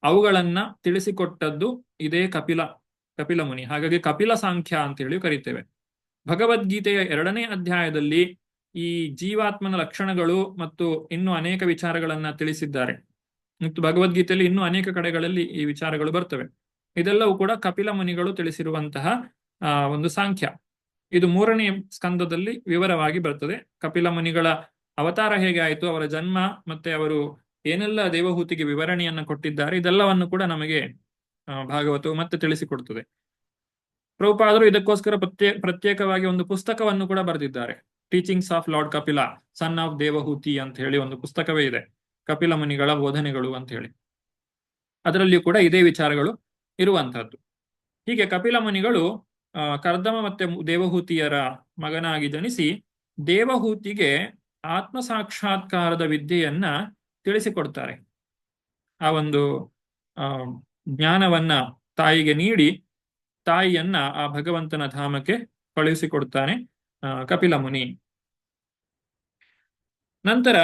ಅವುಗಳನ್ನ ತಿಳಿಸಿಕೊಟ್ಟದ್ದು ಇದೇ ಕಪಿಲ ಮುನಿ. ಹಾಗಾಗಿ ಕಪಿಲ ಸಾಂಖ್ಯ ಅಂತ ಹೇಳಿ ಕರೀತೇವೆ. ಭಗವದ್ಗೀತೆಯ 2ನೇ ಅಧ್ಯಾಯದಲ್ಲಿ ಈ ಜೀವಾತ್ಮನ ಲಕ್ಷಣಗಳು ಮತ್ತು ಇನ್ನೂ ಅನೇಕ ವಿಚಾರಗಳನ್ನ ತಿಳಿಸಿದ್ದಾರೆ. ಮತ್ತು ಭಗವದ್ಗೀತೆಯಲ್ಲಿ ಇನ್ನೂ ಅನೇಕ ಕಡೆಗಳಲ್ಲಿ ಈ ವಿಚಾರಗಳು ಬರ್ತವೆ. ಇದೆಲ್ಲವೂ ಕೂಡ ಕಪಿಲ ಮುನಿಗಳು ತಿಳಿಸಿರುವಂತಹ ಒಂದು ಸಾಂಖ್ಯ. ಇದು 3ನೇ ಸ್ಕಂದದಲ್ಲಿ ವಿವರವಾಗಿ ಬರ್ತದೆ. ಕಪಿಲ ಮುನಿಗಳ ಅವತಾರ ಹೇಗೆ ಆಯಿತು, ಅವರ ಜನ್ಮ, ಮತ್ತೆ ಅವರು ಏನೆಲ್ಲ ದೇವಹೂತಿಗೆ ವಿವರಣೆಯನ್ನು ಕೊಟ್ಟಿದ್ದಾರೆ, ಇದೆಲ್ಲವನ್ನು ಕೂಡ ನಮಗೆ ಭಾಗವತವು ಮತ್ತೆ ತಿಳಿಸಿಕೊಡ್ತದೆ. ಪ್ರಭುಪಾದರು ಇದಕ್ಕೋಸ್ಕರ ಪ್ರತ್ಯೇಕವಾಗಿ ಒಂದು ಪುಸ್ತಕವನ್ನು ಕೂಡ ಬರೆದಿದ್ದಾರೆ. Teachings of lord Kapila, son of Devahuti ಅಂತ ಹೇಳಿ ಒಂದು ಪುಸ್ತಕವೇ ಇದೆ, ಕಪಿಲ ಮುನಿಗಳ ಬೋಧನೆಗಳು ಅಂತ ಹೇಳಿ. ಅದರಲ್ಲಿಯೂ ಕೂಡ ಇದೇ ವಿಚಾರಗಳು ಇರುವಂತಹದ್ದು. ಹೀಗೆ ಕಪಿಲ ಮುನಿಗಳು ಕರ್ದಮ ಮತ್ತೆ ದೇವಹೂತಿಯರ ಮಗನಾಗಿ ಜನಿಸಿ ದೇವಹೂತಿಗೆ ಆತ್ಮ ಸಾಕ್ಷಾತ್ಕಾರದ ವಿದ್ಯೆಯನ್ನ ತಿಳಿಸಿಕೊಡ್ತಾರೆ. ಆ ಒಂದು ಜ್ಞಾನವನ್ನ ತಾಯಿಗೆ ನೀಡಿ ತಾಯಿಯನ್ನ ಆ ಭಗವಂತನ ಧಾಮಕ್ಕೆ ಕಳುಹಿಸಿಕೊಡ್ತಾನೆ ಕಪಿಲ ಮುನಿ. ನಂತರ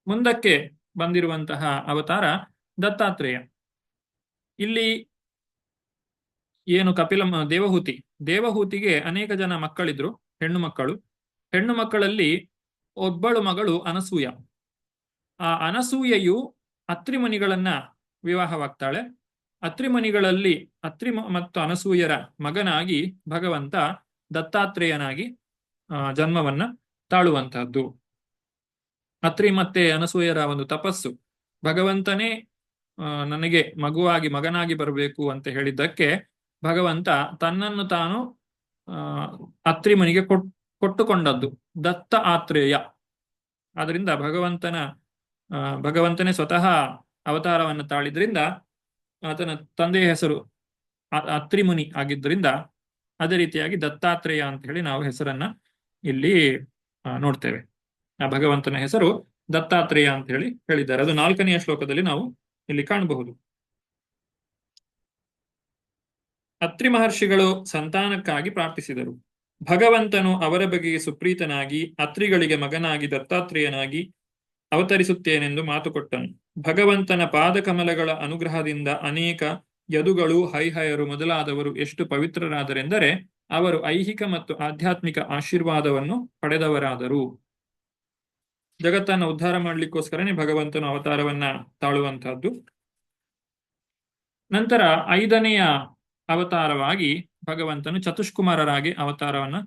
ಮುಂದಕ್ಕೆ ಬಂದಿರುವಂತಹ ಅವತಾರ ದತ್ತಾತ್ರೇಯ. ಇಲ್ಲಿ ಏನು ದೇವಹೂತಿಗೆ ಅನೇಕ ಜನ ಮಕ್ಕಳಿದ್ರು, ಹೆಣ್ಣು ಮಕ್ಕಳು. ಹೆಣ್ಣು ಮಕ್ಕಳಲ್ಲಿ ಒಬ್ಬಳು ಮಗಳು ಅನಸೂಯ. ಆ ಅನಸೂಯೆಯು ಅತ್ರಿ ಮುನಿಗಳನ್ನ ವಿವಾಹವಾಗ್ತಾಳೆ. ಅತ್ರಿ ಮುನಿಗಳಲ್ಲಿ ಅತ್ರಿ ಮತ್ತು ಅನಸೂಯರ ಮಗನಾಗಿ ಭಗವಂತ ದತ್ತಾತ್ರೇಯನಾಗಿ ಜನ್ಮವನ್ನ ತಾಳುವಂತಹದ್ದು. ಅತ್ರಿ ಮತ್ತೆ ಅನಸೂಯರ ಒಂದು ತಪಸ್ಸು, ಭಗವಂತನೇ ನನಗೆ ಮಗನಾಗಿ ಬರಬೇಕು ಅಂತ ಹೇಳಿದ್ದಕ್ಕೆ ಭಗವಂತ ತನ್ನನ್ನು ತಾನು ಅತ್ರಿ ಮುನಿಗೆ ಕೊಟ್ಟುಕೊಂಡದ್ದು ದತ್ತ ಆತ್ರೇಯ. ಆದ್ರಿಂದ ಭಗವಂತನೇ ಸ್ವತಃ ಅವತಾರವನ್ನು ತಾಳಿದ್ರಿಂದ ಆತನ ತಂದೆಯ ಹೆಸರು ಅತ್ರಿ ಮುನಿ ಆಗಿದ್ದರಿಂದ ಅದೇ ರೀತಿಯಾಗಿ ದತ್ತಾತ್ರೇಯ ಅಂತ ಹೇಳಿ ನಾವು ಹೆಸರನ್ನ ಇಲ್ಲಿ ನೋಡ್ತೇವೆ. ಆ ಭಗವಂತನ ಹೆಸರು ದತ್ತಾತ್ರೇಯ ಅಂತ ಹೇಳಿ ಹೇಳಿದ್ದಾರೆ. ಅದು 4ನೆಯ ಶ್ಲೋಕದಲ್ಲಿ ನಾವು ಇಲ್ಲಿ ಕಾಣಬಹುದು. ಅತ್ರಿ ಮಹರ್ಷಿಗಳು ಸಂತಾನಕ್ಕಾಗಿ ಪ್ರಾರ್ಥಿಸಿದರು. ಭಗವಂತನು ಅವರ ಬಗೆಗೆ ಸುಪ್ರೀತನಾಗಿ ಅತ್ರಿಗಳಿಗೆ ಮಗನಾಗಿ ದತ್ತಾತ್ರೇಯನಾಗಿ ಅವತರಿಸುತ್ತೇನೆಂದು ಮಾತು ಕೊಟ್ಟನು. ಭಗವಂತನ ಪಾದಕಮಲಗಳ ಅನುಗ್ರಹದಿಂದ ಅನೇಕ ಯದುಗಳು, ಹೈಹಯರು ಮೊದಲಾದವರು ಎಷ್ಟು ಪವಿತ್ರರಾದರೆಂದರೆ ಅವರು ಐಹಿಕ ಮತ್ತು ಆಧ್ಯಾತ್ಮಿಕ ಆಶೀರ್ವಾದವನ್ನು ಪಡೆದವರಾದರು. ಜಗತ್ತನ್ನು ಉದ್ಧಾರ ಮಾಡಲಿಕ್ಕೋಸ್ಕರನೇ ಭಗವಂತನ ಅವತಾರವನ್ನ ತಾಳುವಂತಹದ್ದು. ನಂತರ 5ನೆಯ ಅವತಾರವಾಗಿ ಭಗವಂತನು ಚತುಷ್ಕುಮಾರರಾಗಿ ಅವತಾರವನ್ನ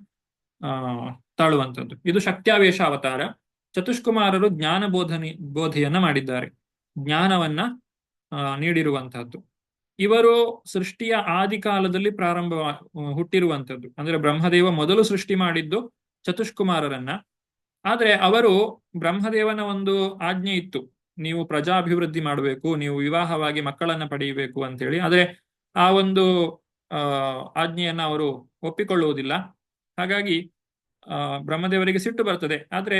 ತಾಳುವಂಥದ್ದು. ಇದು ಶಕ್ತ್ಯಾವೇಶ ಅವತಾರ. ಚತುಷ್ಕುಮಾರರು ಜ್ಞಾನ ಬೋಧೆಯನ್ನ ಮಾಡಿದ್ದಾರೆ, ಜ್ಞಾನವನ್ನ ನೀಡಿರುವಂತಹದ್ದು. ಇವರು ಸೃಷ್ಟಿಯ ಆದಿಕಾಲದಲ್ಲಿ ಹುಟ್ಟಿರುವಂಥದ್ದು. ಅಂದ್ರೆ ಬ್ರಹ್ಮದೇವ ಮೊದಲು ಸೃಷ್ಟಿ ಮಾಡಿದ್ದು ಚತುಷ್ಕುಮಾರರನ್ನ. ಆದ್ರೆ ಅವರು ಬ್ರಹ್ಮದೇವನ ಒಂದು ಆಜ್ಞೆ ಇತ್ತು, ನೀವು ಪ್ರಜಾಭಿವೃದ್ಧಿ ಮಾಡಬೇಕು, ನೀವು ವಿವಾಹವಾಗಿ ಮಕ್ಕಳನ್ನ ಪಡೆಯಬೇಕು ಅಂತೇಳಿ. ಆದ್ರೆ ಆ ಒಂದು ಆಜ್ಞೆಯನ್ನ ಅವರು ಒಪ್ಪಿಕೊಳ್ಳುವುದಿಲ್ಲ. ಹಾಗಾಗಿ ಬ್ರಹ್ಮದೇವರಿಗೆ ಸಿಟ್ಟು ಬರ್ತದೆ. ಆದ್ರೆ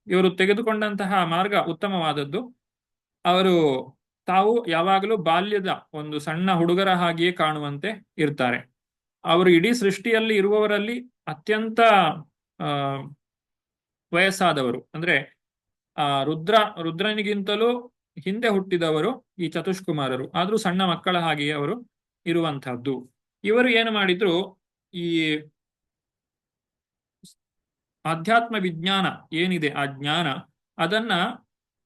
ಇವರು ತೆಗೆದುಕೊಂಡಂತಹ ಮಾರ್ಗ ಉತ್ತಮವಾದದ್ದು. ಅವರು ತಾವು ಯಾವಾಗಲೂ ಬಾಲ್ಯದ ಒಂದು ಸಣ್ಣ ಹುಡುಗರ ಹಾಗೆಯೇ ಕಾಣುವಂತೆ ಇರ್ತಾರೆ. ಅವರು ಇಡೀ ಸೃಷ್ಟಿಯಲ್ಲಿ ಇರುವವರಲ್ಲಿ ಅತ್ಯಂತ ವಯಸ್ಸಾದವರು. ಅಂದ್ರೆ ರುದ್ರನಿಗಿಂತಲೂ ಹಿಂದೆ ಹುಟ್ಟಿದವರು ಈ ಚತುಷ್ಕುಮಾರರು. ಆದ್ರೂ ಸಣ್ಣ ಮಕ್ಕಳ ಹಾಗೆಯೇ ಅವರು ಇರುವಂತಹದ್ದು. ಇವರು ಏನು ಮಾಡಿದ್ರು, ಈ ಆಧ್ಯಾತ್ಮ ವಿಜ್ಞಾನ ಏನಿದೆ ಆ ಜ್ಞಾನ, ಅದನ್ನ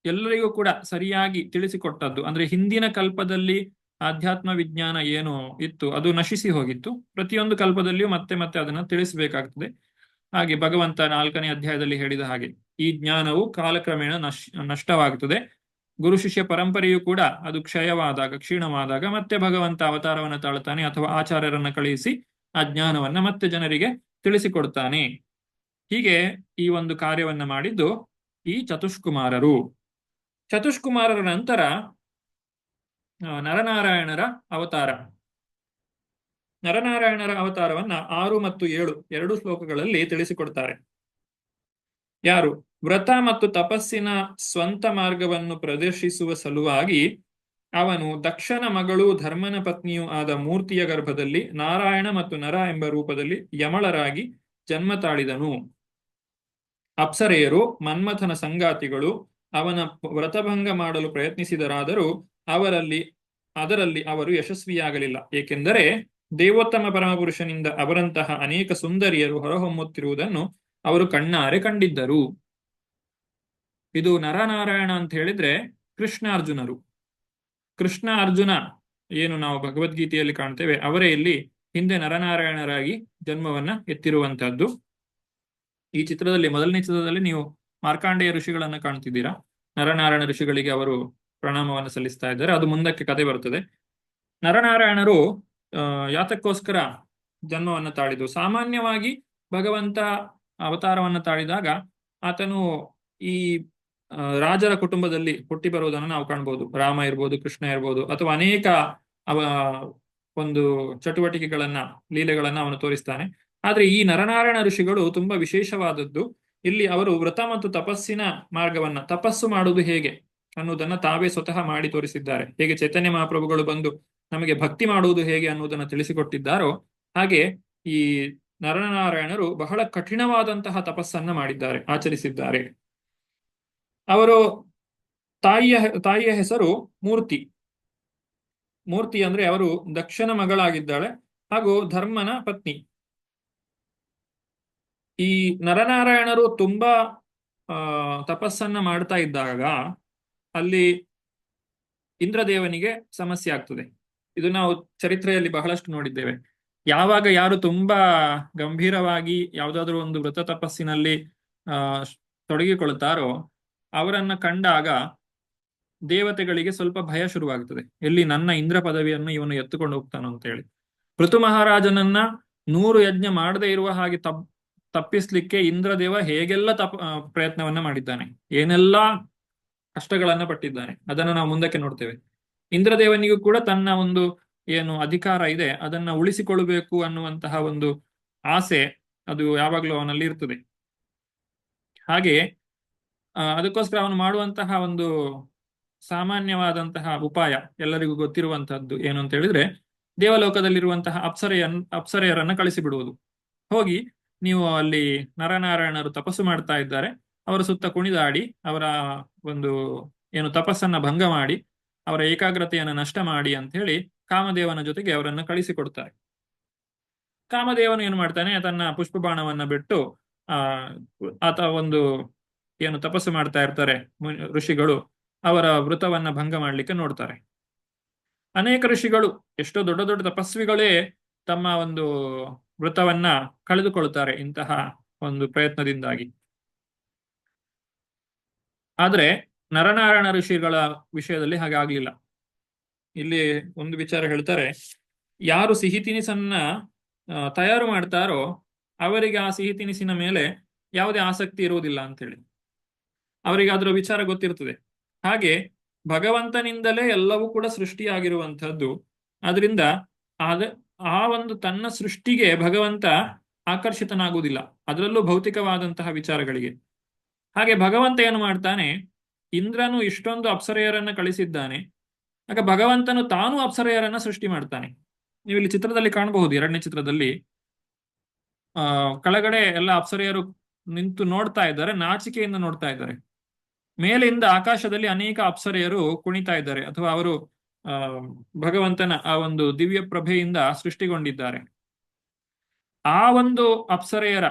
ಎಲ್ಲರಿಗೂ ಕೂಡ ಸರಿಯಾಗಿ ತಿಳಿಸಿಕೊಟ್ಟದ್ದು. ಅಂದ್ರೆ ಹಿಂದಿನ ಕಲ್ಪದಲ್ಲಿ ಆಧ್ಯಾತ್ಮ ವಿಜ್ಞಾನ ಏನು ಇತ್ತು ಅದು ನಶಿಸಿ ಹೋಗಿತ್ತು. ಪ್ರತಿಯೊಂದು ಕಲ್ಪದಲ್ಲಿಯೂ ಮತ್ತೆ ಮತ್ತೆ ಅದನ್ನ ತಿಳಿಸಬೇಕಾಗ್ತದೆ. ಹಾಗೆ ಭಗವಂತ 4ನೇ ಅಧ್ಯಾಯದಲ್ಲಿ ಹೇಳಿದ ಹಾಗೆ ಈ ಜ್ಞಾನವು ಕಾಲಕ್ರಮೇಣ ನಷ್ಟವಾಗುತ್ತದೆ. ಗುರು ಶಿಷ್ಯ ಪರಂಪರೆಯೂ ಕೂಡ ಅದು ಕ್ಷಯವಾದಾಗ, ಕ್ಷೀಣವಾದಾಗ ಮತ್ತೆ ಭಗವಂತ ಅವತಾರವನ್ನು ತಾಳ್ತಾನೆ ಅಥವಾ ಆಚಾರ್ಯರನ್ನ ಕಳುಹಿಸಿ ಆ ಜ್ಞಾನವನ್ನ ಮತ್ತೆ ಜನರಿಗೆ ತಿಳಿಸಿಕೊಡ್ತಾನೆ. ಹೀಗೆ ಈ ಒಂದು ಕಾರ್ಯವನ್ನ ಮಾಡಿದ್ದು ಈ ಚತುಷ್ಕುಮಾರರು. ಚತುಷ್ಕುಮಾರರ ನಂತರ ನರನಾರಾಯಣರ ಅವತಾರ. ನರನಾರಾಯಣರ ಅವತಾರವನ್ನ 6 ಮತ್ತು 7 ಎರಡು ಶ್ಲೋಕಗಳಲ್ಲಿ ತಿಳಿಸಿಕೊಡ್ತಾರೆ. ಯಾರು ವ್ರತ ಮತ್ತು ತಪಸ್ಸಿನ ಸ್ವಂತ ಮಾರ್ಗವನ್ನು ಪ್ರದರ್ಶಿಸುವ ಸಲುವಾಗಿ ಅವನು ದಕ್ಷನ ಮಗಳು ಧರ್ಮನ ಪತ್ನಿಯೂ ಆದ ಮೂರ್ತಿಯ ಗರ್ಭದಲ್ಲಿ ನಾರಾಯಣ ಮತ್ತು ನರ ಎಂಬ ರೂಪದಲ್ಲಿ ಯಮಳರಾಗಿ ಜನ್ಮ ತಾಳಿದನು. ಅಪ್ಸರೆಯರು ಮನ್ಮಥನ ಸಂಗಾತಿಗಳು ಅವನ ವ್ರತಭಂಗ ಮಾಡಲು ಪ್ರಯತ್ನಿಸಿದರಾದರೂ ಅದರಲ್ಲಿ ಅವರು ಯಶಸ್ವಿಯಾಗಲಿಲ್ಲ. ಏಕೆಂದರೆ ದೇವೋತ್ತಮ ಪರಮಪುರುಷನಿಂದ ಅವರಂತಹ ಅನೇಕ ಸುಂದರಿಯರು ಹೊರಹೊಮ್ಮುತ್ತಿರುವುದನ್ನು ಅವರು ಕಣ್ಣಾರೆ ಕಂಡಿದ್ದರು. ಇದು ನರನಾರಾಯಣ ಅಂತ ಹೇಳಿದ್ರೆ ಕೃಷ್ಣಾರ್ಜುನರು. ಕೃಷ್ಣ ಅರ್ಜುನ ಏನು ನಾವು ಭಗವದ್ಗೀತೆಯಲ್ಲಿ ಕಾಣ್ತೇವೆ, ಅವರೇ ಇಲ್ಲಿ ಹಿಂದೆ ನರನಾರಾಯಣರಾಗಿ ಜನ್ಮವನ್ನ ಎತ್ತಿರುವಂತಹದ್ದು. ಈ ಚಿತ್ರದಲ್ಲಿ, ಮೊದಲನೇ ಚಿತ್ರದಲ್ಲಿ ನೀವು ಮಾರ್ಕಾಂಡೇಯ ಋಷಿಗಳನ್ನ ಕಾಣ್ತಿದ್ದೀರಾ. ನರನಾರಾಯಣ ಋಷಿಗಳಿಗೆ ಅವರು ಪ್ರಣಾಮವನ್ನು ಸಲ್ಲಿಸ್ತಾ ಇದ್ದಾರೆ. ಅದು ಮುಂದಕ್ಕೆ ಕತೆ ಬರ್ತದೆ. ನರನಾರಾಯಣರು ಯಾತಕ್ಕೋಸ್ಕರ ಜನ್ಮವನ್ನು ತಾಳಿದ್ರು? ಸಾಮಾನ್ಯವಾಗಿ ಭಗವಂತ ಅವತಾರವನ್ನು ತಾಳಿದಾಗ ಆತನು ಈ ರಾಜರ ಕುಟುಂಬದಲ್ಲಿ ಹುಟ್ಟಿ ಬರುವುದನ್ನು ನಾವು ಕಾಣ್ಬೋದು. ರಾಮ ಇರ್ಬೋದು, ಕೃಷ್ಣ ಇರ್ಬೋದು, ಅಥವಾ ಅನೇಕ ಅವ ಒಂದು ಚಟುವಟಿಕೆಗಳನ್ನ, ಲೀಲೆಗಳನ್ನ ಅವನು ತೋರಿಸ್ತಾನೆ. ಆದ್ರೆ ಈ ನರನಾರಾಯಣ ಋಷಿಗಳು ತುಂಬಾ ವಿಶೇಷವಾದದ್ದು. ಇಲ್ಲಿ ಅವರು ವ್ರತ ಮತ್ತು ತಪಸ್ಸಿನ ಮಾರ್ಗವನ್ನ, ತಪಸ್ಸು ಮಾಡುವುದು ಹೇಗೆ ಅನ್ನುವುದನ್ನ ತಾವೇ ಸ್ವತಃ ಮಾಡಿ ತೋರಿಸಿದ್ದಾರೆ. ಹೇಗೆ ಚೈತನ್ಯ ಮಹಾಪ್ರಭುಗಳು ಬಂದು ನಮಗೆ ಭಕ್ತಿ ಮಾಡುವುದು ಹೇಗೆ ಅನ್ನುವುದನ್ನು ತಿಳಿಸಿಕೊಟ್ಟಿದ್ದಾರೋ, ಹಾಗೆ ಈ ನರನಾರಾಯಣರು ಬಹಳ ಕಠಿಣವಾದಂತಹ ತಪಸ್ಸನ್ನ ಮಾಡಿದ್ದಾರೆ, ಆಚರಿಸಿದ್ದಾರೆ. ಅವರು ತಾಯಿಯ ಹೆಸರು ಮೂರ್ತಿ. ಮೂರ್ತಿ ಅಂದ್ರೆ ಅವರು ದಕ್ಷನ ಮಗಳಾಗಿದ್ದಾಳೆ ಹಾಗೂ ಧರ್ಮನ ಪತ್ನಿ. ಈ ನರನಾರಾಯಣರು ತುಂಬಾ ತಪಸ್ಸನ್ನ ಮಾಡ್ತಾ ಇದ್ದಾಗ ಅಲ್ಲಿ ಇಂದ್ರದೇವನಿಗೆ ಸಮಸ್ಯೆ ಆಗ್ತದೆ. ಇದು ನಾವು ಚರಿತ್ರೆಯಲ್ಲಿ ಬಹಳಷ್ಟು ನೋಡಿದ್ದೇವೆ. ಯಾವಾಗ ಯಾರು ತುಂಬಾ ಗಂಭೀರವಾಗಿ ಯಾವುದಾದ್ರೂ ಒಂದು ವ್ರತ ತಪಸ್ಸಿನಲ್ಲಿ ತೊಡಗಿಕೊಳ್ತಾರೋ ಅವರನ್ನ ಕಂಡಾಗ ದೇವತೆಗಳಿಗೆ ಸ್ವಲ್ಪ ಭಯ ಶುರುವಾಗ್ತದೆ. ಎಲ್ಲಿ ನನ್ನ ಇಂದ್ರ ಪದವಿಯನ್ನು ಇವನು ಎತ್ತುಕೊಂಡು ಹೋಗ್ತಾನೋ ಅಂತ ಹೇಳಿ. ಪೃಥು ಮಹಾರಾಜನನ್ನ 100 ಯಜ್ಞ ಮಾಡದೇ ಇರುವ ಹಾಗೆ ತಪ್ಪಿಸ್ಲಿಕ್ಕೆ ಇಂದ್ರದೇವ ಹೇಗೆಲ್ಲ ಪ್ರಯತ್ನವನ್ನ ಮಾಡಿದ್ದಾನೆ, ಏನೆಲ್ಲಾ ಕಷ್ಟಗಳನ್ನ ಪಟ್ಟಿದ್ದಾನೆ, ಅದನ್ನ ನಾವು ಮುಂದಕ್ಕೆ ನೋಡ್ತೇವೆ. ಇಂದ್ರದೇವನಿಗೂ ಕೂಡ ತನ್ನ ಒಂದು ಏನು ಅಧಿಕಾರ ಇದೆ ಅದನ್ನ ಉಳಿಸಿಕೊಳ್ಳಬೇಕು ಅನ್ನುವಂತಹ ಒಂದು ಆಸೆ ಅದು ಯಾವಾಗಲೂ ಅವನಲ್ಲಿ ಇರ್ತದೆ. ಹಾಗೆ ಅದಕ್ಕೋಸ್ಕರ ಅವನು ಮಾಡುವಂತಹ ಒಂದು ಸಾಮಾನ್ಯವಾದಂತಹ ಉಪಾಯ ಎಲ್ಲರಿಗೂ ಗೊತ್ತಿರುವಂತಹದ್ದು ಏನು ಅಂತ ಹೇಳಿದ್ರೆ, ದೇವಲೋಕದಲ್ಲಿರುವಂತಹ ಅಪ್ಸರೆಯರನ್ನ ಕಳಿಸಿಬಿಡುವುದು. ಹೋಗಿ ನೀವು ಅಲ್ಲಿ ನರನಾರಾಯಣರು ತಪಸ್ಸು ಮಾಡ್ತಾ ಇದ್ದಾರೆ, ಅವರ ಸುತ್ತ ಕುಣಿದಾಡಿ ಅವರ ಒಂದು ಏನು ತಪಸ್ಸನ್ನ ಭಂಗ ಮಾಡಿ ಅವರ ಏಕಾಗ್ರತೆಯನ್ನು ನಷ್ಟ ಮಾಡಿ ಅಂತ ಹೇಳಿ ಕಾಮದೇವನ ಜೊತೆಗೆ ಅವರನ್ನು ಕಳಿಸಿಕೊಡ್ತಾರೆ. ಕಾಮದೇವನು ಏನು ಮಾಡ್ತಾನೆ, ತನ್ನ ಪುಷ್ಪಬಾಣವನ್ನ ಬಿಟ್ಟು ಆತ ಒಂದು ಏನು ತಪಸ್ಸು ಮಾಡ್ತಾ ಇರ್ತಾರೆ ಋಷಿಗಳು, ಅವರ ವೃತವನ್ನ ಭಂಗ ಮಾಡ್ಲಿಕ್ಕೆ ನೋಡ್ತಾರೆ. ಅನೇಕ ಋಷಿಗಳು, ಎಷ್ಟೋ ದೊಡ್ಡ ದೊಡ್ಡ ತಪಸ್ವಿಗಳೇ ತಮ್ಮ ಒಂದು ವೃತವನ್ನ ಕಳೆದುಕೊಳ್ತಾರೆ ಇಂತಹ ಒಂದು ಪ್ರಯತ್ನದಿಂದಾಗಿ. ಆದ್ರೆ ನರನಾರಾಯಣ ಋಷಿಗಳ ವಿಷಯದಲ್ಲಿ ಹಾಗೆ ಆಗ್ಲಿಲ್ಲ. ಇಲ್ಲಿ ಒಂದು ವಿಚಾರ ಹೇಳ್ತಾರೆ, ಯಾರು ಸಿಹಿ ತಿನಿಸನ್ನ ತಯಾರು ಮಾಡ್ತಾರೋ ಅವರಿಗೆ ಆ ಸಿಹಿ ತಿನಿಸಿನ ಮೇಲೆ ಯಾವುದೇ ಆಸಕ್ತಿ ಇರುವುದಿಲ್ಲ ಅಂತೇಳಿ. ಅವರಿಗೆ ಅದರ ವಿಚಾರ ಗೊತ್ತಿರ್ತದೆ. ಹಾಗೆ ಭಗವಂತನಿಂದಲೇ ಎಲ್ಲವೂ ಕೂಡ ಸೃಷ್ಟಿಯಾಗಿರುವಂತಹದ್ದು. ಆದ್ರಿಂದ ಆ ಒಂದು ತನ್ನ ಸೃಷ್ಟಿಗೆ ಭಗವಂತ ಆಕರ್ಷಿತನಾಗುವುದಿಲ್ಲ, ಅದರಲ್ಲೂ ಭೌತಿಕವಾದಂತಹ ವಿಚಾರಗಳಿಗೆ. ಹಾಗೆ ಭಗವಂತ ಏನು ಮಾಡ್ತಾನೆ, ಇಂದ್ರನು ಇಷ್ಟೊಂದು ಅಪ್ಸರೆಯರನ್ನ ಕಳಿಸಿದ್ದಾನೆ, ಆಗ ಭಗವಂತನು ತಾನು ಅಪ್ಸರೆಯರನ್ನ ಸೃಷ್ಟಿ ಮಾಡ್ತಾನೆ. ನೀವು ಇಲ್ಲಿ ಚಿತ್ರದಲ್ಲಿ ಕಾಣಬಹುದು, 2ನೇ ಚಿತ್ರದಲ್ಲಿ ಕೆಳಗಡೆ ಎಲ್ಲ ಅಪ್ಸರೆಯರು ನಿಂತು ನೋಡ್ತಾ ಇದ್ದಾರೆ, ನಾಚಿಕೆಯಿಂದ ನೋಡ್ತಾ ಇದ್ದಾರೆ. ಮೇಲಿಂದ ಆಕಾಶದಲ್ಲಿ ಅನೇಕ ಅಪ್ಸರೆಯರು ಕುಣಿತಾ ಇದ್ದಾರೆ, ಅಥವಾ ಅವರು ಆ ಭಗವಂತನ ಆ ಒಂದು ದಿವ್ಯ ಪ್ರಭೆಯಿಂದ ಸೃಷ್ಟಿಗೊಂಡಿದ್ದಾರೆ. ಆ ಒಂದು ಅಪ್ಸರೆಯರ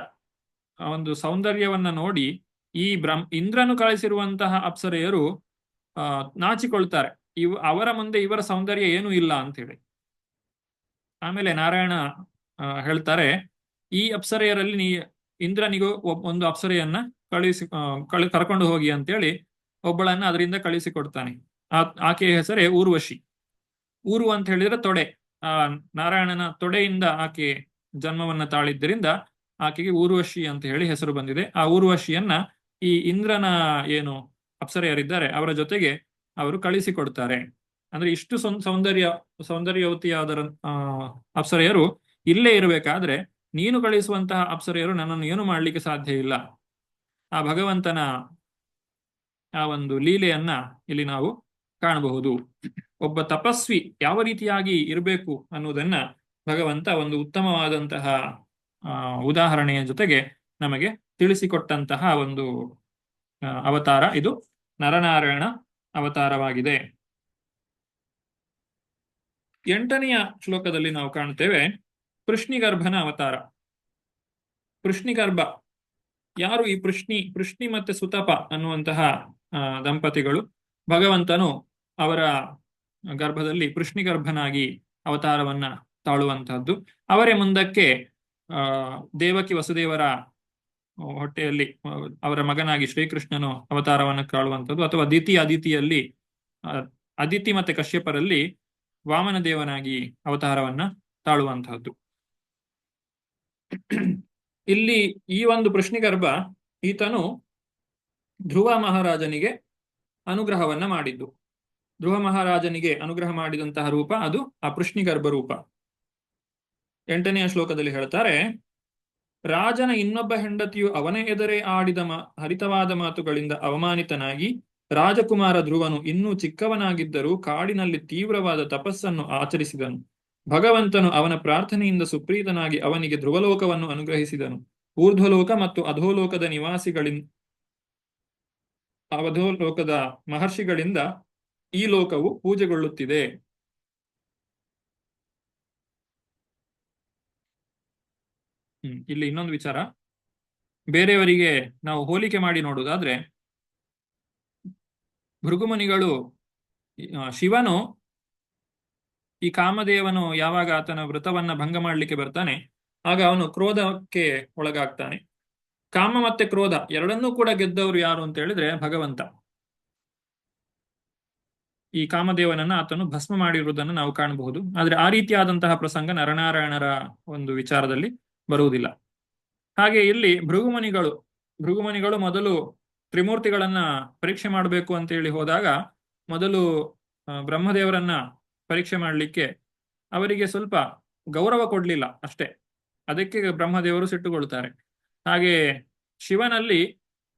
ಆ ಒಂದು ಸೌಂದರ್ಯವನ್ನ ನೋಡಿ ಈ ಇಂದ್ರನು ಕಳಿಸಿರುವಂತಹ ಅಪ್ಸರೆಯರು ನಾಚಿಕೊಳ್ತಾರೆ, ಅವರ ಮುಂದೆ ಇವರ ಸೌಂದರ್ಯ ಏನೂ ಇಲ್ಲ ಅಂತೇಳಿ. ಆಮೇಲೆ ನಾರಾಯಣ ಹೇಳ್ತಾರೆ, ಈ ಅಪ್ಸರೆಯರಲ್ಲಿ ಇಂದ್ರನಿಗೂ ಒಂದು ಅಪ್ಸರೆಯನ್ನ ಕರ್ಕೊಂಡು ಹೋಗಿ ಅಂತೇಳಿ ಒಬ್ಬಳನ್ನ ಅದರಿಂದ ಕಳಿಸಿಕೊಡ್ತಾನೆ. ಆಕೆಯ ಹೆಸರೇ ಊರ್ವಶಿ. ಊರು ಅಂತ ಹೇಳಿದ್ರೆ ತೊಡೆ. ಆ ನಾರಾಯಣನ ತೊಡೆಯಿಂದ ಆಕೆ ಜನ್ಮವನ್ನ ತಾಳಿದ್ದರಿಂದ ಆಕೆಗೆ ಊರ್ವಶಿ ಅಂತ ಹೇಳಿ ಹೆಸರು ಬಂದಿದೆ. ಆ ಊರ್ವಶಿಯನ್ನ ಈ ಇಂದ್ರನ ಏನು ಅಪ್ಸರೆಯರಿದ್ದಾರೆ ಅವರ ಜೊತೆಗೆ ಅವರು ಕಳಿಸಿಕೊಡ್ತಾರೆ. ಅಂದ್ರೆ ಇಷ್ಟು ಸೌಂದರ್ಯವತಿಯಾದ ಅಪ್ಸರೆಯರು ಇಲ್ಲೇ ಇರಬೇಕಾದ್ರೆ ನೀನು ಕಳಿಸುವಂತಹ ಅಪ್ಸರೆಯರು ನನ್ನನ್ನು ಏನು ಮಾಡಲಿಕ್ಕೆ ಸಾಧ್ಯ ಇಲ್ಲ. ಆ ಭಗವಂತನ ಆ ಒಂದು ಲೀಲೆಯನ್ನ ಇಲ್ಲಿ ನಾವು ಕಾಣಬಹುದು. ಒಬ್ಬ ತಪಸ್ವಿ ಯಾವ ರೀತಿಯಾಗಿ ಇರಬೇಕು ಅನ್ನುವುದನ್ನ ಭಗವಂತ ಒಂದು ಉತ್ತಮವಾದಂತಹ ಉದಾಹರಣೆಯ ಜೊತೆಗೆ ನಮಗೆ ತಿಳಿಸಿಕೊಟ್ಟಂತಹ ಒಂದು ಅವತಾರ ಇದು ನರನಾರಾಯಣ ಅವತಾರವಾಗಿದೆ. 8ನೆಯ ಶ್ಲೋಕದಲ್ಲಿ ನಾವು ಕಾಣುತ್ತೇವೆ ಪೃಶ್ನಿಗರ್ಭನ ಅವತಾರ. ಪೃಶ್ನಿಗರ್ಭ ಯಾರು? ಈ ಪೃಶ್ನಿ ಮತ್ತೆ ಸುತಪ ಅನ್ನುವಂತಹ ದಂಪತಿಗಳು. ಭಗವಂತನು ಅವರ ಗರ್ಭದಲ್ಲಿ ಪೃಶ್ನಿಗರ್ಭನಾಗಿ ಅವತಾರವನ್ನ ತಾಳುವಂತಹದ್ದು. ಅವರೇ ಮುಂದಕ್ಕೆ ದೇವಕಿ ವಸುದೇವರ ಹೊಟ್ಟೆಯಲ್ಲಿ ಅವರ ಮಗನಾಗಿ ಶ್ರೀಕೃಷ್ಣನು ಅವತಾರವನ್ನು ಕಾಳುವಂಥದ್ದು, ಅಥವಾ ಅದಿತಿಯಲ್ಲಿ ಅದಿತಿ ಮತ್ತೆ ಕಶ್ಯಪರಲ್ಲಿ ವಾಮನ ದೇವನಾಗಿ ಅವತಾರವನ್ನ ತಾಳುವಂತಹದ್ದು. ಇಲ್ಲಿ ಈ ಒಂದು ಪೃಶ್ನಿಗರ್ಭ ಈತನು ಧ್ರುವ ಮಹಾರಾಜನಿಗೆ ಅನುಗ್ರಹವನ್ನ ಮಾಡಿದ್ದು. ಧ್ರುವ ಮಹಾರಾಜನಿಗೆ ಅನುಗ್ರಹ ಮಾಡಿದಂತಹ ರೂಪ ಅದು ಆ ಪೃಶ್ನಿಗರ್ಭ ರೂಪ. 8ನೆಯ ಶ್ಲೋಕದಲ್ಲಿ ಹೇಳ್ತಾರೆ, ರಾಜನ ಇನ್ನೊಬ್ಬ ಹೆಂಡತಿಯು ಅವನ ಎದುರೇ ಆಡಿದ ಹರಿತವಾದ ಮಾತುಗಳಿಂದ ಅವಮಾನಿತನಾಗಿ ರಾಜಕುಮಾರ ಧ್ರುವನು ಇನ್ನೂ ಚಿಕ್ಕವನಾಗಿದ್ದರೂ ಕಾಡಿನಲ್ಲಿ ತೀವ್ರವಾದ ತಪಸ್ಸನ್ನು ಆಚರಿಸಿದನು. ಭಗವಂತನು ಅವನ ಪ್ರಾರ್ಥನೆಯಿಂದ ಸುಪ್ರೀತನಾಗಿ ಅವನಿಗೆ ಧ್ರುವಲೋಕವನ್ನು ಅನುಗ್ರಹಿಸಿದನು. ಊರ್ಧ್ವಲೋಕ ಮತ್ತು ಅಧೋಲೋಕದ ಅಧೋಲೋಕದ ಮಹರ್ಷಿಗಳಿಂದ ಈ ಲೋಕವು ಪೂಜೆಗೊಳ್ಳುತ್ತಿದೆ. ಇಲ್ಲಿ ಇನ್ನೊಂದು ವಿಚಾರ, ಬೇರೆಯವರಿಗೆ ನಾವು ಹೋಲಿಕೆ ಮಾಡಿ ನೋಡುವುದಾದ್ರೆ, ಭೃಗುಮುನಿಗಳು ಶಿವನು ಈ ಕಾಮದೇವನು ಯಾವಾಗ ಆತನ ವ್ರತವನ್ನ ಭಂಗ ಮಾಡಲಿಕ್ಕೆ ಬರ್ತಾನೆ ಆಗ ಅವನು ಕ್ರೋಧಕ್ಕೆ ಒಳಗಾಗ್ತಾನೆ. ಕಾಮ ಮತ್ತೆ ಕ್ರೋಧ ಎರಡನ್ನೂ ಕೂಡ ಗೆದ್ದವರು ಯಾರು ಅಂತ ಹೇಳಿದ್ರೆ ಭಗವಂತ. ಈ ಕಾಮದೇವನನ್ನ ಆತನು ಭಸ್ಮ ಮಾಡಿರುವುದನ್ನು ನಾವು ಕಾಣಬಹುದು. ಆದ್ರೆ ಆ ರೀತಿಯಾದಂತಹ ಪ್ರಸಂಗ ನರನಾರಾಯಣರ ಒಂದು ವಿಚಾರದಲ್ಲಿ ಬರುವುದಿಲ್ಲ. ಹಾಗೆ ಇಲ್ಲಿ ಭೃಗುಮುನಿಗಳು ಮೊದಲು ತ್ರಿಮೂರ್ತಿಗಳನ್ನ ಪರೀಕ್ಷೆ ಮಾಡಬೇಕು ಅಂತ ಹೇಳಿ ಹೋದಾಗ ಮೊದಲು ಬ್ರಹ್ಮದೇವರನ್ನ ಪರೀಕ್ಷೆ ಮಾಡಲಿಕ್ಕೆ ಅವರಿಗೆ ಸ್ವಲ್ಪ ಗೌರವ ಕೊಡ್ಲಿಲ್ಲ ಅಷ್ಟೇ. ಅದಕ್ಕೆ ಬ್ರಹ್ಮದೇವರು ಸಿಟ್ಟುಕೊಳ್ತಾರೆ. ಹಾಗೆ ಶಿವನಲ್ಲಿ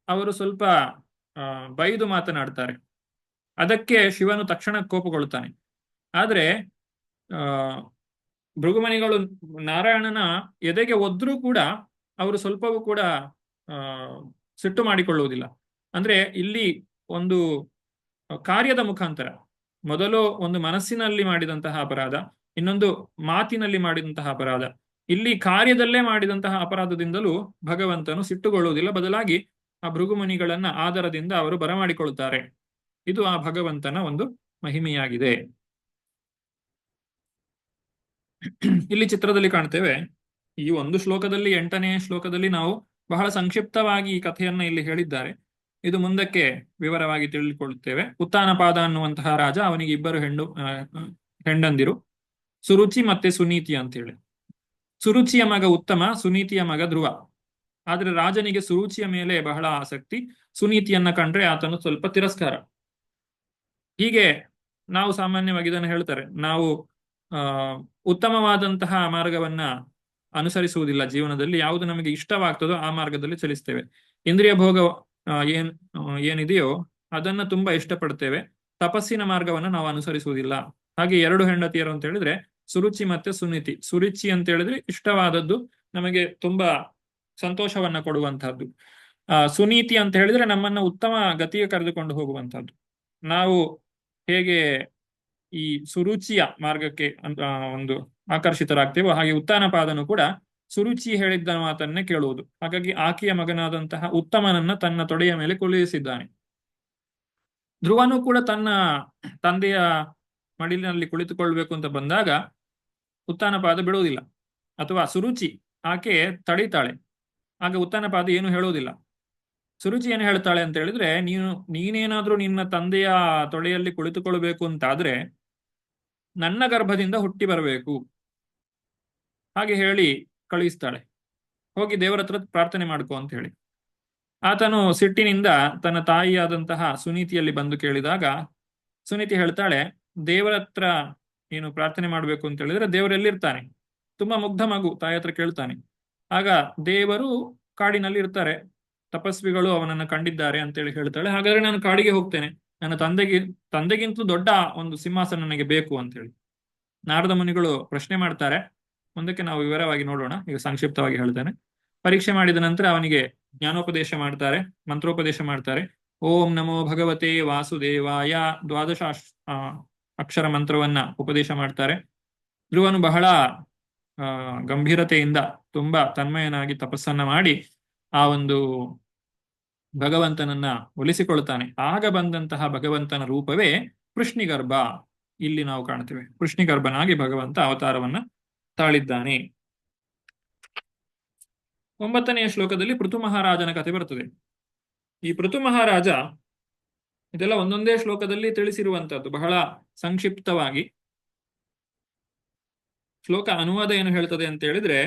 ಅವರು ಸ್ವಲ್ಪ ಬೈದು ಮಾತನಾಡ್ತಾರೆ. ಅದಕ್ಕೆ ಶಿವನು ತಕ್ಷಣ ಕೋಪಗೊಳ್ತಾನೆ. ಆದ್ರೆ ಭೃಗುಮುನಿಗಳು ನಾರಾಯಣನ ಎದೆಗೆ ಒದ್ರೂ ಕೂಡ ಅವರು ಸ್ವಲ್ಪವೂ ಕೂಡ ಸಿಟ್ಟು ಮಾಡಿಕೊಳ್ಳುವುದಿಲ್ಲ. ಅಂದ್ರೆ ಇಲ್ಲಿ ಒಂದು ಕಾರ್ಯದ ಮುಖಾಂತರ, ಮೊದಲು ಒಂದು ಮನಸ್ಸಿನಲ್ಲಿ ಮಾಡಿದಂತಹ ಅಪರಾಧ, ಇನ್ನೊಂದು ಮಾತಿನಲ್ಲಿ ಮಾಡಿದಂತಹ ಅಪರಾಧ, ಇಲ್ಲಿ ಕಾರ್ಯದಲ್ಲೇ ಮಾಡಿದಂತಹ ಅಪರಾಧದಿಂದಲೂ ಭಗವಂತನು ಸಿಟ್ಟುಗೊಳ್ಳುವುದಿಲ್ಲ. ಬದಲಾಗಿ ಆ ಭೃಗುಮುನಿಗಳನ್ನ ಆದರದಿಂದ ಅವರು ಬರಮಾಡಿಕೊಳ್ಳುತ್ತಾರೆ. ಇದು ಆ ಭಗವಂತನ ಒಂದು ಮಹಿಮೆಯಾಗಿದೆ. ಇಲ್ಲಿ ಚಿತ್ರದಲ್ಲಿ ಕಾಣ್ತೇವೆ. ಈ ಒಂದು ಶ್ಲೋಕದಲ್ಲಿ 8ನೇ ಶ್ಲೋಕದಲ್ಲಿ ನಾವು ಬಹಳ ಸಂಕ್ಷಿಪ್ತವಾಗಿ ಈ ಕಥೆಯನ್ನ ಇಲ್ಲಿ ಹೇಳಿದ್ದಾರೆ. ಇದು ಮುಂದಕ್ಕೆ ವಿವರವಾಗಿ ತಿಳಿದುಕೊಳ್ಳುತ್ತೇವೆ. ಉತ್ತಾನಪಾದ ಅನ್ನುವಂತಹ ರಾಜ, ಅವನಿಗೆ ಇಬ್ಬರು ಹೆಂಡಂದಿರು, ಸುರುಚಿ ಮತ್ತೆ ಸುನೀತಿ ಅಂತೇಳಿ. ಸುರುಚಿಯ ಮಗ ಉತ್ತಮ, ಸುನೀತಿಯ ಮಗ ಧ್ರುವ. ಆದ್ರೆ ರಾಜನಿಗೆ ಸುರುಚಿಯ ಮೇಲೆ ಬಹಳ ಆಸಕ್ತಿ, ಸುನೀತಿಯನ್ನ ಕಂಡ್ರೆ ಆತನು ಸ್ವಲ್ಪ ತಿರಸ್ಕಾರ. ಹೀಗೆ ನಾವು ಸಾಮಾನ್ಯವಾಗಿ ಇದನ್ನು ಹೇಳ್ತಾರೆ, ನಾವು ಉತ್ತಮವಾದಂತಹ ಮಾರ್ಗವನ್ನ ಅನುಸರಿಸುವುದಿಲ್ಲ. ಜೀವನದಲ್ಲಿ ಯಾವುದು ನಮಗೆ ಇಷ್ಟವಾಗ್ತದೋ ಆ ಮಾರ್ಗದಲ್ಲಿ ಚಲಿಸ್ತೇವೆ. ಇಂದ್ರಿಯ ಭೋಗ ಏನಿದೆಯೋ ಅದನ್ನ ತುಂಬಾ ಇಷ್ಟಪಡ್ತೇವೆ. ತಪಸ್ಸಿನ ಮಾರ್ಗವನ್ನು ನಾವು ಅನುಸರಿಸುವುದಿಲ್ಲ. ಹಾಗೆ 2 ಹೆಂಡತಿಯರು ಅಂತ ಹೇಳಿದ್ರೆ ಸುರುಚಿ ಮತ್ತೆ ಸುನೀತಿ. ಸುರುಚಿ ಅಂತ ಹೇಳಿದ್ರೆ ಇಷ್ಟವಾದದ್ದು, ನಮಗೆ ತುಂಬಾ ಸಂತೋಷವನ್ನ ಕೊಡುವಂತಹದ್ದು. ಸುನೀತಿ ಅಂತ ಹೇಳಿದ್ರೆ ನಮ್ಮನ್ನ ಉತ್ತಮ ಗತಿಗೆ ಕರೆದುಕೊಂಡು ಹೋಗುವಂತಹದ್ದು. ನಾವು ಹೇಗೆ ಈ ಸುರುಚಿಯ ಮಾರ್ಗಕ್ಕೆ ಒಂದು ಆಕರ್ಷಿತರಾಗ್ತೇವೋ ಹಾಗೆ ಉತ್ತಾನಪಾದನು ಕೂಡ ಸುರುಚಿ ಹೇಳಿದ್ದ ಮಾತನ್ನೇ ಕೇಳುವುದು. ಹಾಗಾಗಿ ಆಕೆಯ ಮಗನಾದಂತಹ ಉತ್ತಮನನ್ನ ತನ್ನ ತೊಡೆಯ ಮೇಲೆ ಕುಳ್ಳಿರಿಸಿದ್ದಾನೆ. ಧ್ರುವನು ಕೂಡ ತನ್ನ ತಂದೆಯ ಮಡಿಲಿನಲ್ಲಿ ಕುಳಿತುಕೊಳ್ಬೇಕು ಅಂತ ಬಂದಾಗ ಉತ್ತಾನಪಾದ ಬಿಡುವುದಿಲ್ಲ, ಅಥವಾ ಸುರುಚಿ ಆಕೆ ತಡೀತಾಳೆ. ಆಗ ಉತ್ತಾನಪಾದ ಏನು ಹೇಳುವುದಿಲ್ಲ. ಸುರುಚಿ ಏನು ಹೇಳ್ತಾಳೆ ಅಂತ ಹೇಳಿದ್ರೆ, ನೀನೇನಾದ್ರೂ ನಿನ್ನ ತಂದೆಯ ತೊಡೆಯಲ್ಲಿ ಕುಳಿತುಕೊಳ್ಬೇಕು ಅಂತಾದ್ರೆ ನನ್ನ ಗರ್ಭದಿಂದ ಹುಟ್ಟಿ ಬರಬೇಕು, ಹಾಗೆ ಹೇಳಿ ಕಳುಹಿಸ್ತಾಳೆ. ಹೋಗಿ ದೇವರ ಹತ್ರ ಪ್ರಾರ್ಥನೆ ಮಾಡ್ಕೊ ಅಂತ ಹೇಳಿ. ಆತನು ಸಿಟ್ಟಿನಿಂದ ತನ್ನ ತಾಯಿಯಾದಂತಹ ಸುನೀತಿಯಲ್ಲಿ ಬಂದು ಕೇಳಿದಾಗ ಸುನೀತಿ ಹೇಳ್ತಾಳೆ, ದೇವರ ಹತ್ರ ನೀನು ಪ್ರಾರ್ಥನೆ ಮಾಡಬೇಕು ಅಂತ ಹೇಳಿದ್ರೆ ದೇವರೆಲ್ಲಿರ್ತಾನೆ? ತುಂಬಾ ಮುಗ್ಧ ಮಗು ತಾಯಿ ಹತ್ರ ಕೇಳ್ತಾನೆ. ಆಗ ದೇವರು ಕಾಡಿನಲ್ಲಿ ಇರ್ತಾರೆ, ತಪಸ್ವಿಗಳು ಅವನನ್ನ ಕಂಡಿದ್ದಾರೆ ಅಂತೇಳಿ ಹೇಳ್ತಾಳೆ. ಹಾಗಾದ್ರೆ ನಾನು ಕಾಡಿಗೆ ಹೋಗ್ತೇನೆ, ನನ್ನ ತಂದೆಗಿಂತಲೂ ದೊಡ್ಡ ಒಂದು ಸಿಂಹಾಸನ ನನಗೆ ಬೇಕು ಅಂತ ಹೇಳಿ ನಾರದ ಮುನಿಗಳು ಪ್ರಶ್ನೆ ಮಾಡ್ತಾರೆ. ಮುಂದಕ್ಕೆ ನಾವು ವಿವರವಾಗಿ ನೋಡೋಣ, ಈಗ ಸಂಕ್ಷಿಪ್ತವಾಗಿ ಹೇಳ್ತೇನೆ. ಪರೀಕ್ಷೆ ಮಾಡಿದ ನಂತರ ಅವನಿಗೆ ಜ್ಞಾನೋಪದೇಶ ಮಾಡ್ತಾರೆ, ಮಂತ್ರೋಪದೇಶ ಮಾಡ್ತಾರೆ. ಓಂ ನಮೋ ಭಗವತೆ ವಾಸುದೇವಾಯ ದ್ವಾದಶ ಅಕ್ಷರ ಮಂತ್ರವನ್ನ ಉಪದೇಶ ಮಾಡ್ತಾರೆ. ಧ್ರುವನು ಬಹಳ ಗಂಭೀರತೆಯಿಂದ ತುಂಬಾ ತನ್ಮಯನಾಗಿ ತಪಸ್ಸನ್ನ ಮಾಡಿ ಆ ಒಂದು ಭಗವಂತನನ್ನ ಒಲಿಸಿಕೊಳ್ತಾನೆ. ಆಗ ಬಂದಂತಹ ಭಗವಂತನ ರೂಪವೇ ಕೃಷ್ಣಿಗರ್ಭ. ಇಲ್ಲಿ ನಾವು ಕಾಣ್ತೇವೆ, ಕೃಷ್ಣಿಗರ್ಭನಾಗಿ ಭಗವಂತ ಅವತಾರವನ್ನ ತಾಳಿದ್ದಾನೆ. 9ನೆಯ ಶ್ಲೋಕದಲ್ಲಿ ಪೃಥು ಮಹಾರಾಜನ ಕಥೆ ಬರುತ್ತದೆ. ಈ ಪೃಥು ಮಹಾರಾಜ ಇದೆಲ್ಲ ಒಂದೊಂದೇ ಶ್ಲೋಕದಲ್ಲಿ ತಿಳಿಸಿರುವಂತದ್ದು ಬಹಳ ಸಂಕ್ಷಿಪ್ತವಾಗಿ. ಶ್ಲೋಕ ಅನುವಾದ ಏನು ಹೇಳ್ತದೆ ಅಂತ ಹೇಳಿದ್ರೆ,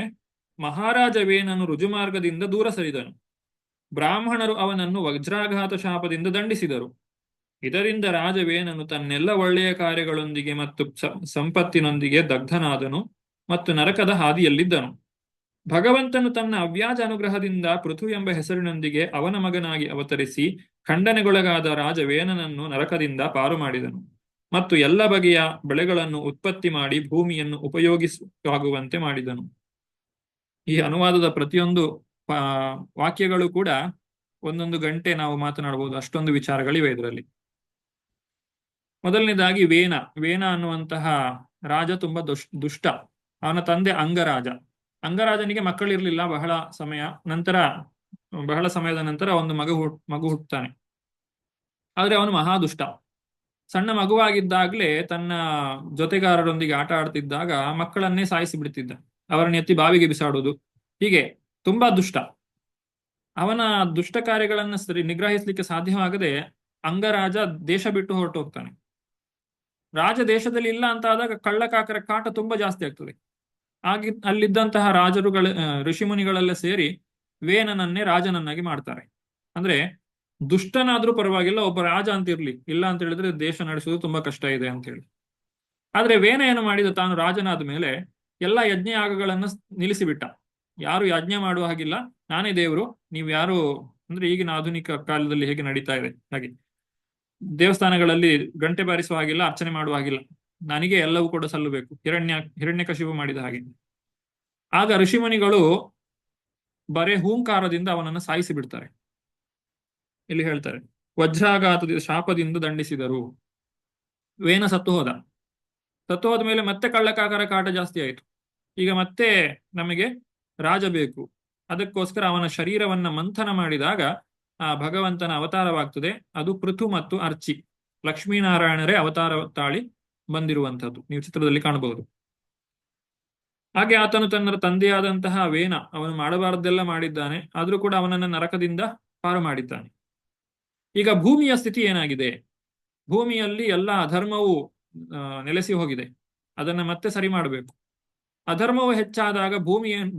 ಮಹಾರಾಜವೇನನು ರುಜುಮಾರ್ಗದಿಂದ ದೂರ ಸರಿದನು. ಬ್ರಾಹ್ಮಣರು ಅವನನ್ನು ವಜ್ರಾಘಾತ ಶಾಪದಿಂದ ದಂಡಿಸಿದರು. ಇದರಿಂದ ರಾಜವೇನನು ತನ್ನೆಲ್ಲ ಒಳ್ಳೆಯ ಕಾರ್ಯಗಳೊಂದಿಗೆ ಮತ್ತು ಸಂಪತ್ತಿನೊಂದಿಗೆ ದಗ್ಧನಾದನು ಮತ್ತು ನರಕದ ಹಾದಿಯಲ್ಲಿದ್ದನು. ಭಗವಂತನು ತನ್ನ ಅವ್ಯಾಜ ಅನುಗ್ರಹದಿಂದ ಪೃಥು ಎಂಬ ಹೆಸರಿನೊಂದಿಗೆ ಅವನ ಮಗನಾಗಿ ಅವತರಿಸಿ ಖಂಡನೆಗೊಳಗಾದ ರಾಜವೇನನನ್ನು ನರಕದಿಂದ ಪಾರು ಮಾಡಿದನು ಮತ್ತು ಎಲ್ಲ ಬಗೆಯ ಬೆಳೆಗಳನ್ನು ಉತ್ಪತ್ತಿ ಮಾಡಿ ಭೂಮಿಯನ್ನು ಉಪಯೋಗಿಸುವಾಗುವಂತೆ ಮಾಡಿದನು. ಈ ಅನುವಾದದ ಪ್ರತಿಯೊಂದು ವಾಕ್ಯಗಳು ಕೂಡ ಒಂದೊಂದು ಗಂಟೆ ನಾವು ಮಾತನಾಡಬಹುದು, ಅಷ್ಟೊಂದು ವಿಚಾರಗಳಿವೆ ಇದರಲ್ಲಿ. ಮೊದಲನೇದಾಗಿ ವೇನ ಅನ್ನುವಂತಹ ರಾಜ ತುಂಬಾ ದುಷ್ಟ. ಅವನ ತಂದೆ ಅಂಗರಾಜ. ಅಂಗರಾಜನಿಗೆ ಮಕ್ಕಳಿರ್ಲಿಲ್ಲ ಬಹಳ ಸಮಯದ ನಂತರ ಒಂದು ಮಗು ಹುಟ್ಟುತ್ತಾನೆ. ಆದ್ರೆ ಅವನು ಮಹಾದುಷ್ಟ. ಸಣ್ಣ ಮಗುವಾಗಿದ್ದಾಗಲೇ ತನ್ನ ಜೊತೆಗಾರರೊಂದಿಗೆ ಆಟ ಆಡ್ತಿದ್ದಾಗ ಮಕ್ಕಳನ್ನೇ ಸಾಯಿಸಿ ಬಿಡ್ತಿದ್ದ, ಅವರನ್ನ ಎತ್ತಿ ಬಾವಿಗೆ ಬಿಸಾಡುವುದು, ಹೀಗೆ ತುಂಬಾ ದುಷ್ಟ. ಅವನ ದುಷ್ಟ ಕಾರ್ಯಗಳನ್ನ ನಿಗ್ರಹಿಸಲಿಕ್ಕೆ ಸಾಧ್ಯವಾಗದೆ ಅಂಗರಾಜ ದೇಶ ಬಿಟ್ಟು ಹೊರಟು ಹೋಗ್ತಾನೆ. ರಾಜ ದೇಶದಲ್ಲಿ ಇಲ್ಲ ಅಂತ ಆದಾಗ ಕಳ್ಳಕಾಕರ ಕಾಟ ತುಂಬಾ ಜಾಸ್ತಿ ಆಗ್ತದೆ. ಅಲ್ಲಿದ್ದಂತಹ ಋಷಿಮುನಿಗಳೆಲ್ಲ ಸೇರಿ ವೇನನನ್ನೇ ರಾಜನನ್ನಾಗಿ ಮಾಡ್ತಾರೆ. ಅಂದ್ರೆ ದುಷ್ಟನಾದ್ರೂ ಪರವಾಗಿಲ್ಲ, ಒಬ್ಬ ರಾಜ ಅಂತ ಇರ್ಲಿ, ಇಲ್ಲ ಅಂತ ಹೇಳಿದ್ರೆ ದೇಶ ನಡೆಸುವುದು ತುಂಬಾ ಕಷ್ಟ ಇದೆ ಅಂತ ಹೇಳಿ. ಆದ್ರೆ ವೇನ ಏನು ಮಾಡಿದ, ತಾನು ರಾಜನಾದ ಮೇಲೆ ಎಲ್ಲಾ ಯಜ್ಞ ಯಾಗಗಳನ್ನ ನಿಲ್ಲಿಸಿಬಿಟ್ಟ. ಯಾರು ಯಜ್ಞ ಮಾಡುವ ಹಾಗಿಲ್ಲ, ನಾನೇ ದೇವರು, ನೀವು ಯಾರು ಅಂದ್ರೆ ಈಗಿನ ಆಧುನಿಕ ಕಾಲದಲ್ಲಿ ಹೇಗೆ ನಡೀತಾ ಇದೆ ಹಾಗೆ ದೇವಸ್ಥಾನಗಳಲ್ಲಿ ಗಂಟೆ ಬಾರಿಸುವ ಹಾಗಿಲ್ಲ, ಅರ್ಚನೆ ಮಾಡುವ ಹಾಗಿಲ್ಲ, ನನಗೆ ಎಲ್ಲವೂ ಕೂಡ ಸಲ್ಲಬೇಕು, ಹಿರಣ್ಯಕಶಿಪು ಮಾಡಿದ ಹಾಗೆ. ಆಗ ಋಷಿಮುನಿಗಳು ಬರೇ ಹೂಂಕಾರದಿಂದ ಅವನನ್ನು ಸಾಯಿಸಿ ಬಿಡ್ತಾರೆ. ಇಲ್ಲಿ ಹೇಳ್ತಾರೆ, ವಜ್ರಾಘಾತದ ಶಾಪದಿಂದ ದಂಡಿಸಿದರು. ವೇನ ಸತ್ತು ಹೋದ ಮೇಲೆ ಮತ್ತೆ ಕಳ್ಳಕಾಕರ ಕಾಟ ಜಾಸ್ತಿ ಆಯಿತು. ಈಗ ಮತ್ತೆ ನಮಗೆ ರಾಜ ಬೇಕು. ಅದಕ್ಕೋಸ್ಕರ ಅವನ ಶರೀರವನ್ನ ಮಂಥನ ಮಾಡಿದಾಗ ಆ ಭಗವಂತನ ಅವತಾರವಾಗ್ತದೆ. ಅದು ಪೃಥು ಮತ್ತು ಅರ್ಚಿ, ಲಕ್ಷ್ಮೀನಾರಾಯಣರೇ ಅವತಾರ ತಾಳಿ ಬಂದಿರುವಂತಹದ್ದು ನೀವು ಚಿತ್ರದಲ್ಲಿ ಕಾಣಬಹುದು. ಹಾಗೆ ಆತನು ತನ್ನ ತಂದೆಯಾದಂತಹ ವೇನ ಅವನು ಮಾಡಬಾರದೆಲ್ಲ ಮಾಡಿದ್ದಾನೆ, ಆದ್ರೂ ಕೂಡ ಅವನನ್ನ ನರಕದಿಂದ ಪಾರು ಮಾಡಿದ್ದಾನೆ. ಈಗ ಭೂಮಿಯ ಸ್ಥಿತಿ ಏನಾಗಿದೆ? ಭೂಮಿಯಲ್ಲಿ ಎಲ್ಲ ಅಧರ್ಮವು ನೆಲೆಸಿ ಹೋಗಿದೆ. ಅದನ್ನ ಮತ್ತೆ ಸರಿ ಮಾಡಬೇಕು. ಅಧರ್ಮವು ಹೆಚ್ಚಾದಾಗ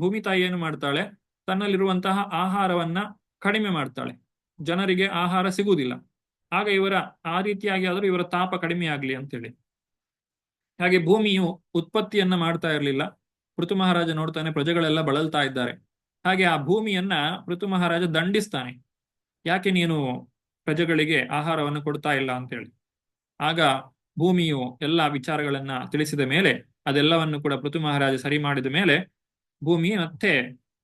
ಭೂಮಿ ತಾಯಿ ಏನು ಮಾಡ್ತಾಳೆ, ತನ್ನಲ್ಲಿರುವಂತಹ ಆಹಾರವನ್ನ ಕಡಿಮೆ ಮಾಡ್ತಾಳೆ. ಜನರಿಗೆ ಆಹಾರ ಸಿಗುವುದಿಲ್ಲ. ಆಗ ಆ ರೀತಿಯಾಗಿ ಆದರೂ ಇವರ ತಾಪ ಕಡಿಮೆ ಆಗ್ಲಿ ಅಂತೇಳಿ. ಹಾಗೆ ಭೂಮಿಯು ಉತ್ಪತ್ತಿಯನ್ನ ಮಾಡ್ತಾ ಇರಲಿಲ್ಲ. ಪೃಥು ಮಹಾರಾಜ ನೋಡ್ತಾನೆ, ಪ್ರಜೆಗಳೆಲ್ಲ ಬಳಲ್ತಾ ಇದ್ದಾರೆ. ಹಾಗೆ ಆ ಭೂಮಿಯನ್ನ ಪೃಥು ಮಹಾರಾಜ ದಂಡಿಸ್ತಾನೆ. ಯಾಕೆ ನೀನು ಪ್ರಜೆಗಳಿಗೆ ಆಹಾರವನ್ನು ಕೊಡ್ತಾ ಇಲ್ಲ ಅಂತೇಳಿ. ಆಗ ಭೂಮಿಯು ಎಲ್ಲ ವಿಚಾರಗಳನ್ನ ತಿಳಿಸಿದ ಮೇಲೆ, ಅದೆಲ್ಲವನ್ನು ಕೂಡ ಪೃಥು ಮಹಾರಾಜ ಸರಿ ಮಾಡಿದ ಮೇಲೆ ಭೂಮಿ ಮತ್ತೆ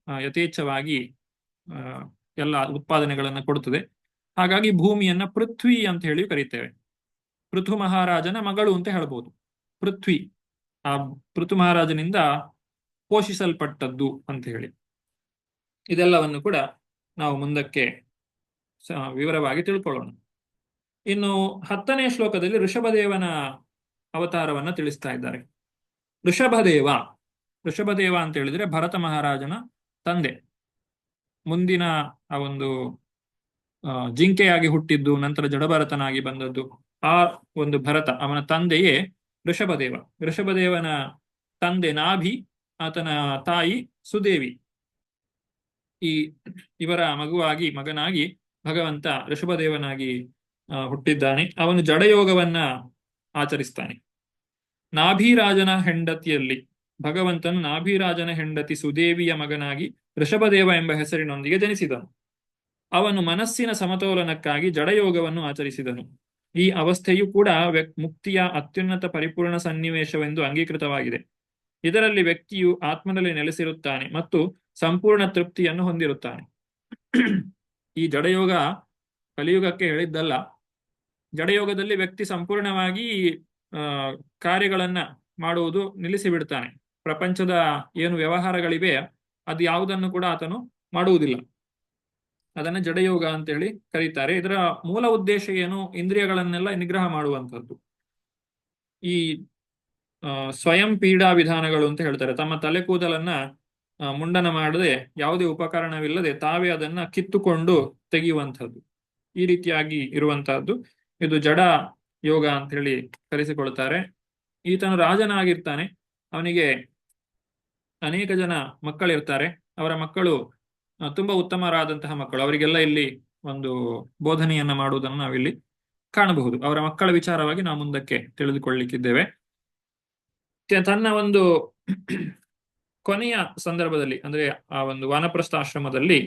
ಯಥೇಚ್ಛವಾಗಿ ಎಲ್ಲ ಉತ್ಪಾದನೆಗಳನ್ನು ಕೊಡುತ್ತದೆ. ಹಾಗಾಗಿ ಭೂಮಿಯನ್ನ ಪೃಥ್ವಿ ಅಂತ ಹೇಳಿ ಕರೀತೇವೆ. ಪೃಥು ಮಹಾರಾಜನ ಮಗಳು ಅಂತ ಹೇಳ್ಬೋದು ಪೃಥ್ವಿ. ಆ ಪೃಥು ಮಹಾರಾಜನಿಂದ ಪೋಷಿಸಲ್ಪಟ್ಟದ್ದು ಅಂತ ಹೇಳಿ. ಇದೆಲ್ಲವನ್ನು ಕೂಡ ನಾವು ಮುಂದಕ್ಕೆ ವಿವರವಾಗಿ ತಿಳ್ಕೊಳ್ಳೋಣ. ಇನ್ನು 10ನೇ ಶ್ಲೋಕದಲ್ಲಿ ಋಷಭದೇವನ ಅವತಾರವನ್ನ ತಿಳಿಸ್ತಾ ಇದ್ದಾರೆ. ಋಷಭದೇವ ಅಂತ ಹೇಳಿದ್ರೆ ಭರತ ಮಹಾರಾಜನ ತಂದೆ. ಮುಂದಿನ ಆ ಒಂದು ಜಿಂಕೆಯಾಗಿ ಹುಟ್ಟಿದ್ದು, ನಂತರ ಜಡಭರತನಾಗಿ ಬಂದದ್ದು ಆ ಒಂದು ಭರತ, ಅವನ ತಂದೆಯೇ ಋಷಭದೇವ. ಋಷಭದೇವನ ತಂದೆ ನಾಭಿ, ಆತನ ತಾಯಿ ಸುದೇವಿ. ಇವರ ಮಗನಾಗಿ ಭಗವಂತ ಋಷಭದೇವನಾಗಿ ಹುಟ್ಟಿದ್ದಾನೆ. ಅವನು ಜಡಯೋಗವನ್ನ ಆಚರಿಸ್ತಾನೆ. ನಾಭಿರಾಜನ ಹೆಂಡತಿಯಲ್ಲಿ ಭಗವಂತನು ನಾಭಿರಾಜನ ಹೆಂಡತಿ ಸುದೇವಿಯ ಮಗನಾಗಿ ಋಷಭದೇವ ಎಂಬ ಹೆಸರಿನೊಂದಿಗೆ ಜನಿಸಿದನು. ಅವನು ಮನಸ್ಸಿನ ಸಮತೋಲನಕ್ಕಾಗಿ ಜಡಯೋಗವನ್ನು ಆಚರಿಸಿದನು. ಈ ಅವಸ್ಥೆಯು ಕೂಡ ಮುಕ್ತಿಯ ಅತ್ಯುನ್ನತ ಪರಿಪೂರ್ಣ ಸನ್ನಿವೇಶವೆಂದು ಅಂಗೀಕೃತವಾಗಿದೆ. ಇದರಲ್ಲಿ ವ್ಯಕ್ತಿಯು ಆತ್ಮನಲ್ಲಿ ನೆಲೆಸಿರುತ್ತಾನೆ ಮತ್ತು ಸಂಪೂರ್ಣ ತೃಪ್ತಿಯನ್ನು ಹೊಂದಿರುತ್ತಾನೆ. ಈ ಜಡಯೋಗ ಕಲಿಯುಗಕ್ಕೆ ಹೇಳಿದ್ದಲ್ಲ. ಜಡಯೋಗದಲ್ಲಿ ವ್ಯಕ್ತಿ ಸಂಪೂರ್ಣವಾಗಿ ಕಾರ್ಯಗಳನ್ನ ಮಾಡುವುದು ನಿಲ್ಲಿಸಿಬಿಡ್ತಾನೆ. ಪ್ರಪಂಚದ ಏನು ವ್ಯವಹಾರಗಳಿವೆ ಅದು ಯಾವುದನ್ನು ಕೂಡ ಆತನು ಮಾಡುವುದಿಲ್ಲ. ಅದನ್ನ ಜಡಯೋಗ ಅಂತ ಹೇಳಿ ಕರೀತಾರೆ. ಇದರ ಮೂಲ ಉದ್ದೇಶ ಏನು? ಇಂದ್ರಿಯಗಳನ್ನೆಲ್ಲ ನಿಗ್ರಹ ಮಾಡುವಂಥದ್ದು. ಈ ಸ್ವಯಂ ಪೀಡಾ ವಿಧಾನಗಳು ಅಂತ ಹೇಳ್ತಾರೆ. ತಮ್ಮ ತಲೆ ಕೂದಲನ್ನ ಮುಂಡನ ಮಾಡದೆ, ಯಾವುದೇ ಉಪಕರಣವಿಲ್ಲದೆ ತಾವೇ ಅದನ್ನ ಕಿತ್ತುಕೊಂಡು ತೆಗೆಯುವಂಥದ್ದು. ಈ ರೀತಿಯಾಗಿ ಇರುವಂತಹದ್ದು ಇದು ಜಡ ಯೋಗ ಅಂತ ಹೇಳಿ ಕರೆಸಿಕೊಳ್ತಾರೆ. ಈತನು ರಾಜನಾಗಿರ್ತಾನೆ. ಅವನಿಗೆ ಅನೇಕ ಜನ ಮಕ್ಕಳಿರ್ತಾರೆ. ಅವರ ಮಕ್ಕಳು ತುಂಬಾ ಉತ್ತಮರಾದಂತಹ ಮಕ್ಕಳು. ಅವರಿಗೆಲ್ಲ ಇಲ್ಲಿ ಒಂದು ಬೋಧನೆಯನ್ನ ಮಾಡುವುದನ್ನು ನಾವಿಲ್ಲಿ ಕಾಣಬಹುದು. ಅವರ ಮಕ್ಕಳ ವಿಚಾರವಾಗಿ ನಾವು ಮುಂದಕ್ಕೆ ತಿಳಿದುಕೊಳ್ಳಲಿಕ್ಕಿದ್ದೇವೆ. ತನ್ನ ಒಂದು ಕೊನೆಯ ಸಂದರ್ಭದಲ್ಲಿ, ಅಂದ್ರೆ ಆ ಒಂದು ವಾನಪ್ರಸ್ಥಾಶ್ರಮದಲ್ಲಿ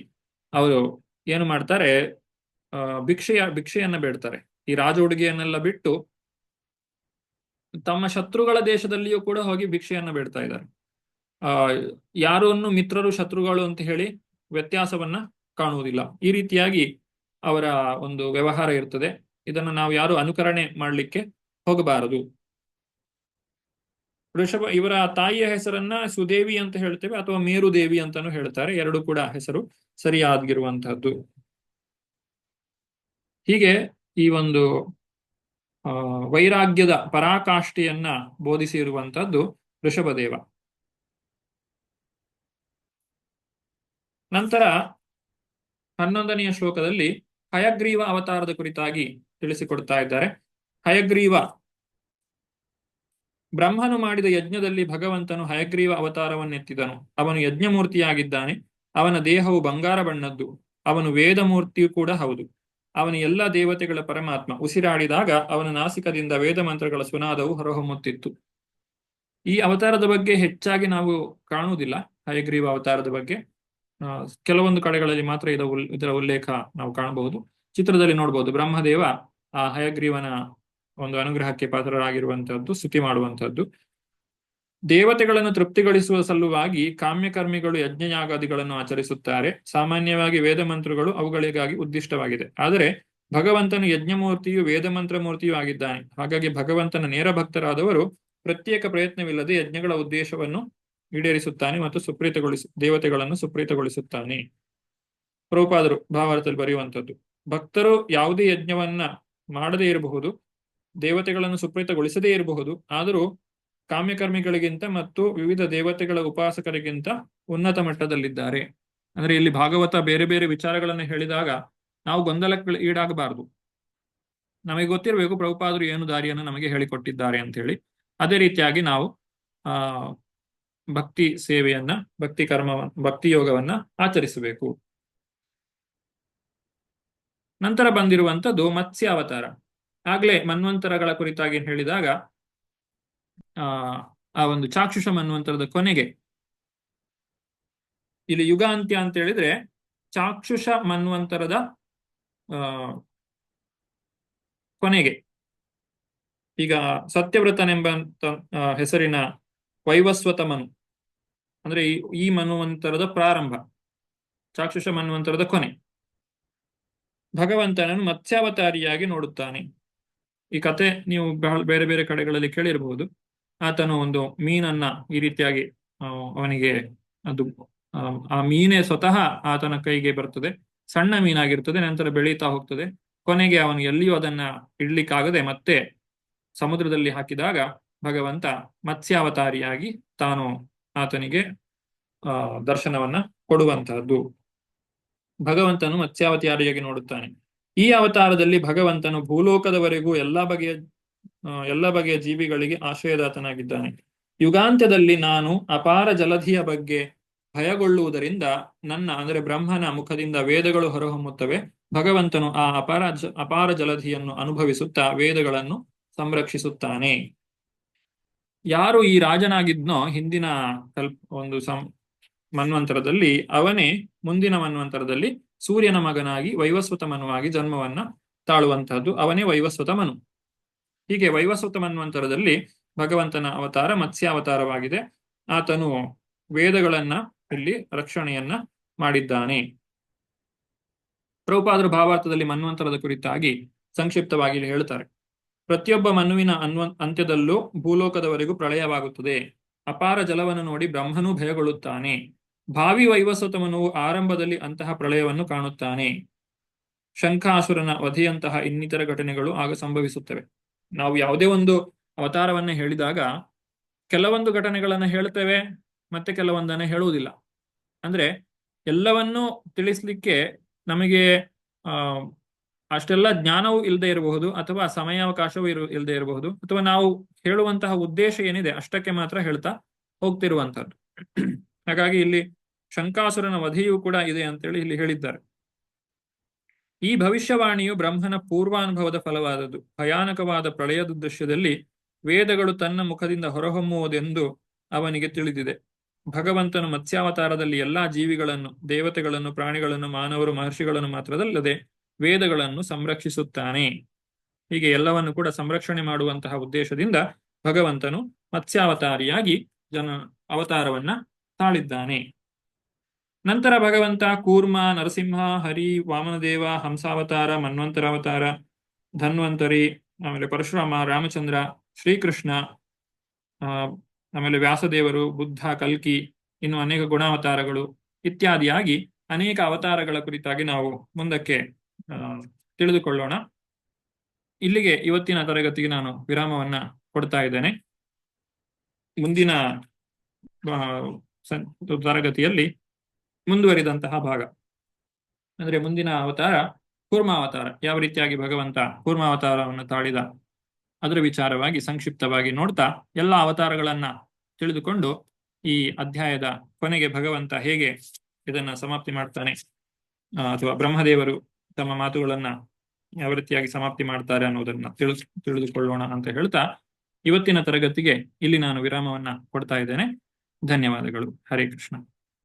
ಅವರು ಏನು ಮಾಡ್ತಾರೆ, ಭಿಕ್ಷೆಯನ್ನ ಬೇಡ್ತಾರೆ. ಈ ರಾಜ ಉಡುಗೆಯನ್ನೆಲ್ಲ ಬಿಟ್ಟು ತಮ್ಮ ಶತ್ರುಗಳ ದೇಶದಲ್ಲಿಯೂ ಕೂಡ ಹೋಗಿ ಭಿಕ್ಷೆಯನ್ನ ಬೇಡ್ತಾ ಇದ್ದಾರೆ. ಯಾರನ್ನು ಮಿತ್ರರು ಶತ್ರುಗಳು ಅಂತ ಹೇಳಿ ವ್ಯತ್ಯಾಸವನ್ನ ಕಾಣುವುದಿಲ್ಲ. ಈ ರೀತಿಯಾಗಿ ಅವರ ಒಂದು ವ್ಯವಹಾರ ಇರ್ತದೆ. ಇದನ್ನು ನಾವು ಯಾರು ಅನುಕರಣೆ ಮಾಡಲಿಕ್ಕೆ ಹೋಗಬಾರದು. ಇವರ ತಾಯಿಯ ಹೆಸರನ್ನ ಸುದೇವಿ ಅಂತ ಹೇಳ್ತೇವೆ ಅಥವಾ ಮೇರುದೇವಿ ಅಂತಾನು ಹೇಳ್ತಾರೆ. ಎರಡು ಕೂಡ ಹೆಸರು ಸರಿಯಾಗಿರುವಂತಹದ್ದು. ಹೀಗೆ ಈ ಒಂದು ವೈರಾಗ್ಯದ ಪರಾಕಾಷ್ಠೆಯನ್ನ ಬೋಧಿಸಿರುವಂತಹದ್ದು ಋಷಭದೇವ. ನಂತರ 11ನೆಯ ಶ್ಲೋಕದಲ್ಲಿ ಹಯಗ್ರೀವ ಅವತಾರದ ಕುರಿತಾಗಿ ತಿಳಿಸಿಕೊಡ್ತಾ ಇದ್ದಾರೆ. ಹಯಗ್ರೀವ ಬ್ರಹ್ಮನು ಮಾಡಿದ ಯಜ್ಞದಲ್ಲಿ ಭಗವಂತನು ಹಯಗ್ರೀವ ಅವತಾರವನ್ನೆತ್ತಿದನು. ಅವನು ಯಜ್ಞಮೂರ್ತಿಯಾಗಿದ್ದಾನೆ. ಅವನ ದೇಹವು ಬಂಗಾರ ಬಣ್ಣದ್ದು. ಅವನು ವೇದಮೂರ್ತಿಯೂ ಕೂಡ ಹೌದು. ಅವನು ಎಲ್ಲ ದೇವತೆಗಳ ಪರಮಾತ್ಮ. ಉಸಿರಾಡಿದಾಗ ಅವನ ನಾಸಿಕದಿಂದ ವೇದ ಮಂತ್ರಗಳ ಸುನಾದವು ಹೊರಹೊಮ್ಮುತ್ತಿತ್ತು. ಈ ಅವತಾರದ ಬಗ್ಗೆ ಹೆಚ್ಚಾಗಿ ನಾವು ಕಾಣುವುದಿಲ್ಲ. ಹಯಗ್ರೀವ ಅವತಾರದ ಬಗ್ಗೆ ಕೆಲವೊಂದು ಕಡೆಗಳಲ್ಲಿ ಮಾತ್ರ ಇದರ ಉಲ್ಲೇಖ ನಾವು ಕಾಣಬಹುದು. ಚಿತ್ರದಲ್ಲಿ ನೋಡಬಹುದು. ಬ್ರಹ್ಮದೇವ ಆ ಹಯಗ್ರೀವನ ಒಂದು ಅನುಗ್ರಹಕ್ಕೆ ಪಾತ್ರರಾಗಿರುವಂತಹದ್ದು, ಸ್ತುತಿ ಮಾಡುವಂತಹದ್ದು. ದೇವತೆಗಳನ್ನು ತೃಪ್ತಿಗೊಳಿಸುವ ಸಲುವಾಗಿ ಕಾಮ್ಯಕರ್ಮಿಗಳು ಯಜ್ಞಯಾಗಾದಿಗಳನ್ನು ಆಚರಿಸುತ್ತಾರೆ. ಸಾಮಾನ್ಯವಾಗಿ ವೇದ ಮಂತ್ರಗಳು ಅವುಗಳಿಗಾಗಿ ಉದ್ದಿಷ್ಟವಾಗಿದೆ. ಆದರೆ ಭಗವಂತನು ಯಜ್ಞಮೂರ್ತಿಯು ವೇದಮಂತ್ರ ಮೂರ್ತಿಯೂ ಆಗಿದ್ದಾನೆ. ಹಾಗಾಗಿ ಭಗವಂತನ ನೇರ ಭಕ್ತರಾದವರು ಪ್ರತ್ಯೇಕ ಪ್ರಯತ್ನವಿಲ್ಲದೆ ಯಜ್ಞಗಳ ಉದ್ದೇಶವನ್ನು ಈಡೇರಿಸುತ್ತಾನೆ ಮತ್ತು ದೇವತೆಗಳನ್ನು ಸುಪ್ರೀತಗೊಳಿಸುತ್ತಾನೆ. ಪ್ರಭುಪಾದರು ಭಾವಾರ್ಥದಲ್ಲಿ ಬರೆಯುವಂಥದ್ದು, ಭಕ್ತರು ಯಾವುದೇ ಯಜ್ಞವನ್ನ ಮಾಡದೇ ಇರಬಹುದು, ದೇವತೆಗಳನ್ನು ಸುಪ್ರೀತಗೊಳಿಸದೇ ಇರಬಹುದು. ಆದರೂ ಕಾಮ್ಯಕರ್ಮಿಗಳಿಗಿಂತ ಮತ್ತು ವಿವಿಧ ದೇವತೆಗಳ ಉಪಾಸಕರಿಗಿಂತ ಉನ್ನತ ಮಟ್ಟದಲ್ಲಿದ್ದಾರೆ. ಅಂದ್ರೆ ಇಲ್ಲಿ ಭಾಗವತ ಬೇರೆ ಬೇರೆ ವಿಚಾರಗಳನ್ನು ಹೇಳಿದಾಗ ನಾವು ಗೊಂದಲಕ್ಕೆ ಈಡಾಗಬಾರದು. ನಮಗೆ ಗೊತ್ತಿರಬೇಕು ಪ್ರಭುಪಾದರು ಏನು ದಾರಿಯನ್ನು ನಮಗೆ ಹೇಳಿಕೊಟ್ಟಿದ್ದಾರೆ ಅಂತ ಹೇಳಿ. ಅದೇ ರೀತಿಯಾಗಿ ನಾವು ಭಕ್ತಿ ಸೇವೆಯನ್ನ, ಭಕ್ತಿ ಯೋಗವನ್ನ ಆಚರಿಸಬೇಕು. ನಂತರ ಬಂದಿರುವಂತದ್ದು ಮತ್ಸ್ಯ ಅವತಾರ. ಆಗ್ಲೇ ಮನ್ವಂತರಗಳ ಕುರಿತಾಗಿ ಹೇಳಿದಾಗ ಆ ಒಂದು ಚಾಕ್ಷುಷ ಮನ್ವಂತರದ ಕೊನೆಗೆ ಇಲ್ಲಿ ಯುಗಾಂತ್ಯ ಅಂತ ಹೇಳಿದ್ರೆ ಚಾಕ್ಷುಷ ಮನ್ವಂತರದ ಕೊನೆಗೆ ಈಗ ಸತ್ಯವ್ರತನೆಂಬಂತ ಹೆಸರಿನ ವೈವಸ್ವತ ಮನು ಅಂದ್ರೆ ಈ ಮನ್ವಂತರದ ಪ್ರಾರಂಭ, ಚಾಕ್ಷುಷ ಮನ್ವಂತರದ ಕೊನೆ. ಭಗವಂತನನ್ನು ಮತ್ಸ್ಯಾವತಾರಿಯಾಗಿ ನೋಡುತ್ತಾನೆ. ಈ ಕತೆ ನೀವು ಬಹಳ ಬೇರೆ ಬೇರೆ ಕಡೆಗಳಲ್ಲಿ ಕೇಳಿರಬಹುದು. ಆತನು ಒಂದು ಮೀನನ್ನ ಈ ರೀತಿಯಾಗಿ ಆ, ಅವನಿಗೆ ಅದು ಆ, ಆ ಮೀನೇ ಸ್ವತಃ ಆತನ ಕೈಗೆ ಬರ್ತದೆ. ಸಣ್ಣ ಮೀನಾಗಿರ್ತದೆ, ನಂತರ ಬೆಳೀತಾ ಹೋಗ್ತದೆ. ಕೊನೆಗೆ ಅವನು ಎಲ್ಲಿಯೂ ಅದನ್ನ ಇಡ್ಲಿಕ್ಕಾಗದೆ ಮತ್ತೆ ಸಮುದ್ರದಲ್ಲಿ ಹಾಕಿದಾಗ ಭಗವಂತ ಮತ್ಸ್ಯಾವತಾರಿಯಾಗಿ ತಾನು ಆತನಿಗೆ ದರ್ಶನವನ್ನ ಕೊಡುವಂತಹದ್ದು. ಭಗವಂತನು ಮತ್ಸ್ಯಾವತಾರಿಯಾಗಿ ನೋಡುತ್ತಾನೆ. ಈ ಅವತಾರದಲ್ಲಿ ಭಗವಂತನು ಭೂಲೋಕದವರೆಗೂ ಎಲ್ಲ ಬಗೆಯ ಜೀವಿಗಳಿಗೆ ಆಶ್ರಯದಾತನಾಗಿದ್ದಾನೆ. ಯುಗಾಂತ್ಯದಲ್ಲಿ ನಾನು ಅಪಾರ ಜಲಧಿಯ ಬಗ್ಗೆ ಭಯಗೊಳ್ಳುವುದರಿಂದ ಅಂದರೆ ಬ್ರಹ್ಮನ ಮುಖದಿಂದ ವೇದಗಳು ಹೊರಹೊಮ್ಮುತ್ತವೆ. ಭಗವಂತನು ಆ ಅಪಾರ ಜಲಧಿಯನ್ನು ಅನುಭವಿಸುತ್ತಾ ವೇದಗಳನ್ನು ಸಂರಕ್ಷಿಸುತ್ತಾನೆ. ಯಾರು ಈ ರಾಜನಾಗಿದ್ನೋ ಹಿಂದಿನ ಒಂದು ಮನ್ವಂತರದಲ್ಲಿ, ಅವನೇ ಮುಂದಿನ ಮನ್ವಂತರದಲ್ಲಿ ಸೂರ್ಯನ ಮಗನಾಗಿ ವೈವಸ್ವತ ಮನುವಾಗಿ ಜನ್ಮವನ್ನ ತಾಳುವಂತಹದ್ದು. ಅವನೇ ವೈವಸ್ವತ ಮನು. ಹೀಗೆ ವೈವಸ್ವತ ಮನ್ವಂತರದಲ್ಲಿ ಭಗವಂತನ ಅವತಾರ ಮತ್ಸ್ಯಾವತಾರವಾಗಿದೆ. ಆತನು ವೇದಗಳನ್ನ ಇಲ್ಲಿ ರಕ್ಷಣೆಯನ್ನ ಮಾಡಿದ್ದಾನೆ. ಪ್ರಭುಪಾದರು ಭಾವಾರ್ಥದಲ್ಲಿ ಮನ್ವಂತರದ ಕುರಿತಾಗಿ ಸಂಕ್ಷಿಪ್ತವಾಗಿ ಇಲ್ಲಿ ಹೇಳ್ತಾರೆ. ಪ್ರತಿಯೊಬ್ಬ ಮನುವಿನ ಅಂತ್ಯದಲ್ಲೂ ಭೂಲೋಕದವರೆಗೂ ಪ್ರಳಯವಾಗುತ್ತದೆ. ಅಪಾರ ಜಲವನ್ನು ನೋಡಿ ಬ್ರಹ್ಮನೂ ಭಯಗೊಳ್ಳುತ್ತಾನೆ. ಭಾವಿ ವೈವಸ್ವತ ಮನುವು ಆರಂಭದಲ್ಲಿ ಅಂತಹ ಪ್ರಳಯವನ್ನು ಕಾಣುತ್ತಾನೆ. ಶಂಖಾಸುರನ ವಧೆಯಂತಹ ಇನ್ನಿತರ ಘಟನೆಗಳು ಆಗ ಸಂಭವಿಸುತ್ತವೆ. ನಾವು ಯಾವುದೇ ಒಂದು ಅವತಾರವನ್ನ ಹೇಳಿದಾಗ ಕೆಲವೊಂದು ಘಟನೆಗಳನ್ನ ಹೇಳ್ತೇವೆ, ಮತ್ತೆ ಕೆಲವೊಂದನ್ನ ಹೇಳುವುದಿಲ್ಲ. ಅಂದ್ರೆ ಎಲ್ಲವನ್ನೂ ತಿಳಿಸ್ಲಿಕ್ಕೆ ನಮಗೆ ಅಷ್ಟೆಲ್ಲ ಜ್ಞಾನವೂ ಇಲ್ಲದೆ ಇರಬಹುದು, ಅಥವಾ ಸಮಯಾವಕಾಶವೂ ಇಲ್ಲದೆ ಇರಬಹುದು, ಅಥವಾ ನಾವು ಹೇಳುವಂತಹ ಉದ್ದೇಶ ಏನಿದೆ ಅಷ್ಟಕ್ಕೆ ಮಾತ್ರ ಹೇಳ್ತಾ ಹೋಗ್ತಿರುವಂತಹದ್ದು. ಹಾಗಾಗಿ ಇಲ್ಲಿ ಶಂಕಾಸುರನ ವಧೆಯೂ ಕೂಡ ಇದೆ ಅಂತೇಳಿ ಇಲ್ಲಿ ಹೇಳಿದ್ದಾರೆ. ಈ ಭವಿಷ್ಯವಾಣಿಯು ಬ್ರಹ್ಮನ ಪೂರ್ವಾನುಭವದ ಫಲವಾದದ್ದು. ಭಯಾನಕವಾದ ಪ್ರಳಯದ ದೃಶ್ಯದಲ್ಲಿ ವೇದಗಳು ತನ್ನ ಮುಖದಿಂದ ಹೊರಹೊಮ್ಮುವುದೆಂದು ಅವನಿಗೆ ತಿಳಿದಿದೆ. ಭಗವಂತನು ಮತ್ಸ್ಯಾವತಾರದಲ್ಲಿ ಎಲ್ಲಾ ಜೀವಿಗಳನ್ನು, ದೇವತೆಗಳನ್ನು, ಪ್ರಾಣಿಗಳನ್ನು, ಮಾನವರು, ಮಹರ್ಷಿಗಳನ್ನು ಮಾತ್ರದಲ್ಲದೆ ವೇದಗಳನ್ನು ಸಂರಕ್ಷಿಸುತ್ತಾನೆ. ಹೀಗೆ ಎಲ್ಲವನ್ನು ಕೂಡ ಸಂರಕ್ಷಣೆ ಮಾಡುವಂತಹ ಉದ್ದೇಶದಿಂದ ಭಗವಂತನು ಮತ್ಸ್ಯಾವತಾರಿಯಾಗಿ ಅವತಾರವನ್ನ ತಾಳಿದ್ದಾನೆ. ನಂತರ ಭಗವಂತ ಕೂರ್ಮ, ನರಸಿಂಹ, ಹರಿ, ವಾಮನದೇವ, ಹಂಸಾವತಾರ, ಮನ್ವಂತರಾವತಾರ, ಧನ್ವಂತರಿ, ಆಮೇಲೆ ಪರಶುರಾಮ, ರಾಮಚಂದ್ರ, ಶ್ರೀಕೃಷ್ಣ, ಆಮೇಲೆ ವ್ಯಾಸದೇವರು, ಬುದ್ಧ, ಕಲ್ಕಿ, ಇನ್ನು ಅನೇಕ ಗುಣಾವತಾರಗಳು ಇತ್ಯಾದಿಯಾಗಿ ಅನೇಕ ಅವತಾರಗಳ ಕುರಿತಾಗಿ ನಾವು ಮುಂದಕ್ಕೆ ತಿಳಿದುಕೊಳ್ಳೋಣ. ಇಲ್ಲಿಗೆ ಇವತ್ತಿನ ತರಗತಿಗೆ ನಾನು ವಿರಾಮವನ್ನ ಕೊಡ್ತಾ ಇದ್ದೇನೆ. ಮುಂದಿನ ತರಗತಿಯಲ್ಲಿ ಮುಂದುವರಿದಂತಹ ಭಾಗ ಅಂದ್ರೆ ಮುಂದಿನ ಅವತಾರ ಕೂರ್ಮಾವತಾರ, ಯಾವ ರೀತಿಯಾಗಿ ಭಗವಂತ ಕೂರ್ಮಾವತಾರವನ್ನು ತಾಳಿದ ಅದರ ವಿಚಾರವಾಗಿ ಸಂಕ್ಷಿಪ್ತವಾಗಿ ನೋಡ್ತಾ ಎಲ್ಲ ಅವತಾರಗಳನ್ನ ತಿಳಿದುಕೊಂಡು ಈ ಅಧ್ಯಾಯದ ಕೊನೆಗೆ ಭಗವಂತ ಹೇಗೆ ಇದನ್ನ ಸಮಾಪ್ತಿ ಮಾಡ್ತಾನೆ, ಅಥವಾ ಬ್ರಹ್ಮದೇವರು ತಮ್ಮ ಮಾತುಗಳನ್ನ ಯಾವ ರೀತಿಯಾಗಿ ಸಮಾಪ್ತಿ ಮಾಡ್ತಾರೆ ಅನ್ನೋದನ್ನ ತಿಳಿದುಕೊಳ್ಳೋಣ ಅಂತ ಹೇಳ್ತಾ ಇವತ್ತಿನ ತರಗತಿಗೆ ಇಲ್ಲಿ ನಾನು ವಿರಾಮವನ್ನ ಕೊಡ್ತಾ ಇದ್ದೇನೆ. ಧನ್ಯವಾದಗಳು. ಹರೇ ಕೃಷ್ಣ.